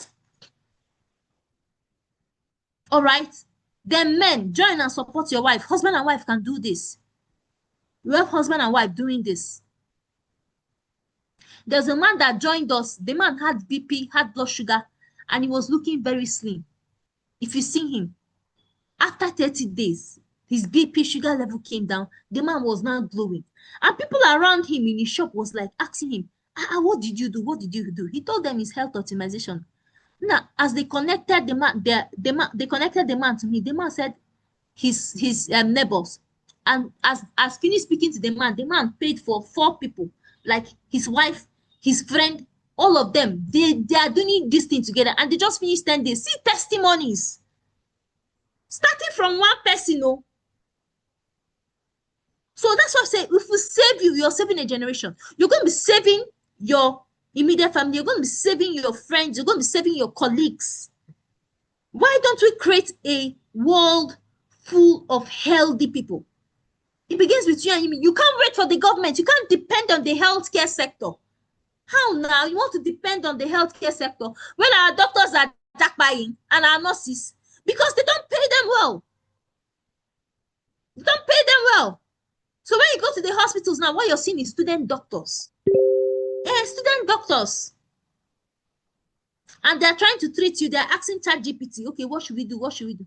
All right? Then men, join and support your wife. Husband and wife can do this. You have husband and wife doing this. There's a man that joined us. The man had BP, had blood sugar, and he was looking very slim. If you see him, after 30 days, his BP sugar level came down. The man was now glowing. And people around him in his shop was like asking him, what did you do? What did you do? He told them his health optimization. Now, as they connected they connected the man to me. The man said his neighbors. And as finished speaking to the man paid for 4 people, like his wife, his friend, all of them. They are doing this thing together, and they just finished 10 days. See testimonies. Starting from one person, no. So that's what I say. If we save you, you're saving a generation. You're going to be saving your immediate family. You're going to be saving your friends. You're going to be saving your colleagues. Why don't we create a world full of healthy people? It begins with you and me. You can't wait for the government. You can't depend on the healthcare sector. How now? You want to depend on the healthcare sector when our doctors are jackbuying and our nurses because they don't pay them well. They don't pay them well. So when you go to the hospitals now, what you're seeing is student doctors. Yeah, student doctors. And they're trying to treat you. They're asking ChatGPT, okay, what should we do? What should we do?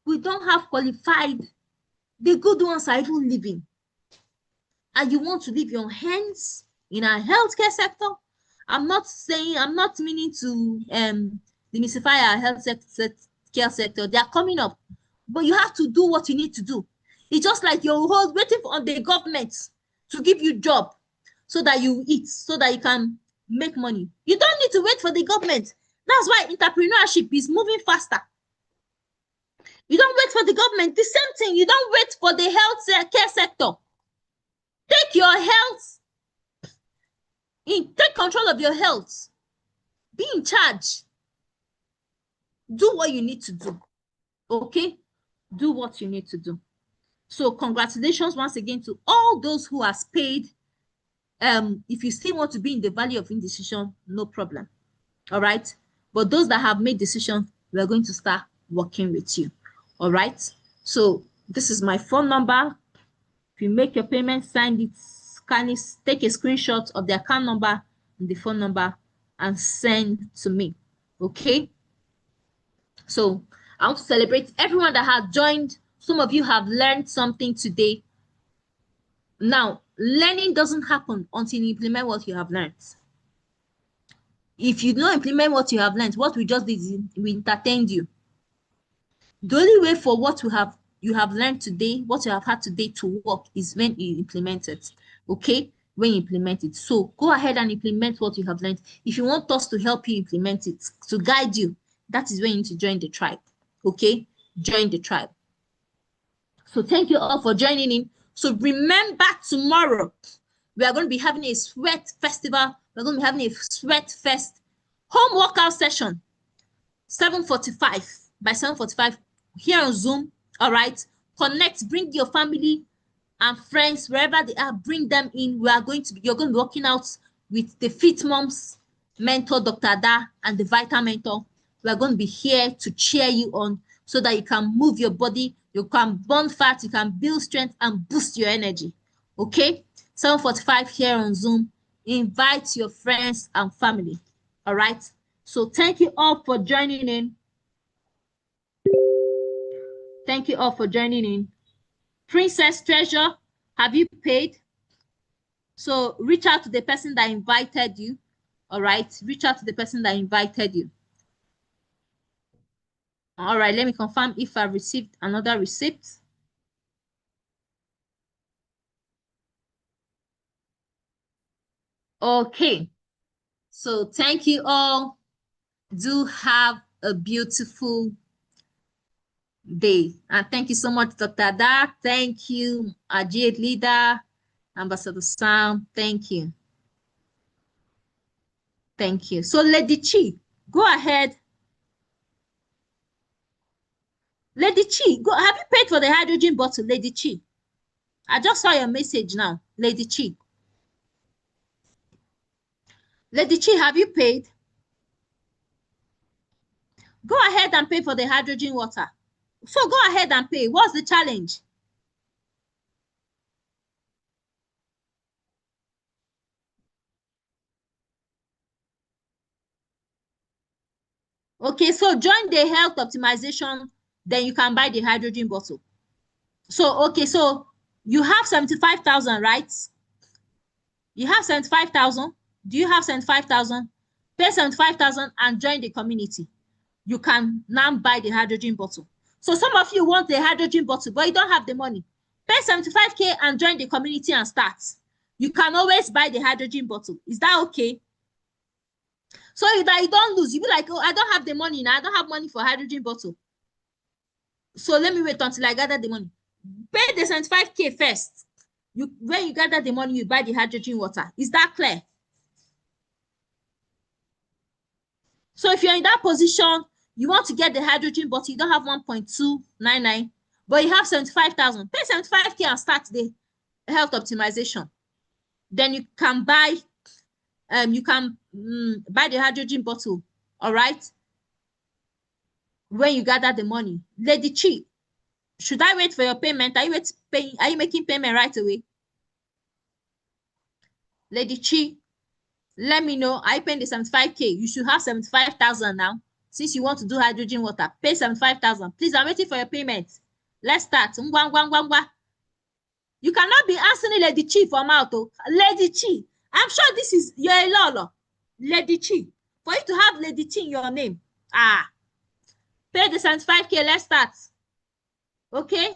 We don't have qualified. The good ones are even living. And you want to leave your hands in our healthcare sector? I'm not meaning to demystify our healthcare sector. They are coming up. But you have to do what you need to do. It's just like you're waiting on the government to give you job so that you eat, so that you can make money. You don't need to wait for the government. That's why entrepreneurship is moving faster. You don't wait for the government. The same thing. You don't wait for the health care sector. Take your health. Take control of your health. Be in charge. Do what you need to do. Okay? Do what you need to do. So congratulations once again to all those who has paid. If you still want to be in the valley of indecision, no problem. All right? But those that have made decisions, we're going to start working with you. All right? So this is my phone number. If you make your payment, sign it, scan it, take a screenshot of the account number and the phone number and send to me. Okay? So I want to celebrate everyone that has joined. Some of you have learned something today. Now, learning doesn't happen until you implement what you have learned. If you don't implement what you have learned, what we just did is we entertained you. The only way for what you have learned today, what you have had today to work is when you implement it. Okay? When you implement it. So go ahead and implement what you have learned. If you want us to help you implement it, to guide you, that is when you need to join the tribe. Okay? Join the tribe. So thank you all for joining in. So remember, tomorrow we are going to be having a sweat festival. We're going to be having a sweat fest home workout session, 7:45 by 7:45 here on Zoom. All right. Connect, bring your family and friends wherever they are, bring them in. You're going to be working out with the Fit Moms mentor, Dr. Ada, and the Vital Mentor. We are going to be here to cheer you on so that you can move your body, you can burn fat, you can build strength and boost your energy. Okay? 7:45 here on Zoom. Invite your friends and family. All right? So thank you all for joining in. Thank you all for joining in. Princess Treasure, have you paid? So reach out to the person that invited you. All right? Reach out to the person that invited you. All right, let me confirm if I received another receipt. Okay, so thank you all. Do have a beautiful day. And thank you so much, Dr. Ada. Thank you, Ajay Leader, Ambassador Sam. Thank you. Thank you. So Lady Chi, go ahead. Lady Chi, go. Have you paid for the hydrogen bottle, Lady Chi? I just saw your message now, Lady Chi. Lady Chi, have you paid? Go ahead and pay for the hydrogen water. So go ahead and pay. What's the challenge? Okay, so join the health optimization, then you can buy the hydrogen bottle. So, okay, so you have 75,000, right? You have 75,000. Do you have 75,000? Pay 75,000 and join the community. You can now buy the hydrogen bottle. So some of you want the hydrogen bottle, but you don't have the money. Pay 75K and join the community and start. You can always buy the hydrogen bottle. Is that okay? So that you don't lose. You be like, oh, I don't have the money now. I don't have money for hydrogen bottle. So let me wait until I gather the money. Pay the 75K first. When you gather the money, you buy the hydrogen water. Is that clear? So if you're in that position, you want to get the hydrogen bottle, you don't have 1.299, but you have 75,000. Pay 75K and start the health optimization. Then you can buy buy the hydrogen bottle. All right. When you gather the money. Lady Chi, should I wait for your payment? Are you making payment right away? Lady Chi, let me know. I paying the 75K. You should have 75,000 now. Since you want to do hydrogen water, pay 75,000. Please, I'm waiting for your payment. Let's start. You cannot be answering Lady Chi for mouth. Lady Chi, I'm sure this is you're a lolo. Lady Chi. For you to have Lady Chi in your name. Pay the 75K. Let's start. Okay?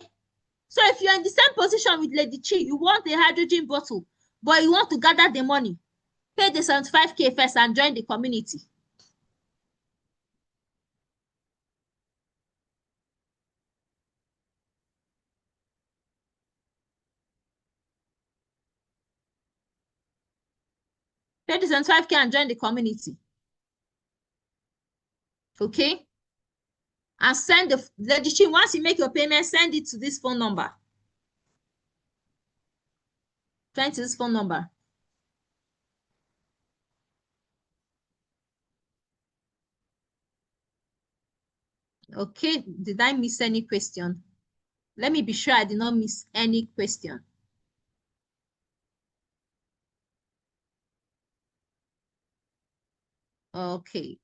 So if you're in the same position with Lady Chi, you want a hydrogen bottle, but you want to gather the money, pay the 75K first and join the community. Pay the 75K and join the community. Okay? And send the Lady Chi, once you make your payment, send it to this phone number. Send to this phone number. Okay, did I miss any question? Let me be sure I did not miss any question. Okay.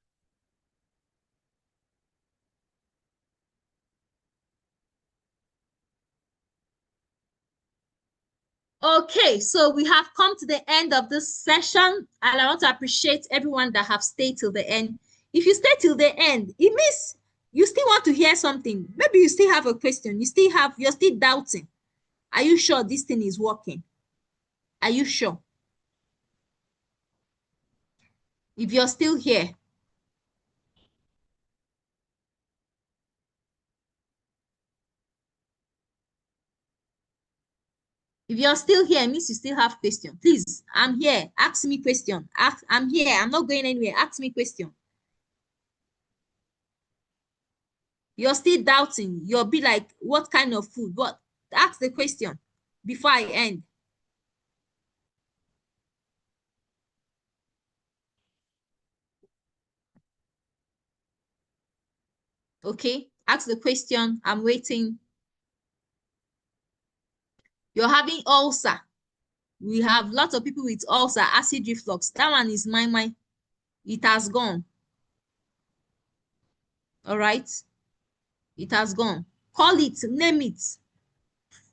Okay, so we have come to the end of this session, and I want to appreciate everyone that have stayed till the end. If you stay till the end, it means you still want to hear something. Maybe you still have a question. You're still doubting. Are you sure this thing is working? Are you sure? If you're still here, if you're still here, it means you still have question. Please, I'm here. Ask me question. I'm here. I'm not going anywhere. Ask me question. You're still doubting. You'll be like, what kind of food? What? Ask the question before I end. Okay, ask the question. I'm waiting. You're having ulcer. We have lots of people with ulcer, acid reflux. That one is my. It has gone. All right. It has gone. Call it, name it.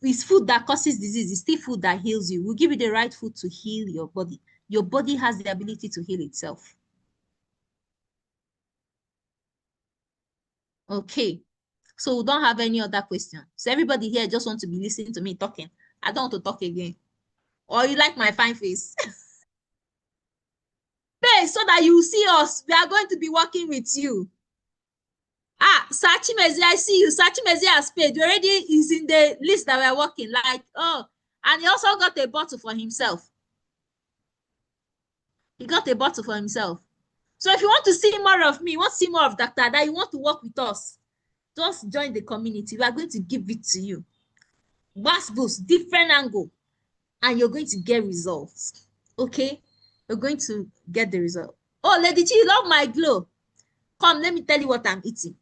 It's food that causes disease. It's still food that heals you. We'll give you the right food to heal your body. Your body has the ability to heal itself. Okay. So we don't have any other question. So everybody here just want to be listening to me talking. I don't want to talk again. Or you like my fine face? Pay so that you see us. We are going to be working with you. Ah, Sachimezi, I see you. Sachimezi has paid. He already is in the list that we're working. Like, oh, and he also got a bottle for himself. He got a bottle for himself. So if you want to see more of me, you want to see more of Dr. Ada, you want to work with us, just join the community. We are going to give it to you. Bass boost, different angle, and you're going to get results. Okay? You're going to get the result. Oh, Lady Chi, you love my glow. Come, let me tell you what I'm eating.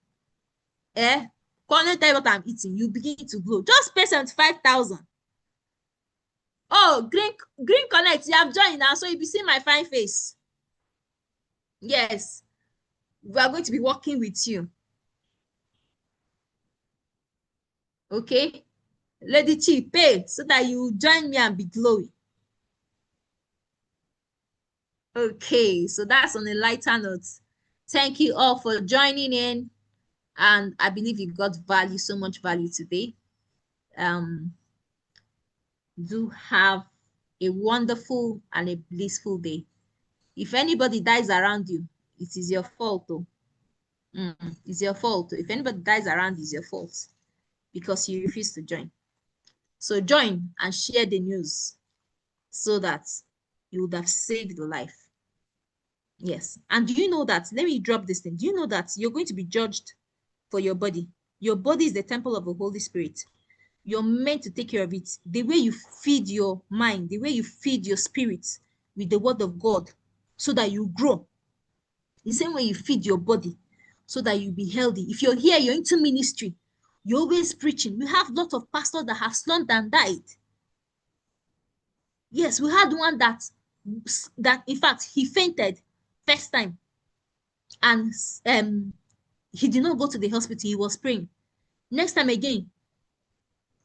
Eh? Come, let me tell you what I'm eating. You begin to glow. Just pay 75,000. Oh, Green Connect, you have joined now, so you'll be seeing my fine face. Yes. We are going to be working with you. Okay? Lady Chi, pay so that you join me and be glowing. Okay, so that's on a lighter note. Thank you all for joining in. And I believe you got value, so much value today. Do have a wonderful and a blissful day. If anybody dies around you, it is your fault, though. It's your fault. If anybody dies around you, it's your fault because you refuse to join. So join and share the news so that you would have saved the life. Yes. And do you know that? Let me drop this thing. Do you know that you're going to be judged for your body? Your body is the temple of the Holy Spirit. You're meant to take care of it. The way you feed your mind, the way you feed your spirit with the word of God so that you grow. The same way you feed your body so that you be healthy. If you're here, you're into ministry, you're always preaching. We have lots of pastors that have slumped and died. Yes, we had one that in fact, he fainted first time. And he did not go to the hospital. He was praying. Next time again.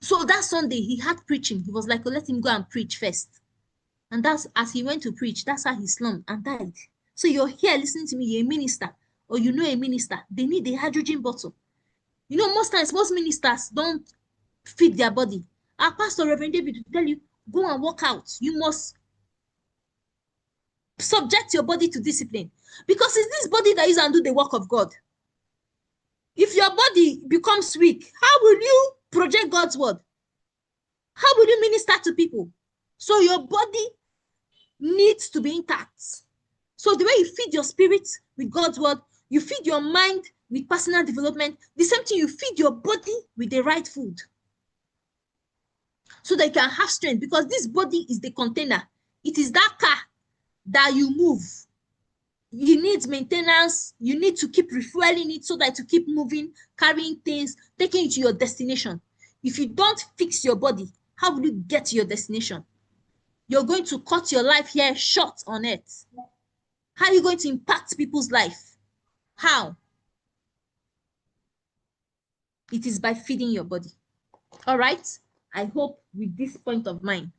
So that Sunday, he had preaching. He was like, oh, let him go and preach first. And that's as he went to preach, that's how he slumped and died. So you're here listening to me, you're a minister, or you know a minister, they need a hydrogen bottle. You know, most times, most ministers don't feed their body. Our pastor, Reverend David, will tell you, go and work out. You must subject your body to discipline. Because it's this body that is and do the work of God. If your body becomes weak, how will you project God's word? How will you minister to people? So your body needs to be intact. So the way you feed your spirit with God's word, you feed your mind with personal development, the same thing you feed your body with the right food. So that you can have strength, because this body is the container. It is that car that you move. You need maintenance. You need to keep refueling it so that you keep moving, carrying things, taking it to your destination. If you don't fix your body, how will you get to your destination? You're going to cut your life here short on earth. How are you going to impact people's life? How? It is by feeding your body. All right? I hope with this point of mine,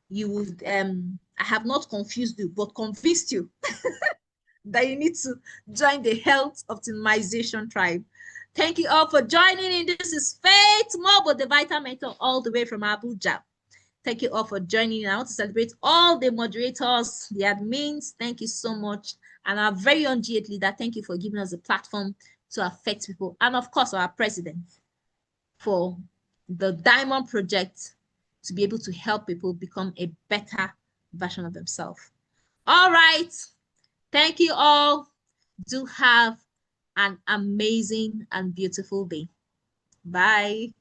you would, I have not confused you, but convinced you that you need to join the health optimization tribe. Thank you all for joining in. This is Faith Mobile, the Vital Mentor, all the way from Abuja. Thank you all for joining. I want to celebrate all the moderators, the admins. Thank you so much. And our very own G8 leader, thank you for giving us a platform to affect people. And of course, our president for the Diamond Project to be able to help people become a better version of themselves. All right. Thank you all. Do have an amazing and beautiful day. Bye.